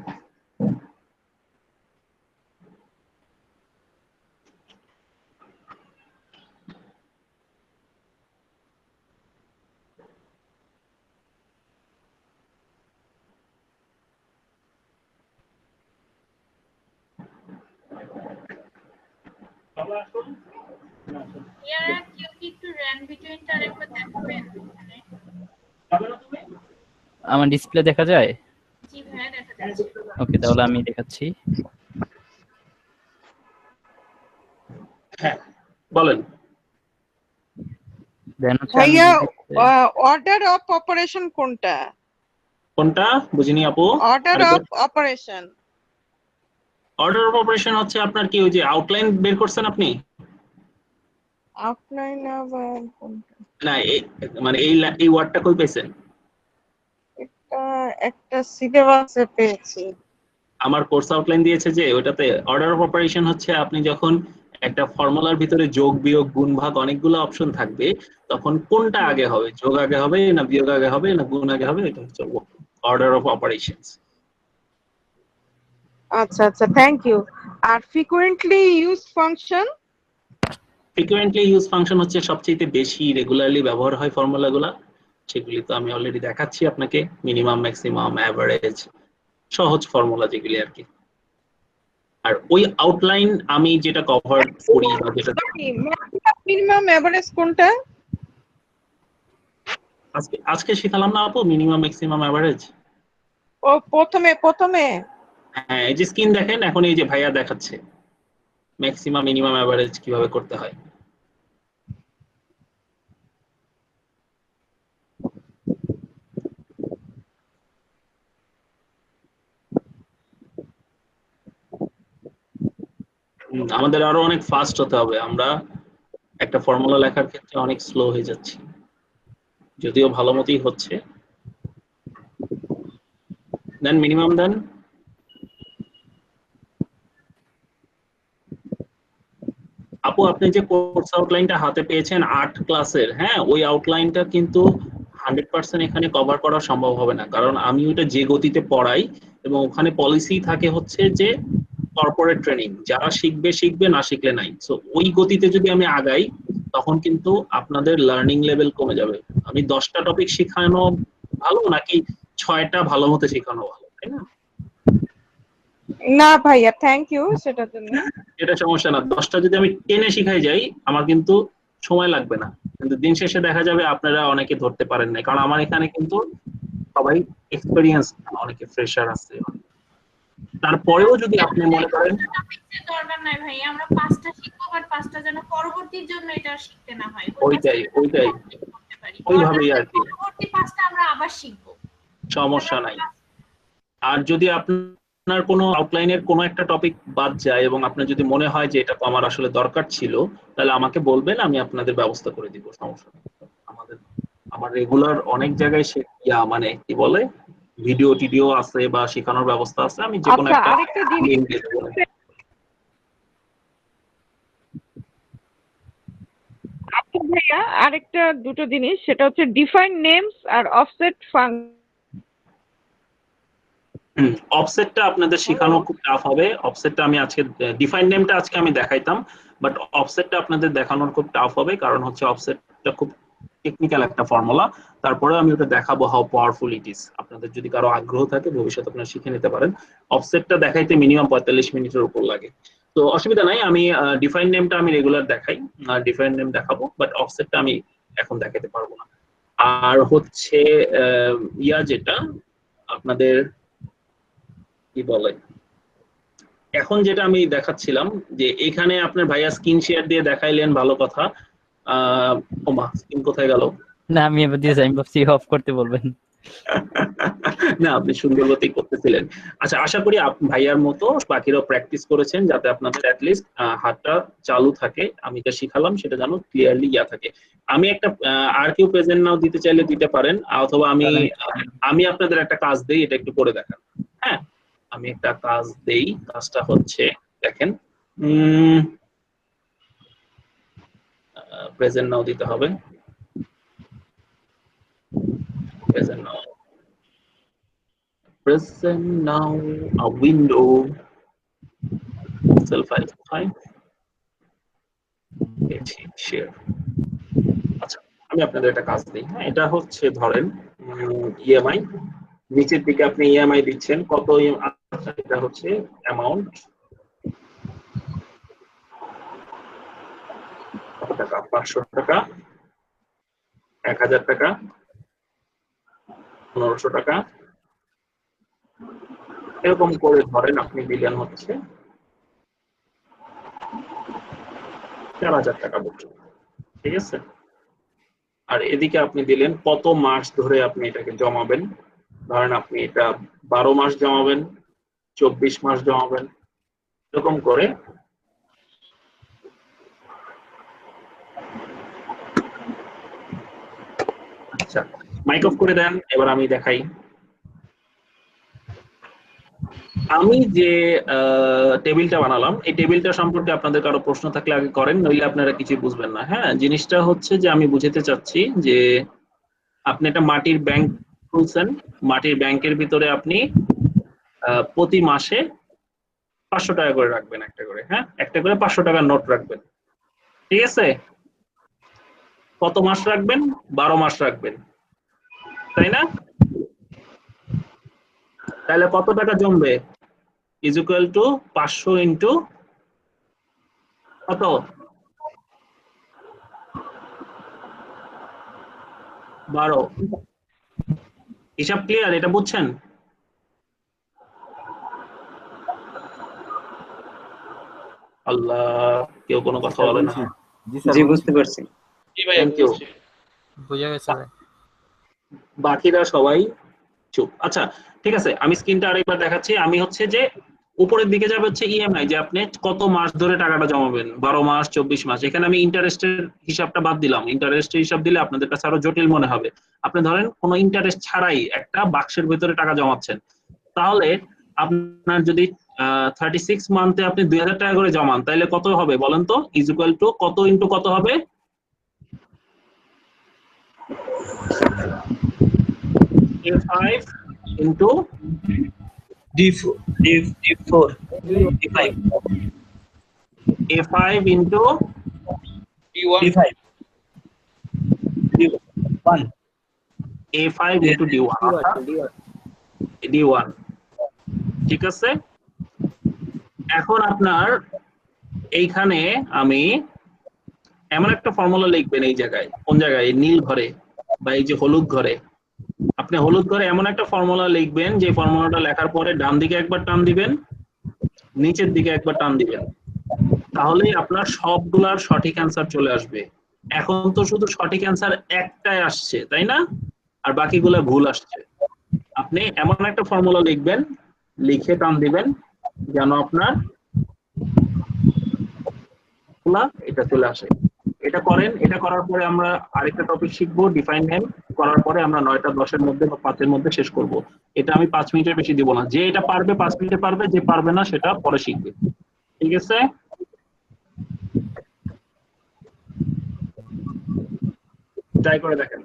ইয়ারা কেউ কি একটু র্যান বিটুইনটা আরেকবার দেখাবেন? আমার ডিসপ্লে দেখা যায়? জি ভাইয়া দেখা যাচ্ছে। ওকে, তাহলে আমি দেখাচ্ছি। হ্যাঁ বলেন। দেন হচ্ছে আমি ভাইয়া অর্ডার অফ অপারেশন কোনটা? কোনটা বুঝিনি আপু? Order of operation. Order of operation হচ্ছে আপনার কি ওই যে আউটলাইন বের করছেন আপনি? আউটলাইন আবার কোনটা? না মানে এই ওয়ার্ডটা কই পেয়েছেন? এটা একটা সিলেবাসে পেয়েছি। আমার কোর্স আউটলাইন দিয়েছে যে ওটাতে অর্ডার অফ অপারেশন হচ্ছে আপনি যখন একটা ফর্মুলার ভিতরে যোগ বিয়োগ গুণ ভাগ অনেকগুলো অপশন থাকবে, তখন কোনটা আগে হবে, যোগ আগে হবে না বিয়োগ আগে হবে না গুণ আগে হবে, এটা হচ্ছে অর্ডার অফ অপারেশনস। আচ্ছা আচ্ছা, থ্যাংক ইউ। আর frequently use function? Frequently use function হচ্ছে সবচেয়ে বেশি রেগুলারলি ব্যবহার হয় ফর্মুলাগুলো, সেগুলি তো আমি অলরেডি দেখাচ্ছি আপনাকে। মিনিমাম, ম্যাক্সিমাম, অ্যাভারেজ, সহজ ফর্মুলা যেগুলি আর কি। আর ওই আউটলাইন আমি যেটা কভার করি বা যেটা মিনিমাম এভারেজ কোনটা? আজকে শেখালাম না আপু, মিনিমাম, ম্যাক্সিমাম, অ্যাভারেজ। ও প্রথমে হ্যাঁ, এই যে স্ক্রিন দেখেন, এখন এই যে ভাইয়া দেখাচ্ছে ম্যাক্সিমাম, মিনিমাম, অ্যাভারেজ কিভাবে করতে হয়। আমাদের আরো অনেক ফাস্ট হতে হবে, আমরা একটা ফর্মুলা লেখার ক্ষেত্রে অনেক স্লো হয়ে যাচ্ছি, যদিও ভালো মতোই হচ্ছে। দেন মিনিমাম দেন। আপু আপনি যে কোর্স আউটলাইনটা হাতে পেয়েছেন 8 ক্লাসের, হ্যাঁ ওই আউটলাইনটা কিন্তু 100% এখানে কভার করা সম্ভব হবে না, কারণ আমি ওটা যে গতিতে পড়াই এবং ওখানে পলিসি থাকে হচ্ছে যে কর্পোরেট ট্রেনিং, যারা শিখবে শিখবে, না শিখলে নাই। সো ওই গতিতে যদি আমি আগাই তখন কিন্তু আপনাদের লার্নিং লেভেল কমে যাবে। আমি 10টা টপিক শেখানো ভালো নাকি 6টা ভালো মতো শেখানো ভালো, তাই না? না ভাইয়া, থ্যাংক ইউ সেটার জন্য। এটা সমস্যা না, 10টা যদি আমি টেনে শিখাই যাই আমার কিন্তু সময় লাগবে না, কিন্তু দিন শেষে দেখা যাবে আপনারা অনেকে ধরতে পারেন না, কারণ আমার এখানে কিন্তু সবাই এক্সপেরিয়েন্স, অনেকে ফ্রেশার আছে। তারপরেও যদি আপনি মনে করেন দরকার নাই ভাই, আমরা 5টা শিখবো, বাট 5টা যেন পরবর্তীর জন্য এটা শিখতে না হয়। ওইটাই ওইভাবেই আর কি, পরবর্তী 5টা আমরা আবার শিখবো, সমস্যা নাই। আর যদি আপনার কোনো আউটলাইনের কোনো একটা টপিক বাদ যায় এবং আপনার যদি মনে হয় যে এটা তো আমার আসলে দরকার ছিল, তাহলে আমাকে বলবেন, আমি আপনাদের ব্যবস্থা করে দিব, সমস্যা নেই। আমার রেগুলার অনেক জায়গায় মানে কি বলে ভিডিও টিডিও আছে বা শেখানোর ব্যবস্থা আছে, আমি যে কোনো একটা আরেকটা জিনিস, লিংক দিয়ে দেব। আচ্ছা ভাইয়া আরেকটা দুটো জিনিস, সেটা হচ্ছে ডিফাইন নেমস আর অফসেট ফাংশন। অফসেটটা আপনাদের শেখানো খুব টাফ হবে। অফসেটটা আমি আজকে, ডিফাইন নেমটা আজকে আমি দেখাইতাম, বাট অফসেটটা আপনাদের দেখানোর খুব টাফ হবে, কারণ হচ্ছে অফসেটটা খুব টেকনিক্যাল একটা ফর্মুলা। তারপরে আমি ওটা দেখাবো হাউ পাওয়ারফুল ইট ইজ। আপনাদের যদি কারো আগ্রহ থাকে ভবিষ্যতে আপনারা শিখে নিতে পারেন। অফসেটটা দেখাইতে মিনিমাম 45 মিনিটের উপর লাগে, তো অসুবিধা নাই। আমি ডিফাইন নেমটা আমি রেগুলার দেখাই, ডিফাইন নেম দেখাবো, বাট অফসেটটা আমি এখন দেখাতে পারবো না। আর হচ্ছে যেটা আপনাদের কি বলে, এখন যেটা আমি দেখাচ্ছিলাম যে এখানে আপনার ভাইয়া স্ক্রিন শেয়ার দিয়ে দেখাইলেন, ভালো কথা। ওমা স্ক্রিন কোথায় গেল? না, আমি এবার দিয়ে আমি ভাবছি অফ করতে বলবেন। না, আপনি সুন্দর মতোই করতেছিলেন। আচ্ছা, আশা করি ভাইয়ার মতো বাকিরাও প্র্যাকটিস করেছেন, যাতে আপনাদের অ্যাটলিস্ট হাতটা চালু থাকে, আমি যা শিখালাম সেটা যেন ক্লিয়ারলি থাকে। আমি একটা আর কেউ প্রেজেন্ট নাও দিতে চাইলে দিতে পারেন, অথবা আমি আপনাদের একটা কাজ দেই, এটা একটু করে দেখান। হ্যাঁ, আমি একটা কাজ দেই, কাজটা হচ্ছে দেখেন, প্রেজেন্ট নাও দিতে হবে, present now present now a window self file fine share আচ্ছা আমি আপনাদের একটা কাজ দিই হ্যাঁ এটা হচ্ছে ধরেন ইএমআই নিচের দিকে আপনি ইএমআই দিচ্ছেন কত আচ্ছা এটা হচ্ছে অ্যামাউন্ট কত টাকা 500 টাকা 1000 টাকা 1500 টাকা এরকম করে ধরেন আপনি দিলেন হচ্ছে 4000 টাকা পর্যন্ত ঠিক আছে আর এদিকে আপনি দিলেন কত মাস ধরে আপনি এটাকে জমাবেন ধরেন আপনি এটা 12 মাস জমাবেন 24 মাস জমাবেন এরকম করে আচ্ছা মাইক অফ করে দেন এবার আমি দেখাই আমি যে টেবিলটা বানালাম এই টেবিলটা সম্পর্কে আপনাদের কারো প্রশ্ন থাকলে আগে করেন নইলে আপনারা কিছু বুঝবেন না হ্যাঁ জিনিসটা হচ্ছে যে আমি বুঝাতে চাচ্ছি যে আপনি একটা মাটির ব্যাংক খুলছেন মাটির ব্যাংকের ভিতরে আপনি প্রতি মাসে 500 টাকা করে রাখবেন একটা করে হ্যাঁ একটা করে 500 টাকার নোট রাখবেন ঠিক আছে কত মাস রাখবেন 12 মাস রাখবেন তাই না তাহলে কত টাকা জমবে is equal to 500 into কত 12 হিসাব ক্লিয়ার এটা বুঝছেন আল্লাহ কেউ কোনো কথা বলে না জি বুঝতে পারছি থ্যাংক ইউ বুঝে গেছে ভাই বাকিরা সবাই চুপ আচ্ছা ঠিক আছে আমি স্ক্রিনটা আরেকবার দেখাচ্ছি আমি হচ্ছে যে উপরের দিকে যাবে হচ্ছে ইএমআই যে আপনি কত মাস ধরে টাকাটা জমাবেন 12 মাস 24 মাস এখানে আমি ইন্টারেস্টের হিসাবটা বাদ দিলাম ইন্টারেস্টের হিসাব দিলে আপনাদের কাছে আরো জটিল মনে হবে আপনি ধরেন কোনো ইন্টারেস্ট ছাড়াই একটা বাক্সের ভিতরে টাকা জমাচ্ছেন তাহলে আপনার যদি 36 মান্থে আপনি 2000 টাকা করে জমান তাহলে কত হবে বলেন তো ইজ ইকুয়াল টু কত ইনটু কত হবে A5 into D4 D5 A5 into D5 D1 A5 into D1 D1 ঠিক আছে এখন আপনার এইখানে আমি এমন একটা ফর্মুলা লিখবেন এই জায়গায় কোন জায়গায় নীল ঘরে বা এই যে হলুদ ঘরে আপনি হলুদ ঘরে এমন একটা ফর্মুলা লিখবেন যে ফর্মুলাটা লেখার পরে ডান দিকে একবার টান দিবেন নিচের দিকে একবার টান দিবেন তাহলেই আপনার সবগুলার সঠিক অ্যান্সার চলে আসবে এখন তো শুধু সঠিক অ্যান্সার একটাই আসছে তাই না আর বাকিগুলো ভুল আসছে আপনি এমন একটা ফর্মুলা লিখবেন লিখে টান দিবেন যেন আপনার এটা চলে আসে এটা করেন এটা করার পরে আমরা আরেকটা টপিক শিখবো ডিফাইন নেম করার পরে আমরা 9টা 10 এর মধ্যে বা 5 এর মধ্যে শেষ করব এটা আমি 5 মিনিটের বেশি দিব না যে এটা পারবে 5 মিনিটে পারবে যে পারবে না সেটা পরে শিখবে ঠিক আছে ট্রাই করে দেখেন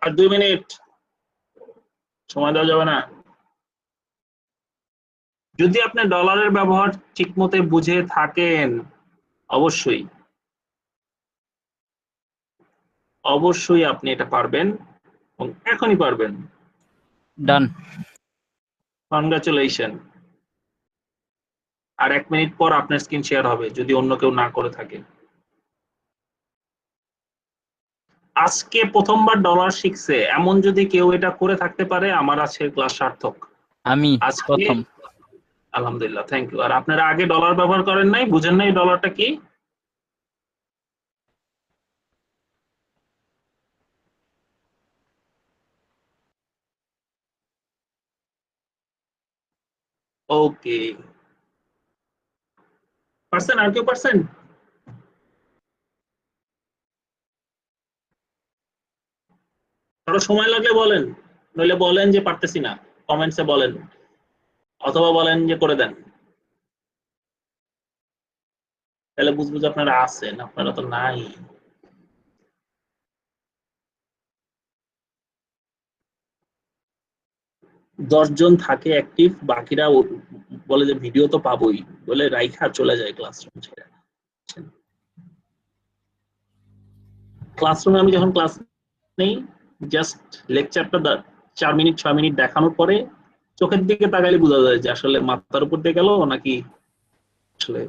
আর 2 মিনিট সময় দেওয়া যাবে না যদি আপনি ডলারের ব্যবহার ঠিকমতো বুঝে থাকেন অবশ্যই অবশ্যই আপনি এটা পারবেন এবং এখনই পারবেন। ডান। কনগ্রাচুলেশন। আর 1 মিনিট পর আপনার স্ক্রিন শেয়ার হবে যদি অন্য কেউ না করে থাকে। আজকে প্রথমবার ডলার শিখছে এমন যদি কেউ এটা করে থাকতে পারে, আমার আজকের ক্লাস সার্থক। আমি আজকে প্রথম। আলহামদুলিল্লাহ, থ্যাংক ইউ। আর আপনারা আগে ডলার ব্যবহার করেন নাই, বুঝেন নাই ডলারটা কি? ওকে, পারছেন? আর কেউ পারছেন? কারো সময় লাগলে বলেন, নইলে বলেন যে পারতেছি না, কমেন্টসে বলেন, অথবা বলেন যে করে দেন। তাহলে বুঝবো যে আপনারা আছেন, আপনারা তো নাই। দশজন থাকে অ্যাক্টিভ, বাকিরা বলে যে ভিডিও তো পাবোই বলে রাইখা চলে যায় ক্লাসরুম ছেড়ে। ক্লাসরুমে আমি যখন ক্লাস নেই, জাস্ট লেকচারটা 4 মিনিট 6 মিনিট দেখানোর পরে চোখের দিকে তাকালে বোঝা যায় যে আসলে মাথার উপর দিয়ে গেল নাকি আসলে।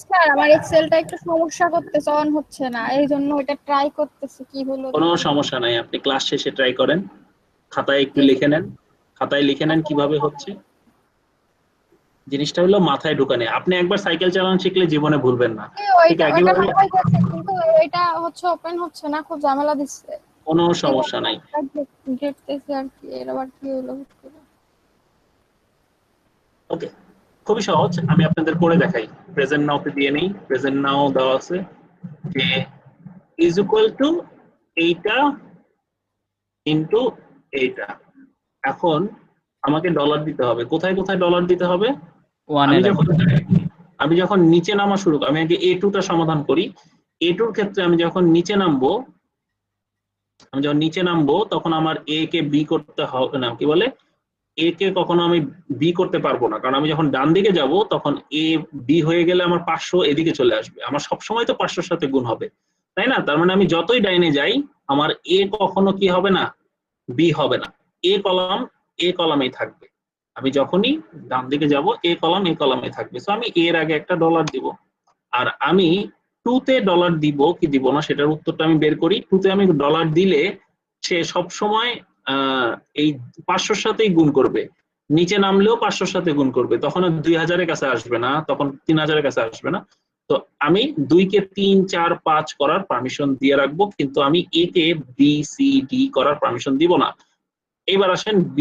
স্যার আমার এক্সেলটা একটু সমস্যা করতেছে, অন হচ্ছে না, এই জন্য এটা ট্রাই করতেছি কি হলো। কোনো সমস্যা নাই, আপনি ক্লাস শেষে ট্রাই করেন, খাতায় একটু লিখে নেন, খাতায় লিখে নেন কিভাবে হচ্ছে। জিনিসটা হলো মাথায় ঢুকানে। আপনি একবার সাইকেল চালানো শিখলে জীবনে ভুলবেন না। ঠিক একইভাবে কিন্তু এটা হচ্ছে ওপেন হচ্ছে না, খুব ঝামেলা দিচ্ছে। কোনো সমস্যা নাই। দেখতেছি আর কি, এর আবার কি হলো। ওকে, খুবই সহজ, আমি আপনাদের করে দেখাই। প্রেজেন্ট নাওতে দিয়ে নেই, প্রেজেন্ট নাও দেওয়া আছে যে ইজ ইকুয়াল টু এইটা ইনটু এইটা। এখন আমাকে ডলার দিতে হবে। কোথায় কোথায় ডলার দিতে হবে? আমি যখন নিচে নামা শুরু করি, আমি আগে A2 টা সমাধান করি। A2 এর ক্ষেত্রে আমি যখন নিচে নামবো তখন আমার A কে B করতে হবে না, কি বলে, A কে কখনো আমি B করতে পারবো না, কারণ আমি যখন ডান দিকে যাব তখন A B হয়ে গেলে আমার 500 এদিকে চলে আসবে। আমার সবসময় তো 500-র সাথে গুণ হবে, তাই না? তার মানে আমি যতই ডাইনে যাই আমার A কখনো কি হবে না, B হবে না। A কলামেই থাকবে। আমি যখনই ডান দিকে যাব A কলামে থাকবে। সো আমি এর আগে একটা ডলার দিব। আর আমি 2 তে ডলার দিব কি দিব না সেটার উত্তরটা আমি বের করি। 2 তে আমি ডলার দিলে সে সব সময় এই 500-র সাথেই গুণ করবে, নিচে নামলেও 500-র সাথে গুণ করবে, তখন 2000-এর কাছে আসবে না, তখন 3000-এর কাছে আসবে না। তো আমি 2 কে 3 4 5 করার পারমিশন দিয়ে রাখবো, কিন্তু আমি A K B C D করার পারমিশন দিব না। এবার আসেন B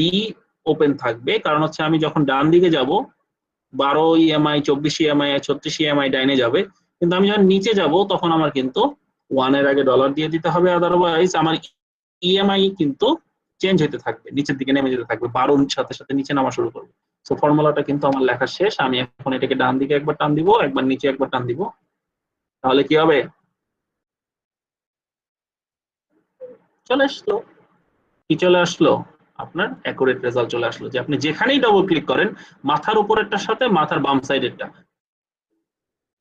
ওপেন থাকবে, কারণ হচ্ছে আমি যখন ডান দিকে যাব 12 EMI 24 EMI 36 EMI ডাইনে যাবে, কিন্তু আমি যখন নিচে যাব তখন আমার কিন্তু 1 এর আগে ডলার দিয়ে দিতে হবে, আদারওয়াইজ আমার EMI কিন্তু চেঞ্জ হতে থাকবে, নিচের দিকে নেমে যেতে থাকবে, 12 সাথে সাথে নিচে নামা শুরু করবে। সো ফর্মুলাটা কিন্তু আমার লেখা শেষ। আমি এখন এটাকে ডান দিকে একবার টান দিব, একবার নিচে একবার টান দিব, তাহলে কি হবে? চলে আসলো। কি চলে আসলো? আপনার অ্যাকুরেট রেজাল্ট চলে আসলো, যে আপনি যেখানেই ডবল ক্লিক করেন মাথার উপরেরটার সাথে মাথার বাম সাইডেরটা,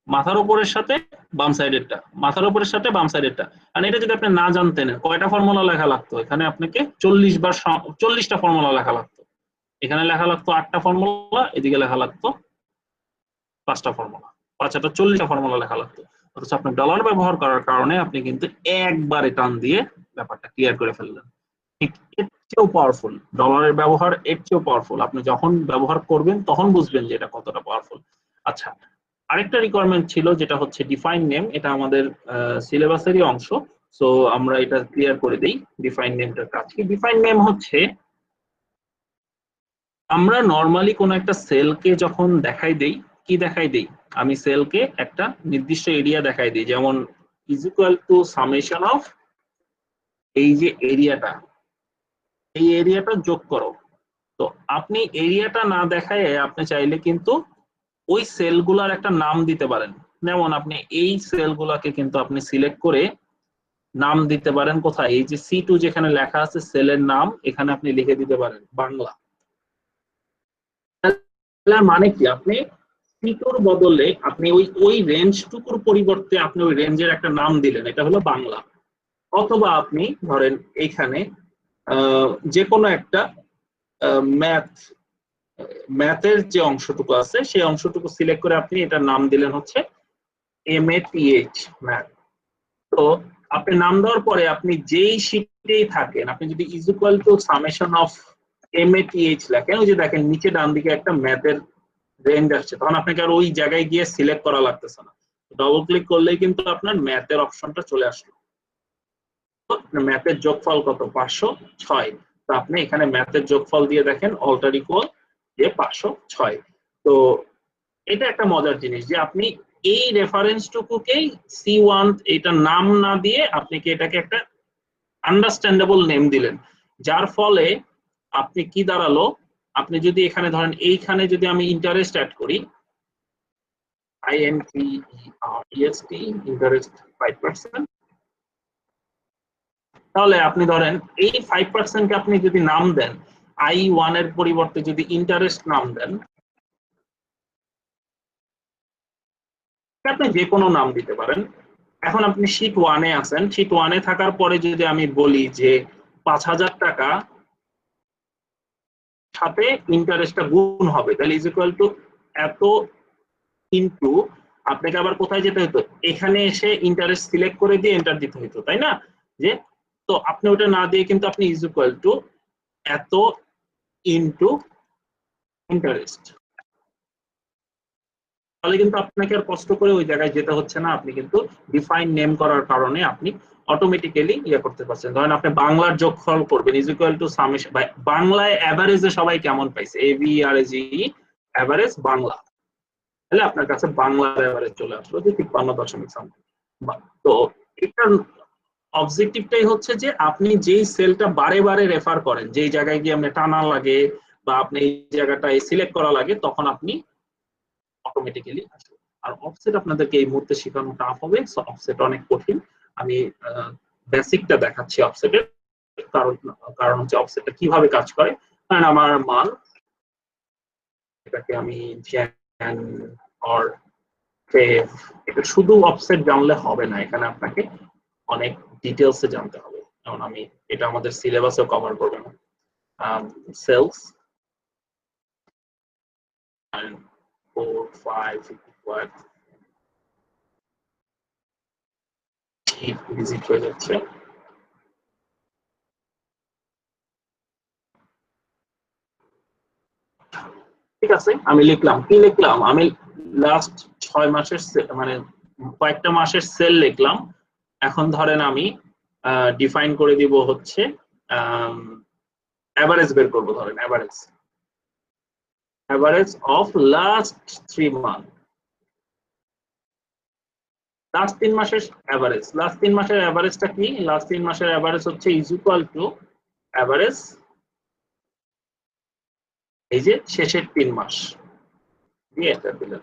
মাথার উপরের সাথে বাম সাইডেরটা, মাথার উপরের সাথে বাম সাইডেরটা। কারণ এটা যদি আপনি না জানতেন কয়টা ফর্মুলা লেখা লাগতো, এখানে আপনাকে 40টা ফর্মুলা লেখা লাগতো, এখানে লেখা লাগতো 8টা ফর্মুলা, এদিকে লেখা লাগতো 5টা ফর্মুলা, 5টা 40টা ফর্মুলা লেখা লাগতো। অথচ আপনি ডলার ব্যবহার করার কারণে আপনি কিন্তু একবারে টান দিয়ে ব্যাপারটা ক্লিয়ার করে ফেললেন। ঠিক এর চেয়েও পাওয়ারফুল ডলারের ব্যবহার, এর চেয়েও পাওয়ারফুল। আপনি যখন ব্যবহার করবেন তখন বুঝবেন যে এটা কতটা পাওয়ারফুল। আচ্ছা, আরেকটা রিকোয়ারমেন্ট ছিল যেটা হচ্ছে ডিফাইন নেম। এটা আমাদের সিলেবাসেরই অংশ, সো আমরা এটা ক্লিয়ার করে দেই। ডিফাইন নেমটার কাজ কি? ডিফাইন নেম হচ্ছে আমরা নরমালি কোন একটা সেলকে যখন দেখাই দেই, কি দেখাই দেই, আমি সেলকে একটা নির্দিষ্ট এরিয়া দেখাই দিই, যেমন is equal two summation of এই যে এরিয়াটা, এই এরিয়াটা যোগ করো। তো আপনি এরিয়াটা না দেখায় আপনি চাইলে কিন্তু ওই সেলগুলার একটা নাম দিতে পারেন। যেমন আপনি এই সেলগুলাকে কিন্তু আপনি সিলেক্ট করে নাম দিতে পারেন কোথায়, এই যে C2 যেখানে লেখা আছে সেলের নাম, এখানে আপনি লিখে দিতে পারেন বাংলা। মানে কি, আপনি C2-র বদলে আপনি ওই রেঞ্জটুকুর পরিবর্তে আপনি ওই রেঞ্জের একটা নাম দিলেন, এটা হলো বাংলা। অথবা আপনি ধরেন এইখানে যে কোনো একটা ম্যাথের যে অংশটুকু আছে সেই অংশটুকু সিলেক্ট করে আপনি এটার নাম দিলেন হচ্ছে MATH ম্যাথ। তো আপনি নাম দেওয়ার পরে আপনি যেই শীটেই থাকেন, আপনি যদি is equal two summation of MATH লেখেন, ওই যে দেখেন নিচে ডান দিকে একটা ম্যাথের রেঞ্জ আসছে, তখন আপনাকে আর ওই জায়গায় গিয়ে সিলেক্ট করা লাগতেছে না, ডবল ক্লিক করলেই কিন্তু আপনার ম্যাথের অপশনটা চলে আসলো। ম্যাথের যোগফল কত? 506। তো আপনি এখানে ম্যাথের যোগফল দিয়ে দেখেন অল্টার ইকুয়াল যে 506। তো এটা একটা মজার জিনিস যে আপনি এই রেফারেন্সটুকুকেই C1 এটা নাম না দিয়ে আপনি কি এটাকে একটা আন্ডারস্ট্যান্ডেবল নেম দিলেন, যার ফলে আপনি কি দাঁড়ালো, আপনি যদি এখানে ধরেন এইখানে যদি আমি ইন্টারেস্ট অ্যাড করি INTEREST ইন্টারেস্ট 5%, তাহলে আপনি ধরেন এই 5% কে আপনি যদি নাম দেন I1 এর পরিবর্তে যদি ইন্টারেস্ট নাম দেন, আপনি যে কোনো নাম দিতে পারেন। এখন আপনি শীট 1 এ আছেন, শীট 1 এ থাকার পরে যদি আমি বলি যে 5000 টাকা সাথে ইন্টারেস্টটা গুণ হবে, তাহলে ইজ ইকুয়াল টু এত ইনটু, আপনাকে আবার কোথায় যেতে হতো, এখানে এসে ইন্টারেস্ট সিলেক্ট করে দিয়ে এন্টার দিতে হতো, তাই না? যে তো আপনি ওটা না দিয়ে কিন্তু আপনি ইজ ইকুয়াল টু এত ইনটু ইন্টারেস্ট, তাহলে কিন্তু আপনাকে আর কষ্ট করে ওই জায়গায় যেতে হচ্ছে না, আপনি কিন্তু ডিফাইন নেম করার কারণে আপনি অটোমেটিক্যালি ইয়ে করতে পারছেন। ধরেন আপনি বাংলার যোগফল করবেন ইজ ইকুয়াল টু সামেশন, বাংলায় এভারেজে সবাই কেমন পাইছে, AVERAGE এভারেজ বাংলা, তাহলে আপনার কাছে বাংলার এভারেজ চলে আসলো যে 53.5। তো এটার অবজেক্টিভটাই হচ্ছে যে আপনি যেই সেলটা বারে বারে রেফার করেন, যেই জায়গায় গিয়ে আপনি টানা লাগে বা আপনি এই জায়গাটায় সিলেক্ট করা লাগে, তখন আপনি অটোমেটিক্যালি আসবে। আর অফসেট আপনাদেরকে এই মুহূর্তে শেখানো টাফ হবে, সো অফসেট অনেক কঠিন। আমি বেসিকটা দেখাচ্ছি অফসেটের, কারণ হচ্ছে অফসেটটা কিভাবে কাজ করে। কারণ আমার মান এটাকে আমি জ্যান অর ফেভ, এটা শুধু অফসেট জানলে হবে না, এখানে আপনাকে অনেক ডিটেইলসে জানতে হবে। যেমন আমি এটা আমাদের সিলেবাসেও কভার করবে না। সেলস 4 5 55 ভিজিট হয়ে যাচ্ছে। ঠিক আছে, আমি লিখলাম, কি লিখলাম, আমি লাস্ট 6 মাসের মানে কয়েকটা মাসের সেল লিখলাম। এখন ধরেন আমি ডিফাইন করে দিব হচ্ছে এভারেজ বের করব, ধরেন average of last 3 month, last 3 মাসের এভারেজ। লাস্ট 3 মাসের এভারেজটা কি? লাস্ট 3 মাসের এভারেজ হচ্ছে ইজ ইকুয়াল টু এভারেজ এই যে শেষের 3 মাস দিয়ে এটা দিলাম।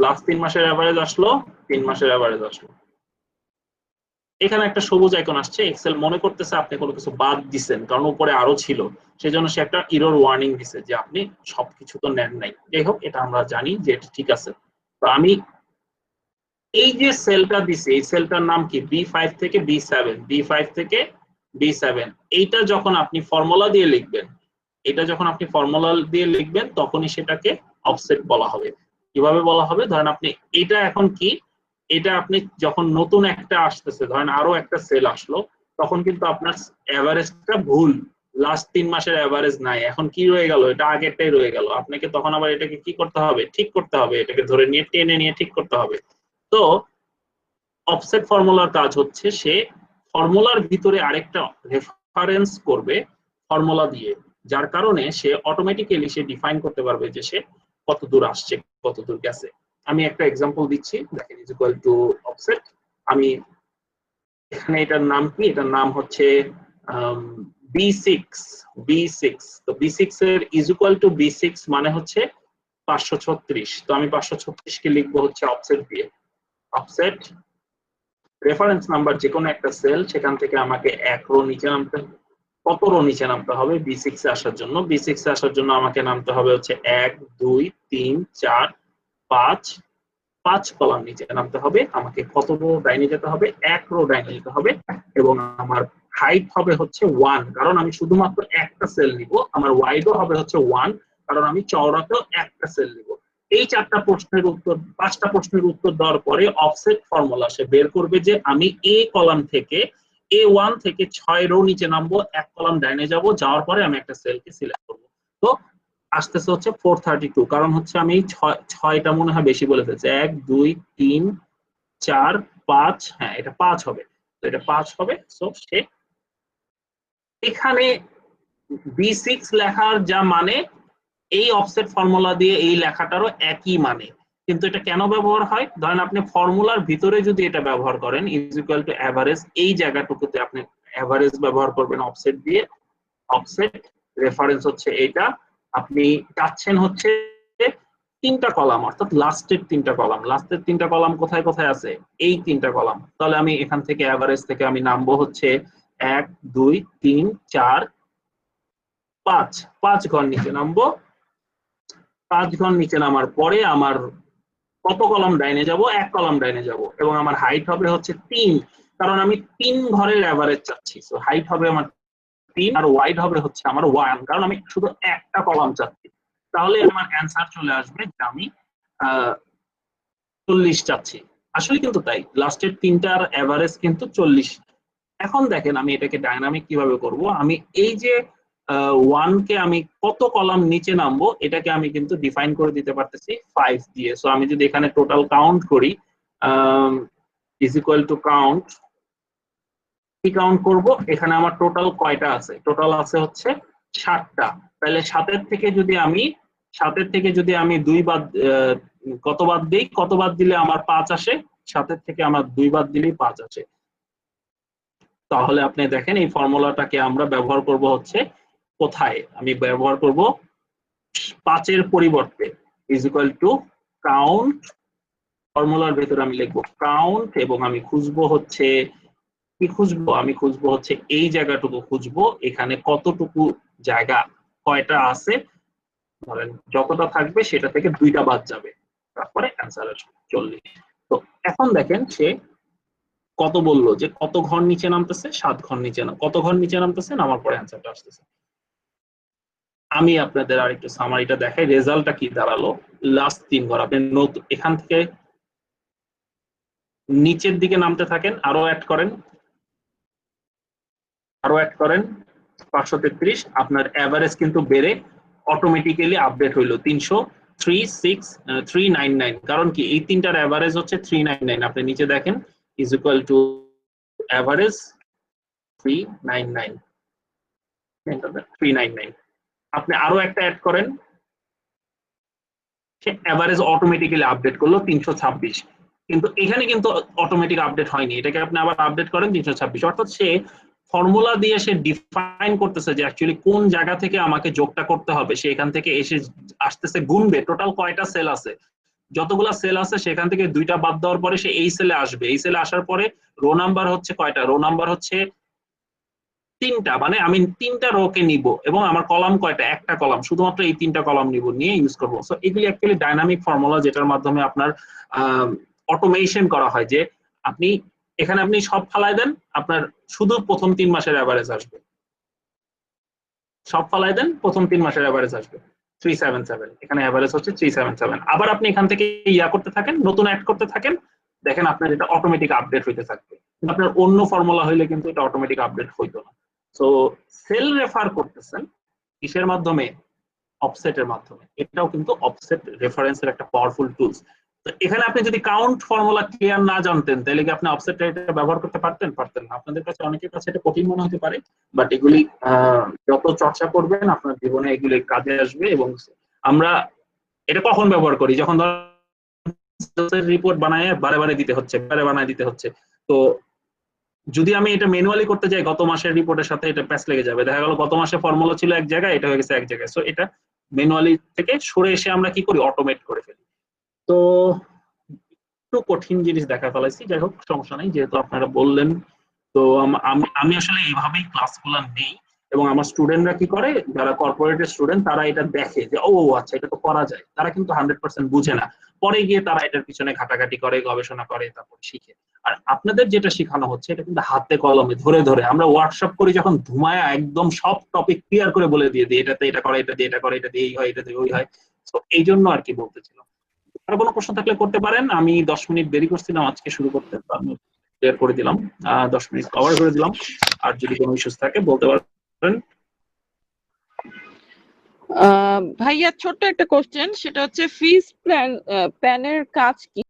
লাস্ট 3 মাসের এভারেজ আসলো, 3 মাসের এভারেজ আসলো। এখানে একটা সবুজ আইকন আসছে, এক্সেল মনে করতেছে আপনি কোনো কিছু বাদ দিবেন, কারণ উপরে আরো ছিল, সেজন্য সে একটা এরর ওয়ার্নিং দিছে যে আপনি সবকিছু তো নেন নাই। যাই হোক, এটা আমরা জানি যে এটা ঠিক আছে। তো আমি এই যে সেলটা দিছি, এই সেলটার নাম কি? B5 থেকে B7, B5 থেকে B7। এইটা যখন আপনি ফর্মুলা দিয়ে লিখবেন, তখনই সেটাকে অফসেট বলা হবে। কিভাবে বলা হবে? ধরেন আপনি এটা এখন কি, এটা আপনি যখন নতুন একটা আসতেছে, ধরেন আরো একটা সেল আসলো, তখন কিন্তু আপনার এভারেজটা ভুল, লাস্ট 3 মাসের এভারেজ নাই, এখন কি রয়ে গেল? এটা আগেরটাই রয়ে গেল। আপনাকে তখন আবার এটাকে কি করতে হবে? ঠিক করতে হবে, এটাকে ধরে নিয়ে টেনে নিয়ে ঠিক করতে হবে। তো অফসেট ফর্মুলার কাজ হচ্ছে সে ফর্মুলার ভিতরে আরেকটা রেফারেন্স করবে ফর্মুলা দিয়ে, যার কারণে সে অটোমেটিক্যালি সে ডিফাইন করতে পারবে যে সে কত দূর আসছে, কত দূর গেছে। আমি একটা এক্সাম্পল দিচ্ছি, দেখেন ইজ ইকুয়াল টু অফসেট। আমি এখানে এটার নাম কি? এটার নাম হচ্ছে B6। তো B6 এর ইজ ইকুয়াল টু B6 মানে হচ্ছে 536। তো আমি 536 কে লিখবো হচ্ছে অফসেট দিয়ে। অফসেট রেফারেন্স নাম্বার যে কোনো একটা সেল, সেখান থেকে আমাকে এক রো নিচে নামতে, কত রো নিচে নামতে হবে B6 এ আসার জন্য? B6 এ আসার জন্য আমাকে নামতে হবে হচ্ছে 1 2 3 4 5 5 কলাম নিচে নামতে হবে, আমাকে কত রো ডাইনে যেতে হবে, 1 রো ডাইনে যেতে হবে, এবং আমার হাইট হবে হচ্ছে 1, কারণ আমি শুধুমাত্র একটা সেল নিব। আমার ওয়াইডও হবে হচ্ছে 1, কারণ আমি চওড়াতেও একটা সেল নিব। এই 4টা প্রশ্নের উত্তর, 5টা প্রশ্নের উত্তর দেওয়ার পরে অফসেট ফর্মুলা সে বের করবে যে আমি এ কলাম থেকে A1 থেকে 6 রো নিচে নামবো, 1 কলাম ডাইনে যাব, যাওয়ার পরে আমি একটা সেলকে সিলেক্ট করব। তো আসতেছে হচ্ছে 432, কারণ হচ্ছে আমি 6টা মনে হয় বেশি বলে ফেলছি, 1 2 3 4 5, হ্যাঁ এটা 5 হবে, তো এটা 5 হবে। সো সে এখানে B6 লেখার যা মানে এই অফসেট ফর্মুলা দিয়ে এই লেখাটারও একই মানে, কিন্তু এটা কেন ব্যবহার হয়? ধরেন আপনি ফর্মুলার ভিতরে যদি এটা ব্যবহার করেন ইজ ইকুয়াল টু এভারেজ, এই জায়গাটুকুতে আপনি এভারেজ ব্যবহার করবেন অফসেট দিয়ে। অফসেট রেফারেন্স হচ্ছে এইটা, আপনি চাচ্ছেন হচ্ছে 3টা কলাম, অর্থাৎ লাস্টের 3টা কলাম। লাস্টের 3টা কলাম কোথায় কোথায় আছে? এই 3টা কলাম। তাহলে আমি এখান থেকে এভারেজ থেকে আমি নামবো হচ্ছে 1 2 3 4 5 ঘর নিচে নামবো। 5 ঘর নিচে নামার পরে আমার কত কলাম ডাইনে যাব? 1 কলাম ডাইনে যাব, এবং আমার হাইট হবে হচ্ছে 3, কারণ আমি 3 ঘরের এভারেজ চাচ্ছি। সো হাইট হবে আমার 3 আর ওয়াইড হবে হচ্ছে আমার 1, কারণ আমি শুধু একটা কলাম চাচ্ছি। তাহলে আমার অ্যান্সার চলে আসবে যে আমি 40 চাচ্ছি। আসলে কিন্তু তাই, লাস্টের 3টার এভারেজ কিন্তু 40। এখন দেখেন আমি এটাকে ডাইনামিক কিভাবে করব। আমি এই যে 1 কে আমি কত কলাম নিচে নামবো এটাকে আমি কিন্তু ডিফাইন করে দিতে পারতেছি 5 দিয়ে। সো আমি যদি এখানে টোটাল কাউন্ট করি ইজ ইকুয়াল টু কাউন্ট, কি কাউন্ট করব, এখানে আমার টোটাল কয়টা আছে? টোটাল আছে হচ্ছে 7টা। তাহলে 7 থেকে যদি আমি 2 বাদ, কত বাদ দেই, কত বাদ দিলে আমার 5 আসে? 7 থেকে আমার 2 বাদ দিলেই 5 আসে। তাহলে আপনি দেখেন এই ফর্মুলাটাকে আমরা ব্যবহার করব হচ্ছে কোথায়? আমি ব্যবহার করব 5 এর পরিবর্তে ইজ ইকুয়াল টু কাউন্ট, ফর্মুলার ভেতরে আমি লিখবো কাউন্ট, এবং আমি খুঁজবো হচ্ছে কি খুঁজবো? আমি খুঁজবো হচ্ছে এই জায়গাটুকু খুঁজবো, এখানে কতটুকু জায়গা কয়টা আছে, ধরেন যতটা থাকবে সেটা থেকে 2টা বাদ যাবে, তারপরে অ্যান্সার আসবে 40। তো এখন দেখেন সে কত বললো, যে কত ঘর নিচে নামতেছে? 7 ঘর নিচে, কত ঘর নিচে নামতেছে? নামার পরে অ্যান্সারটা আসতেছে। আমি আপনাদের আরেকটু সামারিটা দেখাই, রেজাল্টটা কি দাঁড়ালো। লাস্ট 3 ঘর আপনি এখান থেকে নিচের দিকে নামতে থাকেন, আরো অ্যাড করেন 533, আপনার এভারেজ কিন্তু বেড়ে অটোমেটিক্যালি আপডেট হইলো 399। কারণ কি? এই 3টার এভারেজ হচ্ছে 399। আপনি নিচে দেখেন ইজ ইকুয়াল টু এভারেজ 399। আপনি আরো একটা অ্যাড করেন, সে এভারেজ অটোমেটিক্যালি আপডেট করলো 326। কিন্তু এখানে কিন্তু অটোমেটিক আপডেট হয়নি, এটাকে আপনি আবার আপডেট করেন 326। অর্থাৎ সে ফর্মুলা দিয়ে সে ডিফাইন করতেছে যে অ্যাকচুয়ালি কোন জায়গা থেকে আমাকে যোগটা করতে হবে। সে এখান থেকে এসে আসতেছে, গুনবে টোটাল কয়টা সেল আছে, যতগুলা সেল আছে সেখান থেকে 2টা বাদ দেওয়ার পরে সে এই সেলে আসবে। এই সেলে আসার পরে রো নাম্বার হচ্ছে কয়টা? রো নাম্বার হচ্ছে 3টা, মানে আমি 3টা রোকে নিব, এবং আমার কলাম কয়টা? একটা কলাম, শুধুমাত্র এই 3টা কলাম নিব, নিয়ে ইউজ করবো। সো এগুলি অ্যাকচুয়ালি ডাইনামিক ফর্মুলা, যেটার মাধ্যমে আপনার অটোমেশন করা হয়। যে আপনি এখানে আপনি সব ফালাই দেন, আপনার শুধু প্রথম 3 মাসের এভারেজ আসবে, সব ফালাই দেন, প্রথম 3 মাসের এভারেজ আসবে 377। এখানে এভারেজ হচ্ছে 377। আবার আপনি এখান থেকে ইয়া করতে থাকেন, নতুন অ্যাড করতে থাকেন, দেখেন আপনার এটা অটোমেটিক আপডেট হইতে থাকবে। আপনার অন্য ফর্মুলা হইলে কিন্তু এটা অটোমেটিক আপডেট হইতো না। সো সেল রেফার করতেছেন কিসের মাধ্যমে? অফসেটের মাধ্যমে। এটাও কিন্তু অফসেট রেফারেন্সের একটা পাওয়ারফুল টুলস। তো এখানে আপনি যদি কাউন্ট ফর্মুলা ক্লিয়ার না জানতেন, তাহলে কি আপনি অফসেট এটা ব্যবহার করতে পারতেন? পারতেন না। আপনাদের কাছে, অনেকের কাছে এটা কঠিন মনে হতে পারে, বাট এগুলি যত চর্চা করবেন আপনার জীবনে এগুলি কাজে আসবে। এবং আমরা এটা কখন ব্যবহার করি? যখন রিপোর্ট বানায় বারে বারে দিতে হচ্ছে। তো যদি আমি এটা ম্যানুয়ালি করতে যাই, গত মাসের রিপোর্টের সাথে এটা প্যাচ লেগে যাবে। দেখা গেল গত মাসে ফর্মুলা ছিল এক জায়গায়, এটা হয়ে গেছে এক জায়গায়। সো এটা ম্যানুয়ালি থেকে সরে এসে আমরা কি করি? অটোমেট করে ফেলি। তো একটু কঠিন জিনিস দেখা ফেলাইছি, যাই হোক সমস্যা নাই, যেহেতু আপনারা বললেন। তো আমি আসলে এইভাবেই ক্লাসগুলো নেই, এবং আমার স্টুডেন্টরা কি করে, যারা কর্পোরেটের স্টুডেন্ট, তারা এটা দেখে যে ও আচ্ছা এটা তো করা যায়। তারা কিন্তু 100% বুঝে না, পরে গিয়ে তারা এটার পিছনে ঘাটাঘাটি করে, গবেষণা করে, তারপর শিখে। আর আপনাদের যেটা শেখানো হচ্ছে এটা কিন্তু হাতে কলমে ধরে ধরে। আমরা ওয়ার্কশপ করি যখন, ধুমায়া একদম সব টপিক ক্লিয়ার করে বলে দিয়ে দিই, এটাতে এটা করে, এটা দিয়ে এটা করে, এটা দিয়ে এই হয়, এটা দিয়ে ওই হয়। তো এই জন্য আর কি বলতেছিলাম। আর কোনো প্রশ্ন থাকলে করতে পারেন। আমি 10 মিনিট দেরি করছিলাম আজকে শুরু করতে, তো আমি ক্লিয়ার করে দিলাম, 10 মিনিট কভার করে দিলাম। আর যদি কোনো ইস্যুস থাকে বলতে পারেন। ভাইয়া ছোট্ট একটা কোশ্চেন, সেটা হচ্ছে ফিজ প্ল্যানের কাজ কি?